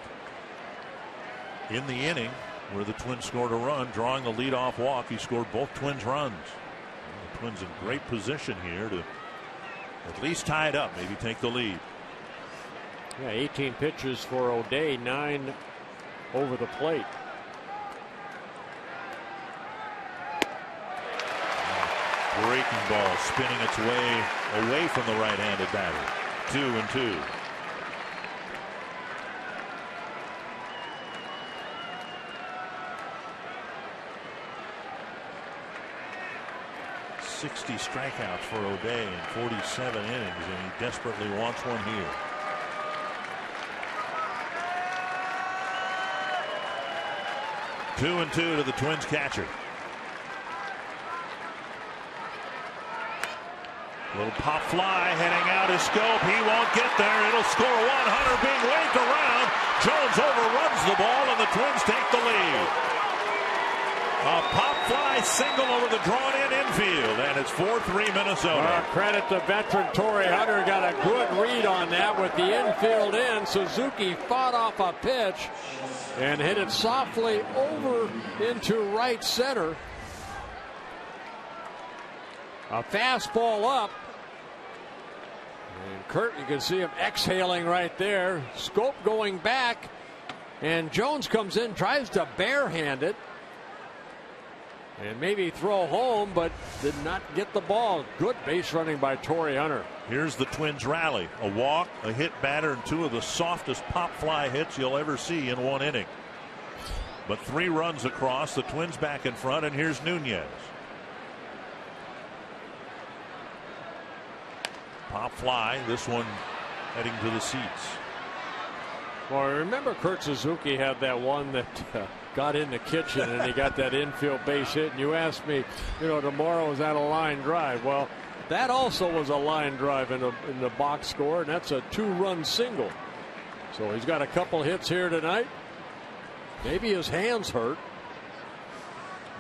in the inning where the Twins scored a run, drawing the leadoff walk. He scored both Twins runs. And the Twins in great position here to at least tie it up, maybe take the lead. Yeah, 18 pitches for O'Day, 9 over the plate. Breaking ball spinning its way away from the right-handed batter. 2-2. "60 strikeouts for O'Day in 47 innings, and he desperately wants one here." Two and two to the Twins catcher. Little pop fly heading out his scope. He won't get there. It'll score one. Hunter being waved around. Jones overruns the ball, and the Twins take the lead. A pop fly single over the drawn-in infield, and it's 4-3 Minnesota. Credit to veteran Torrey Hunter. Got a good read on that with the infield in. Suzuki fought off a pitch and hit it softly over into right center. A fastball up. And Kurt, you can see him exhaling right there. Scope going back. And Jones comes in, tries to barehand it. And maybe throw home, but did not get the ball. Good base running by Torrey Hunter. Here's the Twins rally. A walk, a hit batter, and 2 of the softest pop fly hits you'll ever see in 1 inning. But 3 runs across. The Twins back in front, and here's Nunez. Pop fly, this one heading to the seats. Well, I remember Kurt Suzuki had that one that got in the kitchen and he got that infield base hit. And you asked me, tomorrow is that a line drive? Well, that also was a line drive in the box score, and that's a 2-run single. So he's got a couple hits here tonight. Maybe his hands hurt,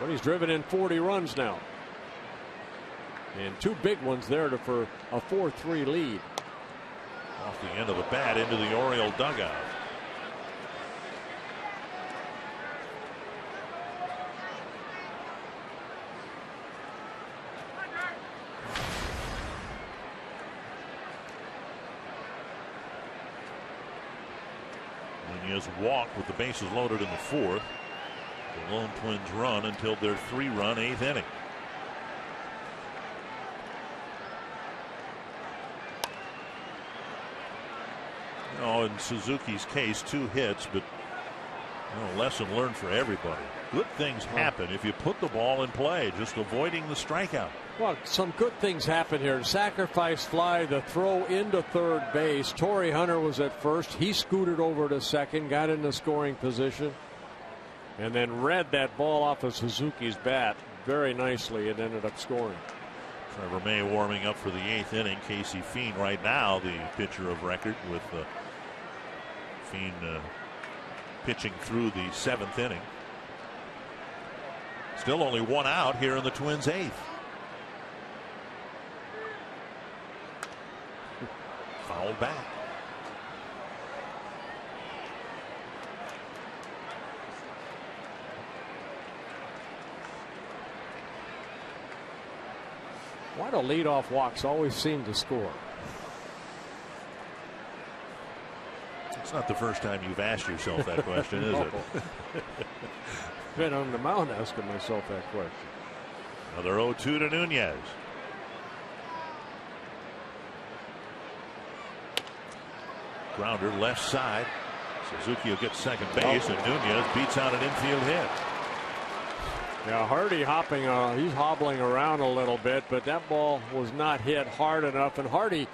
but he's driven in 40 runs now. And 2 big ones there for a 4-3 lead. Off the end of the bat into the Oriole dugout. Nunez walked with the bases loaded in the 4th. The lone Twins run until their 3-run 8th inning. In Suzuki's case, 2 hits, but lesson learned for everybody. Good things happen if you put the ball in play, just avoiding the strikeout. Well, some good things happen here. Sacrifice fly, the throw into third base. Torrey Hunter was at first. He scooted over to second, got in the scoring position, and then read that ball off of Suzuki's bat very nicely and ended up scoring. Trevor May warming up for the 8th inning. Casey Fiend right now the pitcher of record, with Fiend pitching through the 7th inning. Still only 1 out here in the Twins' 8th. Fouled back. Why do leadoff walks always seem to score? It's not the first time you've asked yourself that question, is it? Been on the mound asking myself that question. Another 0-2 to Nunez. Grounder left side. Suzuki will get second base, and Nunez beats out an infield hit. Yeah, Hardy he's hobbling around a little bit, but that ball was not hit hard enough, and Hardy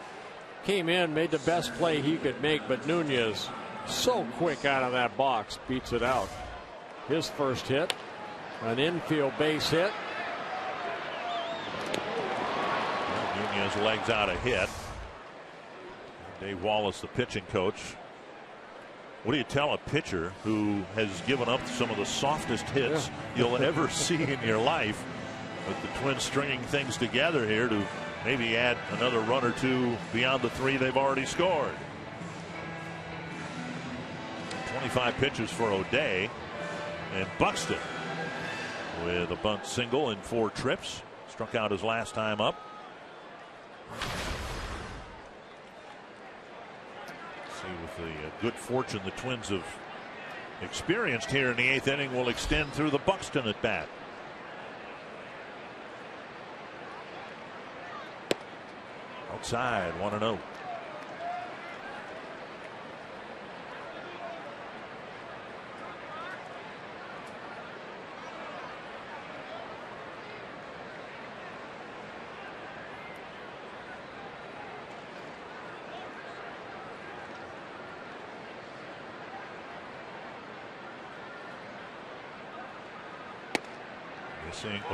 came in, made the best play he could make, but Nunez so quick out of that box, beats it out. His first hit, an infield base hit. Nunez legs out a hit. Dave Wallace, the pitching coach. What do you tell a pitcher who has given up some of the softest hits you'll ever see in your life? But the Twins stringing things together here to maybe add another run or two beyond the 3 they've already scored. 25 pitches for O'Day, and Buxton with a bunt single in 4 trips. Struck out his last time up. See, with the good fortune the Twins have experienced here in the 8th inning, will extend through the Buxton at bat. Outside, 1-0.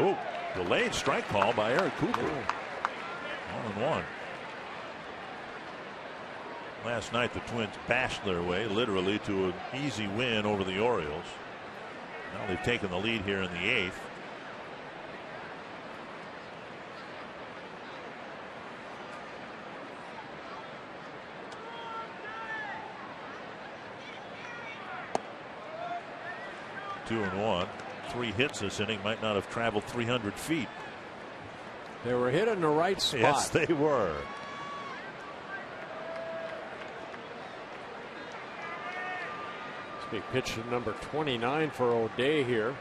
Oh, delayed strike call by Eric Cooper. 1-1. Last night the Twins bashed their way literally to an easy win over the Orioles. Now they've taken the lead here in the 8th. Two and 1. 3 hits this inning, might not have traveled 300 feet. They were hit in the right spot. Yes, they were. This big pitch to number 29 for O'Day here.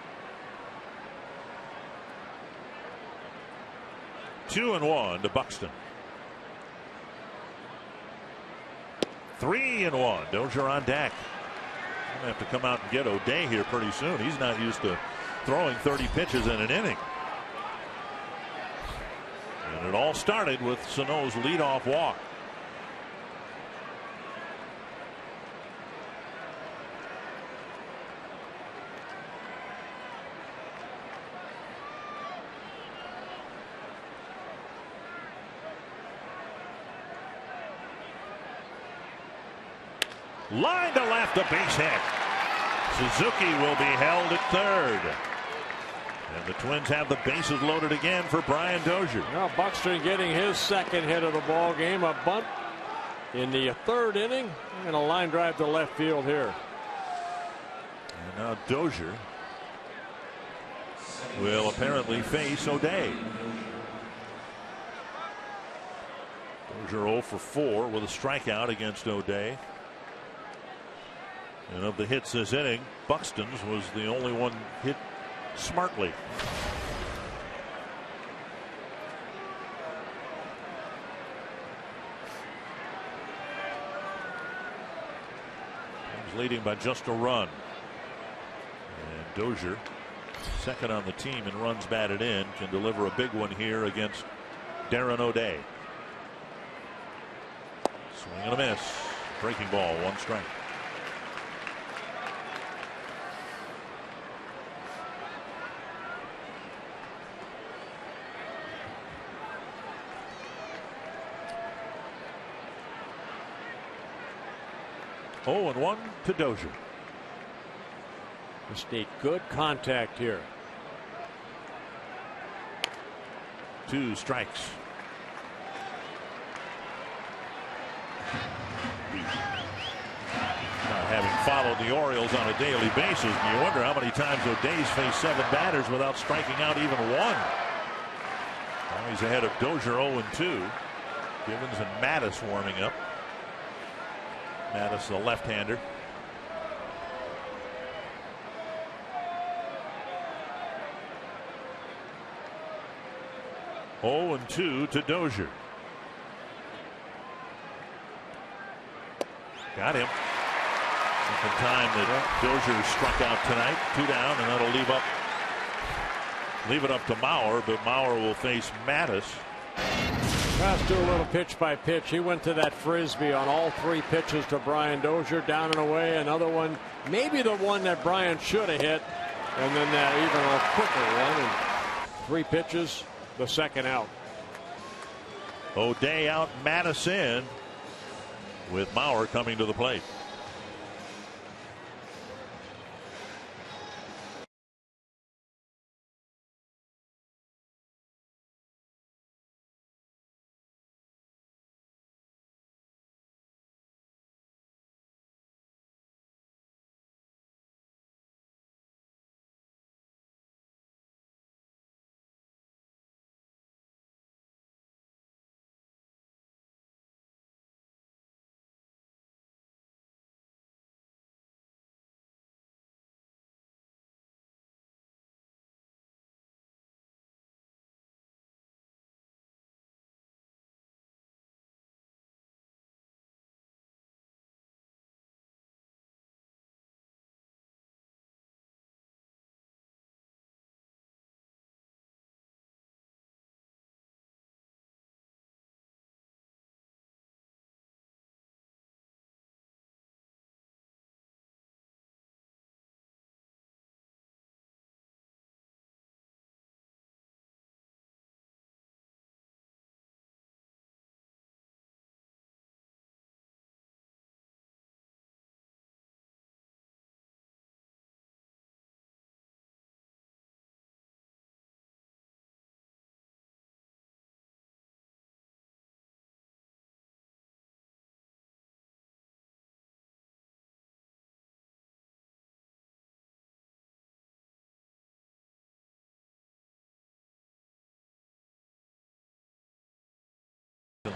2 and 1 to Buxton. 3 and 1. Dozier on deck. Gonna have to come out and get O'Day here pretty soon. He's not used to throwing 30 pitches in an inning. And it all started with Sano's leadoff walk. Line to left, a base hit. Suzuki will be held at third. And the Twins have the bases loaded again for Brian Dozier. Now Buxton getting his second hit of the ball game. A bunt in the 3rd inning and a line drive to left field here. And now Dozier will apparently face O'Day. Dozier 0 for 4 with a strikeout against O'Day. And of the hits this inning, Buxton's was the only one hit smartly. He's leading by just a run. And Dozier, second on the team in runs batted in, can deliver a big one here against Darren O'Day. Swing and a miss. Breaking ball, 1 strike. Oh, and 1 to Dozier. Just a good contact here. 2 strikes. Having followed the Orioles on a daily basis, you wonder how many times O'Day's faced 7 batters without striking out even 1. Now he's ahead of Dozier 0-2. Givens and Mattis warming up. Mattis, the left-hander. Oh, and 2 to Dozier. Got him. Second time that Dozier struck out tonight. 2 down, and that'll leave it up to Mauer, but Mauer will face Mattis. Let's do a little pitch by pitch. He went to that frisbee on all 3 pitches to Brian Dozier, down and away. Another one, maybe the one that Brian should have hit, and then that even a quicker one. And 3 pitches, the second out. O'Day out, Mattis in, with Mauer coming to the plate.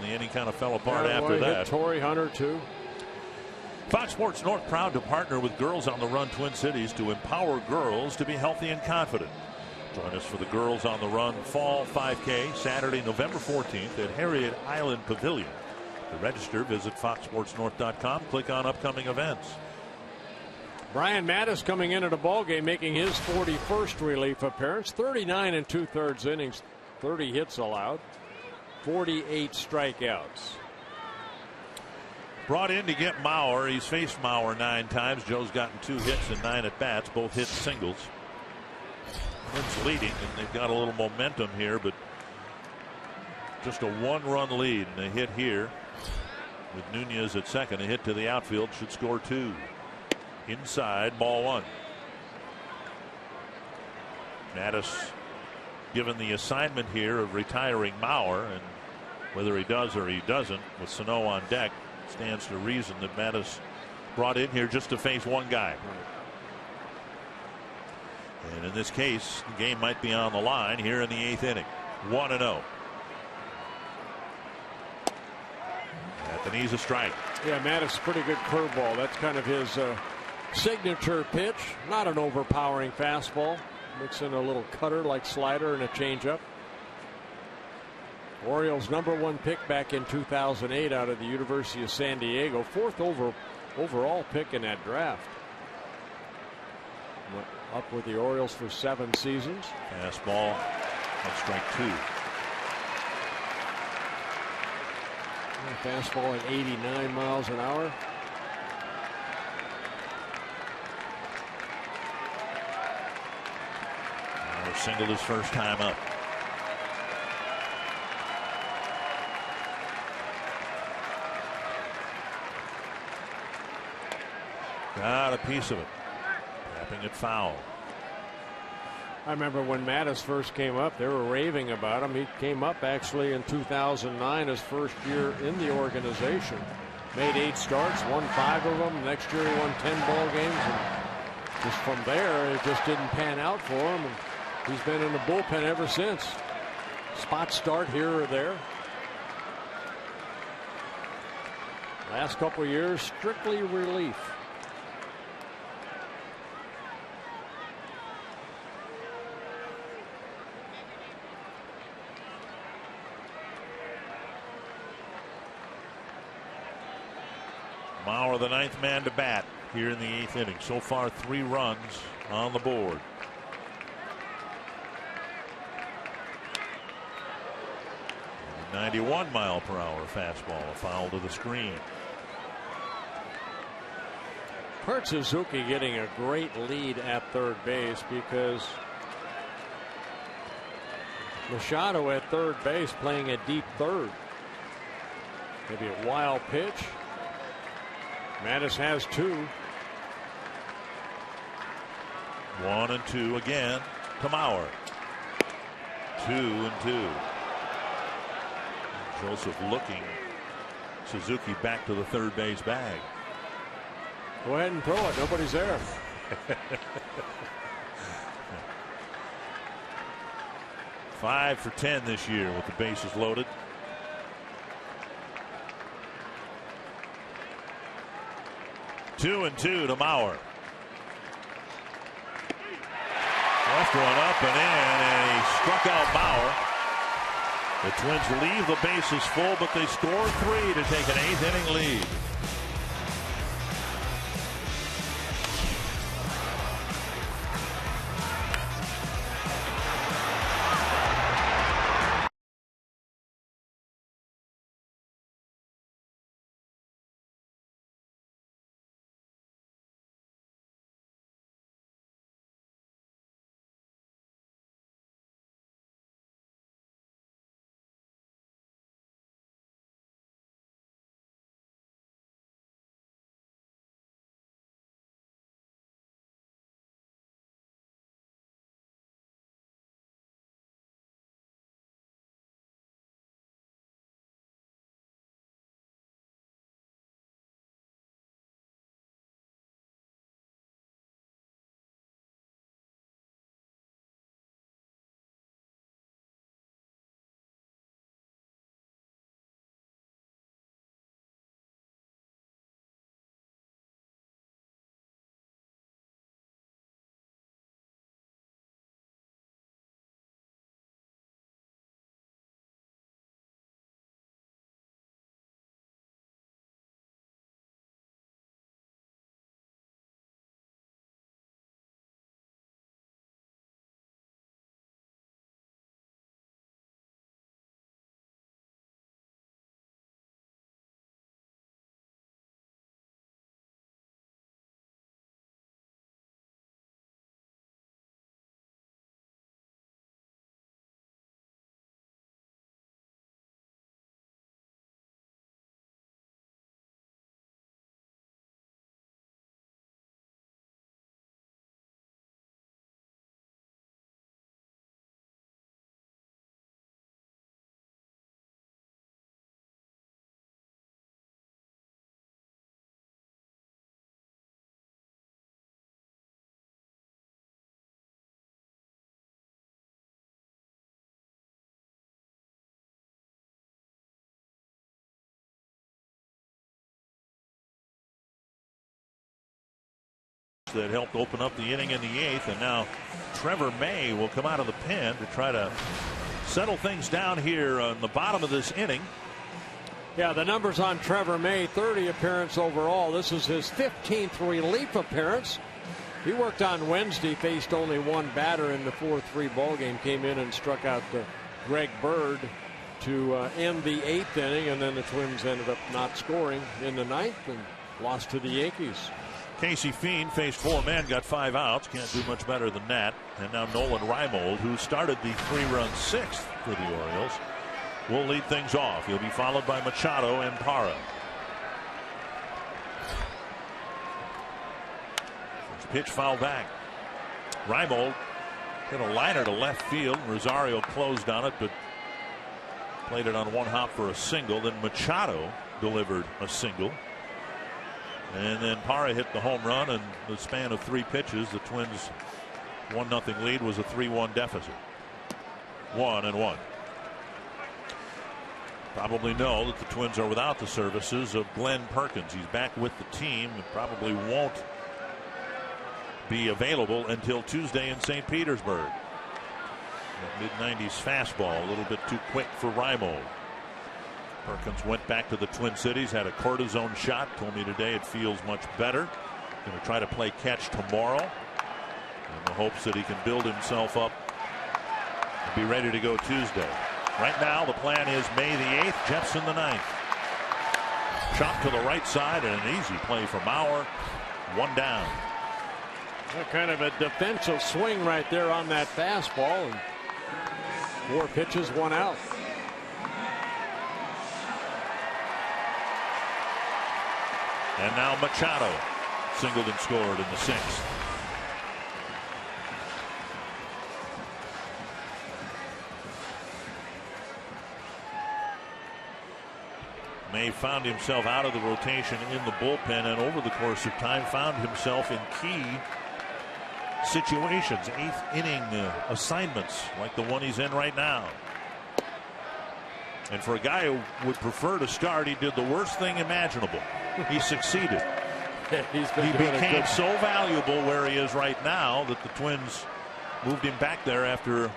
the inning kind of fell apart after that. Torrey Hunter too. Fox Sports North proud to partner with Girls on the Run Twin Cities to empower girls to be healthy and confident. Join us for the Girls on the Run Fall 5K Saturday, November 14th at Harriet Island Pavilion. To register, visit foxsportsnorth.com. Click on upcoming events. Brian Mattis coming into the ballgame, making his 41st relief appearance. 39 2/3 innings, 30 hits allowed, 48 strikeouts. Brought in to get Mauer. He's faced Mauer 9 times. Joe's gotten 2 hits and 9 at bats, both hits singles. Twins leading, and they've got a little momentum here, but just a 1-run lead, and a hit here with Nunez at second. A hit to the outfield should score 2. Inside, ball 1. Mattis given the assignment here of retiring Mauer, and whether he does or he doesn't, with Sano on deck, stands to reason that Mattis brought in here just to face one guy. And in this case, the game might be on the line here in the 8th inning. 1-0. At the knees, a strike. Yeah, Mattis, pretty good curveball. That's kind of his signature pitch. Not an overpowering fastball. Mix in a little cutter like slider and a changeup. Orioles #1 pick back in 2008 out of the University of San Diego. 4th overall pick in that draft. Went up with the Orioles for 7 seasons. Fastball on strike 2. Fastball at 89 miles an hour. Mauer singled his first time up. Got a piece of it. Tapping it foul. I remember when Mattis first came up, they were raving about him. He came up actually in 2009, his first year in the organization. Made 8 starts, won 5 of them. Next year he won 10 ball games. And just from there, it just didn't pan out for him. And he's been in the bullpen ever since. Spot start here or there. Last couple of years, strictly relief. Mauer, the 9th man to bat here in the 8th inning. So far, 3 runs on the board. A 91-mile-per-hour fastball, a foul to the screen. Kurt Suzuki getting a great lead at third base because Machado at third base playing a deep third. Maybe a wild pitch. Mattis has 2. 1-2 again to Mauer. 2-2. Joseph looking Suzuki back to the third base bag. Go ahead and throw it. Nobody's there. 5 for 10 this year with the bases loaded. Two and 2 to Mauer. Left one up and in, and he struck out Mauer. The Twins leave the bases full, but they score 3 to take an 8th inning lead. outs that helped open up the inning in the 8th. And now Trevor May will come out of the pen to try to settle things down here on the bottom of this inning. Yeah, the numbers on Trevor May, 30 appearance overall. This is his 15th relief appearance. He worked on Wednesday, faced only one batter in the 4-3 ball game, came in and struck out Greg Bird to end the 8th inning, and then the Twins ended up not scoring in the 9th and lost to the Yankees. Casey Fiend faced 4 men, got 5 outs. Can't do much better than that. And now Nolan Reimold, who started the 3-run 6th for the Orioles, will lead things off. He'll be followed by Machado and Parra. First pitch foul back. Reimold hit a liner to left field. Rosario closed on it, but played it on one hop for a single. Then Machado delivered a single. And then Parra hit the home run, and the span of 3 pitches, the Twins' 1-0 lead was a 3-1 deficit. 1-1. Probably know that the Twins are without the services of Glenn Perkins. He's back with the team and probably won't be available until Tuesday in St. Petersburg. Mid-90s fastball, a little bit too quick for Reimold. Perkins went back to the Twin Cities, had a cortisone shot, told me today it feels much better. Going to try to play catch tomorrow in the hopes that he can build himself up and be ready to go Tuesday. Right now the plan is May the 8th, Jepson the 9th. Chop to the right side and an easy play for Mauer. 1 down. Kind of a defensive swing right there on that fastball, and 4 pitches, 1 out. And now Machado singled and scored in the 6th. May found himself out of the rotation in the bullpen, and over the course of time found himself in key situations, 8th inning assignments like the one he's in right now. And for a guy who would prefer to start, he did the worst thing imaginable. He succeeded. He became so valuable where he is right now that the Twins moved him back there after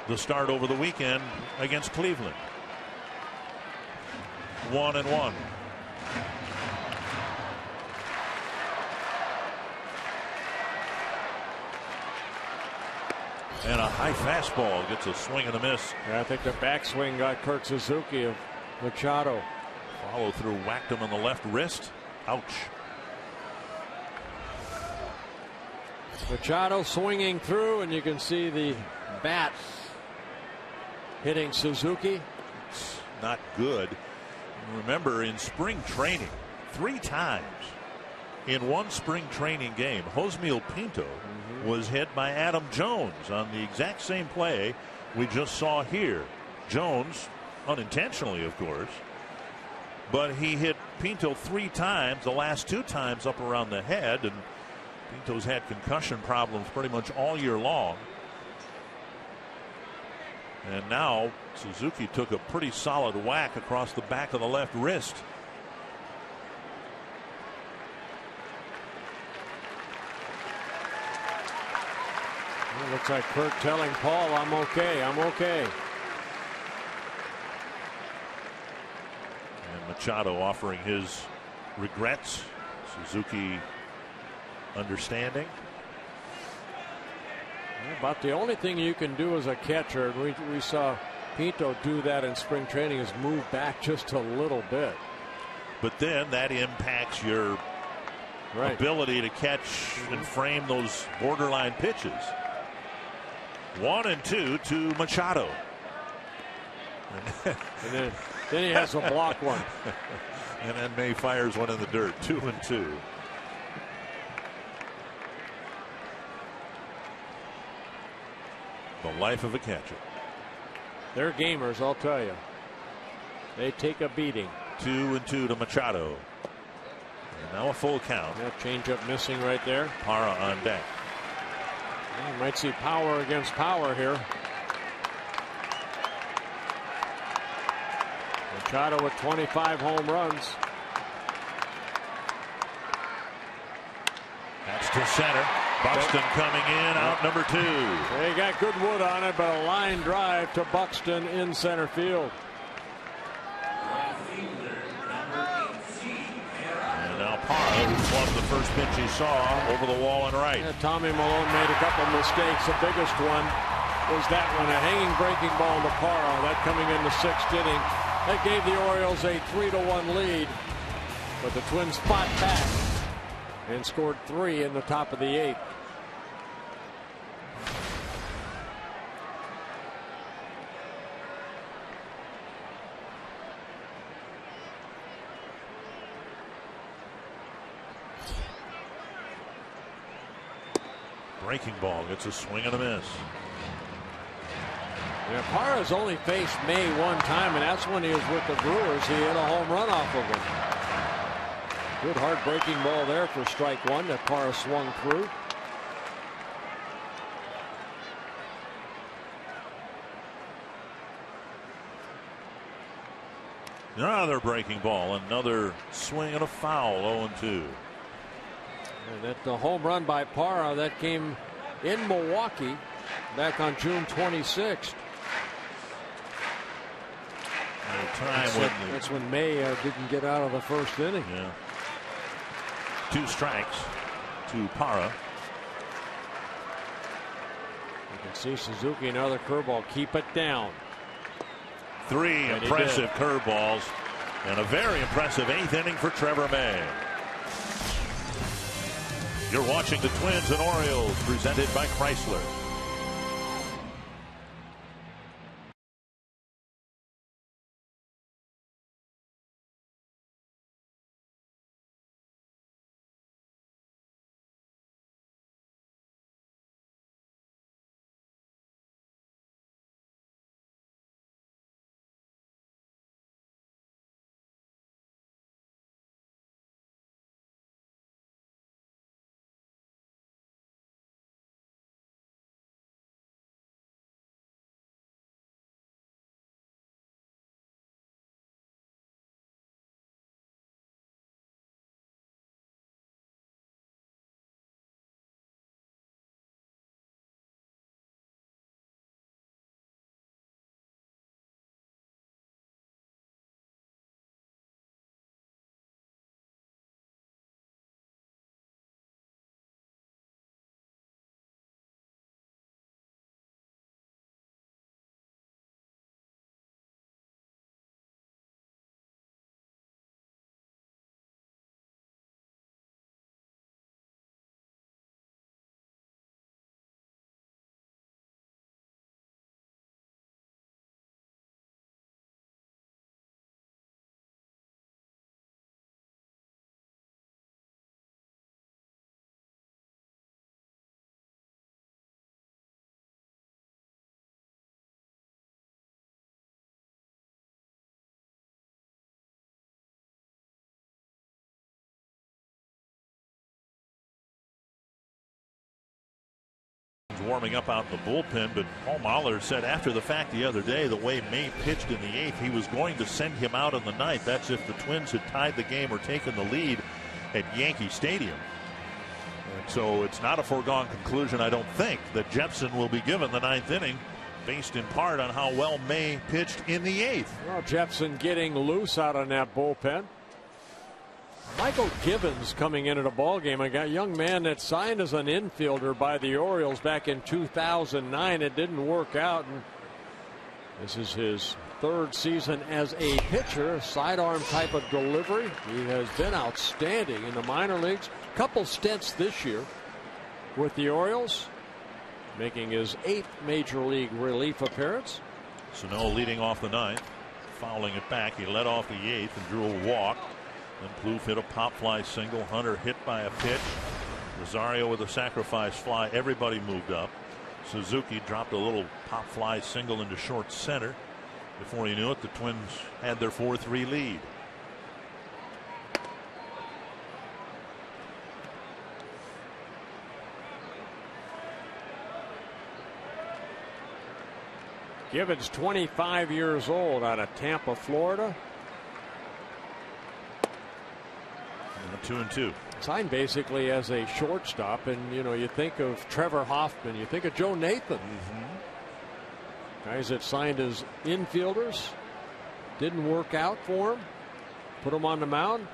the start over the weekend against Cleveland. 1-1. And a high fastball gets a swing and a miss. Yeah, I think the backswing got Kirk Suzuki of Machado. Follow through, whacked him on the left wrist. Ouch. Machado swinging through, and you can see the bat hitting Suzuki. It's not good. Remember, in spring training, 3 times in one spring training game, Josmiel Pinto was hit by Adam Jones on the exact same play we just saw here. Jones, unintentionally, of course, but he hit Pinto 3 times, the last 2 times up around the head, and Pinto's had concussion problems pretty much all year long. And now Suzuki took a pretty solid whack across the back of the left wrist. It looks like Kirk telling Paul, I'm okay, I'm okay. And Machado offering his regrets. Suzuki understanding. About the only thing you can do as a catcher, and we saw Pinto do that in spring training, is move back just a little bit. But then that impacts your ability to catch and frame those borderline pitches. 1-2 to Machado. And then he has to block one. And then May fires one in the dirt. 2-2. The life of a catcher. They're gamers, I'll tell you. They take a beating. 2-2 to Machado. And now a full count. Yeah, changeup missing right there. Parra on deck. Yeah, you might see power against power here. Machado with 25 home runs. That's to center. Buxton coming in, out number 2. They got good wood on it, but a line drive to Buxton in center field. And now Parra, who flubbed the first pitch he saw over the wall and right. Yeah, Tommy Malone made a couple mistakes. The biggest one was that one, a hanging breaking ball to Parra. That coming in the 6th inning. That gave the Orioles a 3-1 lead. But the Twins fought back and scored 3 in the top of the 8th. Breaking ball gets a swing and a miss. Yeah, Parra's only faced May one time, and that's when he was with the Brewers. He hit a home run off of him. Good hard breaking ball there for strike 1 that Parra swung through. Another breaking ball, another swing and a foul, 0-2. And that the home run by Parra that came in Milwaukee back on June 26th. That's when May didn't get out of the first inning. Yeah. 2 strikes to Parra. You can see Suzuki, another curveball, keep it down. 3 impressive curveballs and a very impressive 8th inning for Trevor May. You're watching the Twins and Orioles presented by Chrysler. Warming up out in the bullpen, but Paul Mahler said after the fact the other day, the way May pitched in the 8th, he was going to send him out in the 9th. That's if the Twins had tied the game or taken the lead at Yankee Stadium. And so it's not a foregone conclusion, I don't think, that Jepsen will be given the 9th inning, based in part on how well May pitched in the 8th. Well, Jepsen getting loose out on that bullpen. Michael Gibbons coming into the ball game, a young man that signed as an infielder by the Orioles back in 2009. It didn't work out, and this is his 3rd season as a pitcher. Sidearm type of delivery. He has been outstanding in the minor leagues. Couple stints this year with the Orioles, making his 8th major league relief appearance. Sano leading off the 9th, fouling it back. He led off the 8th and drew a walk. Then Plouffe hit a pop fly single. Hunter hit by a pitch. Rosario with a sacrifice fly. Everybody moved up. Suzuki dropped a little pop fly single into short center. Before you knew it, the Twins had their 4-3 lead. Gibbons, 25 years old, out of Tampa, Florida. 2-2. Signed basically as a shortstop, and you think of Trevor Hoffman, you think of Joe Nathan. Guys that signed as infielders, didn't work out for him. Put him on the mound.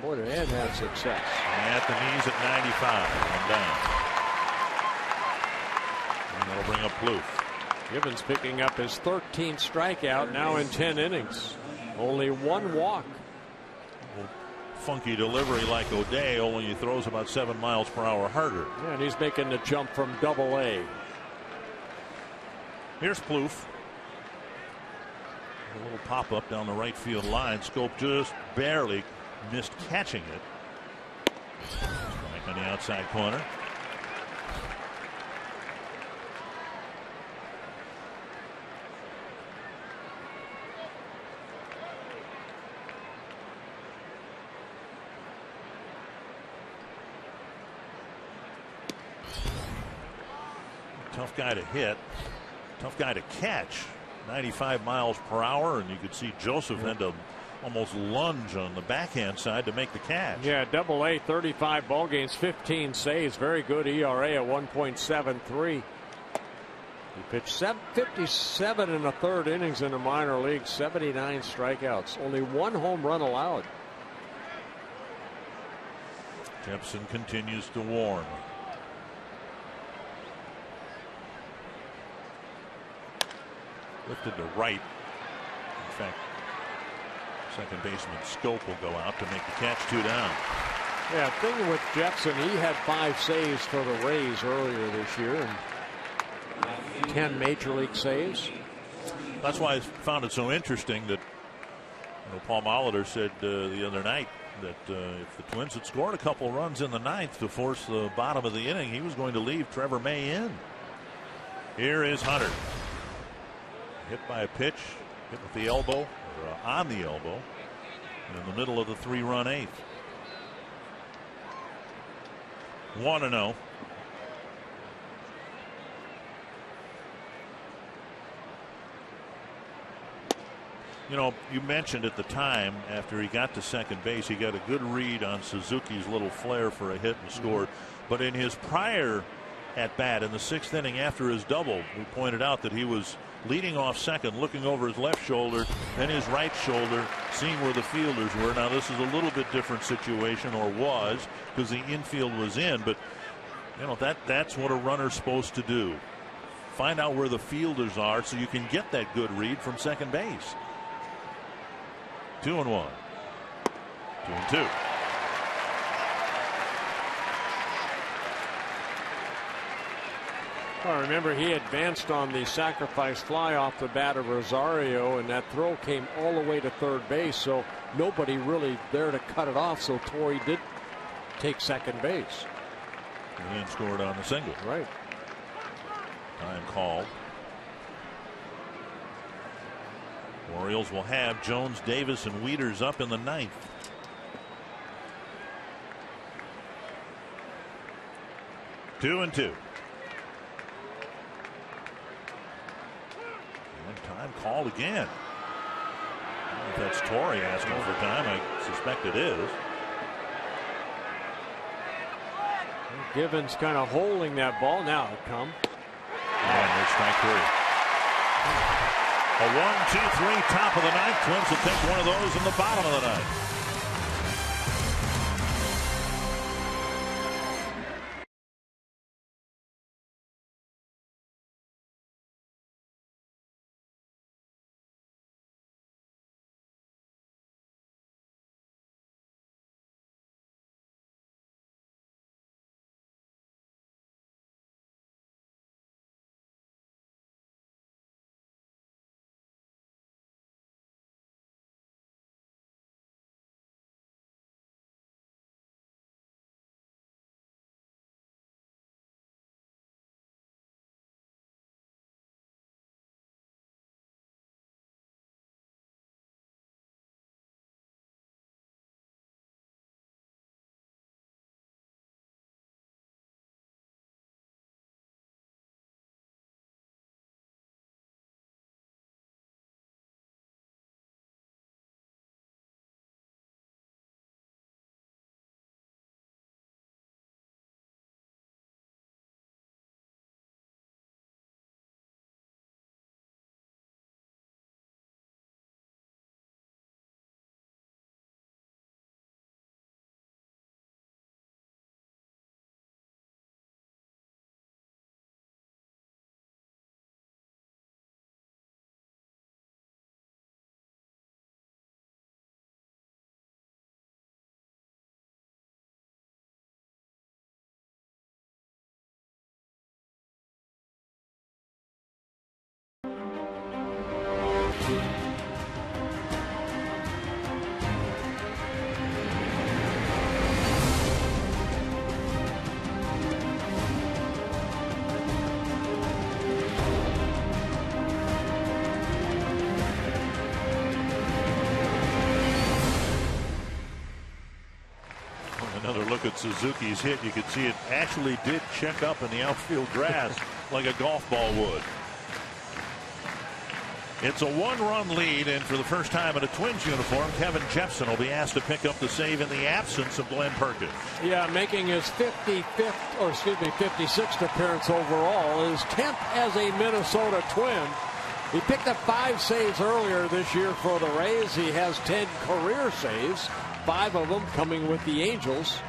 Boy, they had had success. At the knees at 95 and down. And that'll bring up Plouffe. Givens picking up his 13th strikeout now in 10 innings. Only one walk. Funky delivery like O'Day, only he throws about 7 miles per hour harder. Yeah, and he's making the jump from Double-A. Here's Plouffe. A little pop up down the right field line. Scope just barely missed catching it. Strike on the outside corner. Tough guy to hit, tough guy to catch. 95 miles per hour, and you could see Joseph had to almost lunge on the backhand side to make the catch. Yeah, Double-A, 35 ball games, 15 saves, very good ERA at 1.73. He pitched 57 in the third innings in the minor league, 79 strikeouts, only one home run allowed. Jepson continues to warm. Lifted to right. In fact, second baseman Scope will go out to make the catch. 2 down. Yeah, thing with Jepson, he had 5 saves for the Rays earlier this year and 10 major league saves. That's why I found it so interesting that Paul Molitor said the other night that if the Twins had scored a couple runs in the ninth to force the bottom of the inning, he was going to leave Trevor May in. Here is Hunter. Hit by a pitch, hit with the elbow, or on the elbow, in the middle of the 3-run eighth. 1-0. You mentioned at the time after he got to second base, he got a good read on Suzuki's little flare for a hit and scored. But in his prior at bat in the 6th inning after his double, we pointed out that he was leading off second, looking over his left shoulder, then his right shoulder, seeing where the fielders were. Now this is a little bit different situation, or was, because the infield was in, but that's what a runner's supposed to do. Find out where the fielders are so you can get that good read from second base. 2-1. 2-2. Well, remember, he advanced on the sacrifice fly off the bat of Rosario, and that throw came all the way to third base, so nobody really there to cut it off, so Torrey did take second base. And then scored on the single. Right. Time called. Orioles will have Jones, Davis, and Wieters up in the 9th. Two and two. Time called again. I don't know if that's Torrey asking for time. I suspect it is. Givens kind of holding that ball. Now it comes. And there's strike 3. A 1-2-3 top of the 9th. Twins will take one of those in the bottom of the 9th. Another look at Suzuki's hit. You could see it actually did check up in the outfield grass like a golf ball would. It's a 1-run lead, and for the first time in a Twins uniform, Kevin Jepsen will be asked to pick up the save in the absence of Glenn Perkins. Yeah, making his 56th appearance overall, his 10th as a Minnesota Twin. He picked up 5 saves earlier this year for the Rays. He has 10 career saves, 5 of them coming with the Angels.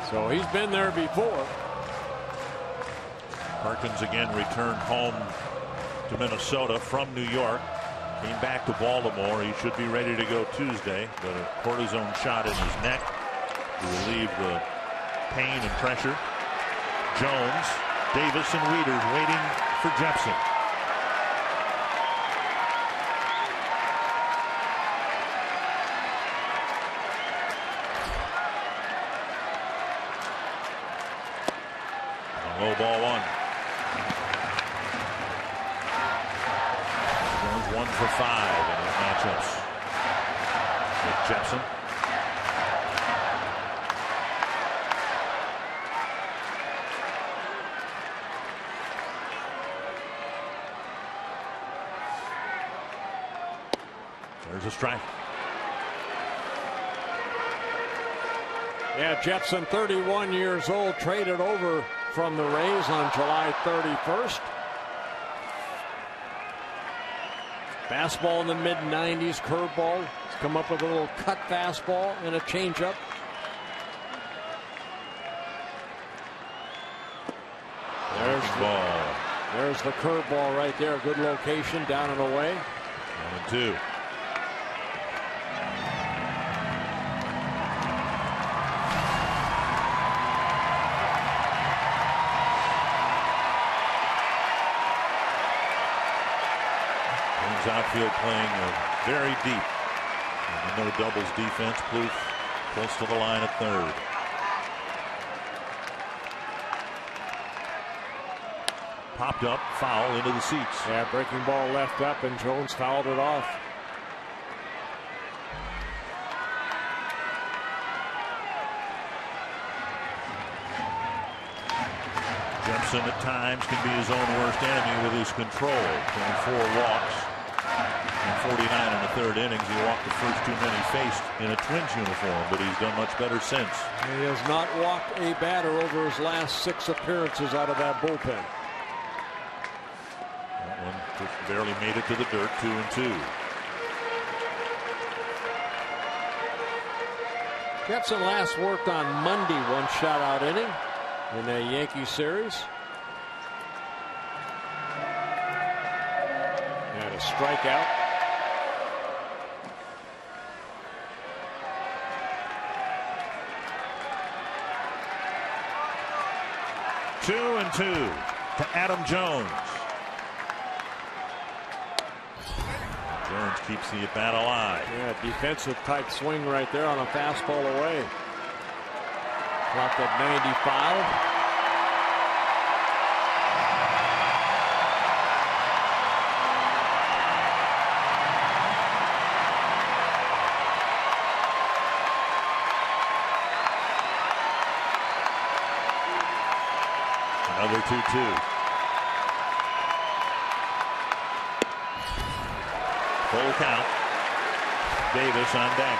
So he's been there before. Perkins again returned home to Minnesota from New York. Came back to Baltimore. He should be ready to go Tuesday, but a cortisone shot in his neck to relieve the pain and pressure. Jones, Davis, and Wieters waiting for Jepsen. A low ball 1. Jones 1 for 5 in his matchups with Jepsen. There's a strike. Yeah, Jepsen, 31 years old, traded over from the Rays on July 31st. Fastball in the mid-90s, curveball. He's come up with a little cut fastball and a changeup. There's the curveball right there. Good location, down and away. 1-2. Outfield playing very deep. No doubles defense. Plouffe close to the line at third. Popped up, foul into the seats. Yeah, breaking ball left up, and Jones fouled it off. Jepsen at times can be his own worst enemy with his control. 24 walks. In 49 in the third innings, he walked the first too many faced in a Twins uniform, but he's done much better since. He has not walked a batter over his last 6 appearances out of that bullpen. That one just barely made it to the dirt. 2-2. Jepsen last worked on Monday, 1 shutout inning in the Yankee series. And a strikeout. Two and 2 to Adam Jones. Jones keeps the at-bat alive. Yeah, defensive type swing right there on a fastball away. Clocked at 95. Another 2-2. Full count. Davis on deck.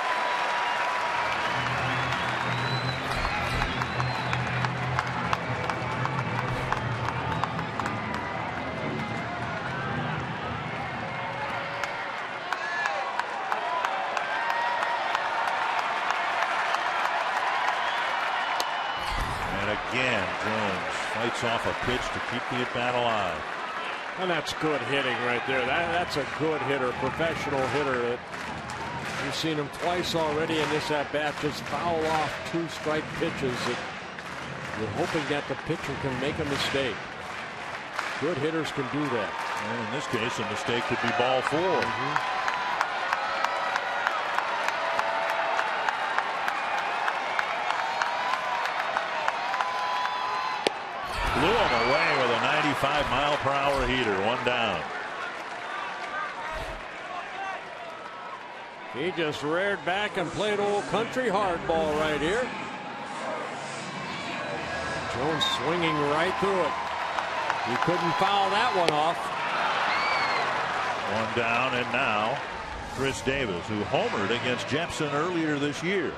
And again, Jones fights off a pitch to keep the at-bat alive. And that's good hitting right there. That's a good hitter, professional hitter. You've seen him twice already in this at-bat, just foul off 2 strike pitches that you're hoping that the pitcher can make a mistake. Good hitters can do that. And in this case, a mistake could be ball 4. Blew him away with a 95-mile-per-hour heater. 1 down. He just reared back and played old country hardball right here. Jones swinging right through it. He couldn't foul that one off. One down, and now Chris Davis, who homered against Jepson earlier this year.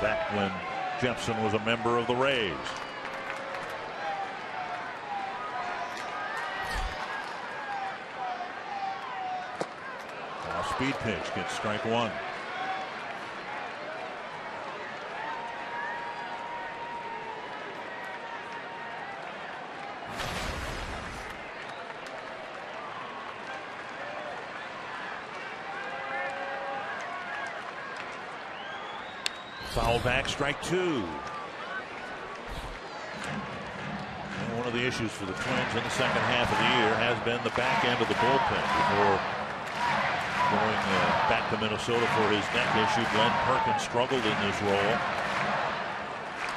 Back when Jepson was a member of the Rays. Speed pitch gets strike one. Foul back, strike two. And one of the issues for the Twins in the second half of the year has been the back end of the bullpen before going back to Minnesota for his neck issue. Glenn Perkins struggled in this role.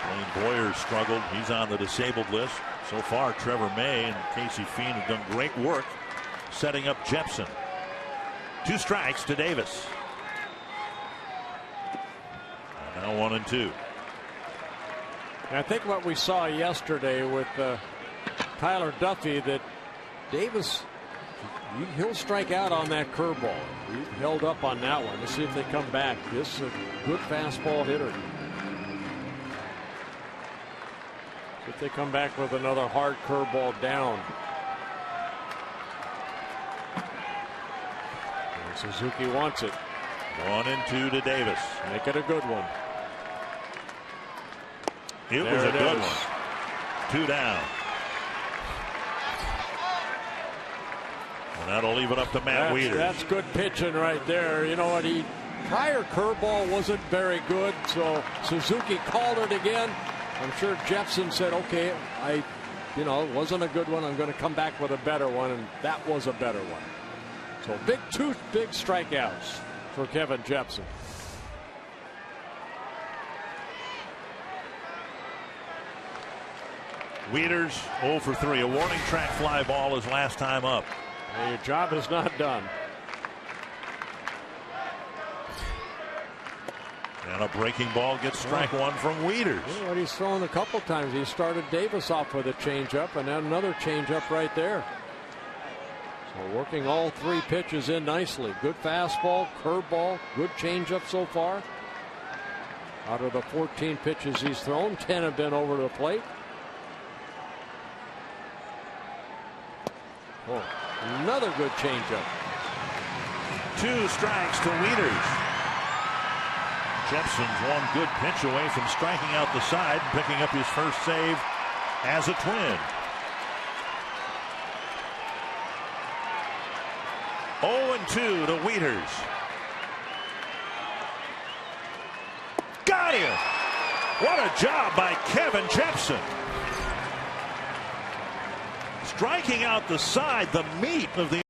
Blaine Boyer struggled. He's on the disabled list. So far, Trevor May and Casey Fiend have done great work setting up Jepson. 2 strikes to Davis. And now 1-2. I think what we saw yesterday with Tyler Duffy, that Davis, he'll strike out on that curveball. He held up on that one. Let's see if they come back. This is a good fastball hitter. See if they come back with another hard curveball down. And Suzuki wants it. 1-2 to Davis. Make it a good one. It was a good one. 2 down. And that'll leave it up to Matt Wieters. That's good pitching right there. You know what? Prior curveball wasn't very good, so Suzuki called it again. I'm sure Jepson said, okay, it wasn't a good one. I'm going to come back with a better one, and that was a better one. So two big strikeouts for Kevin Jepson. Wieters 0 for 3. A warning track fly ball his last time up. And your job is not done. And a breaking ball gets strike one from Wieters. You know what, he's thrown a couple times. He started Davis off with a changeup and then another changeup right there. So working all 3 pitches in nicely. Good fastball, curveball, good changeup so far. Out of the 14 pitches he's thrown, 10 have been over the plate. Oh, another good changeup. 2 strikes to Wieters. Jepson's one good pitch away from striking out the side, picking up his first save as a Twin. 0-2 to Wieters. Got him! What a job by Kevin Jepson. Striking out the side, the meat of the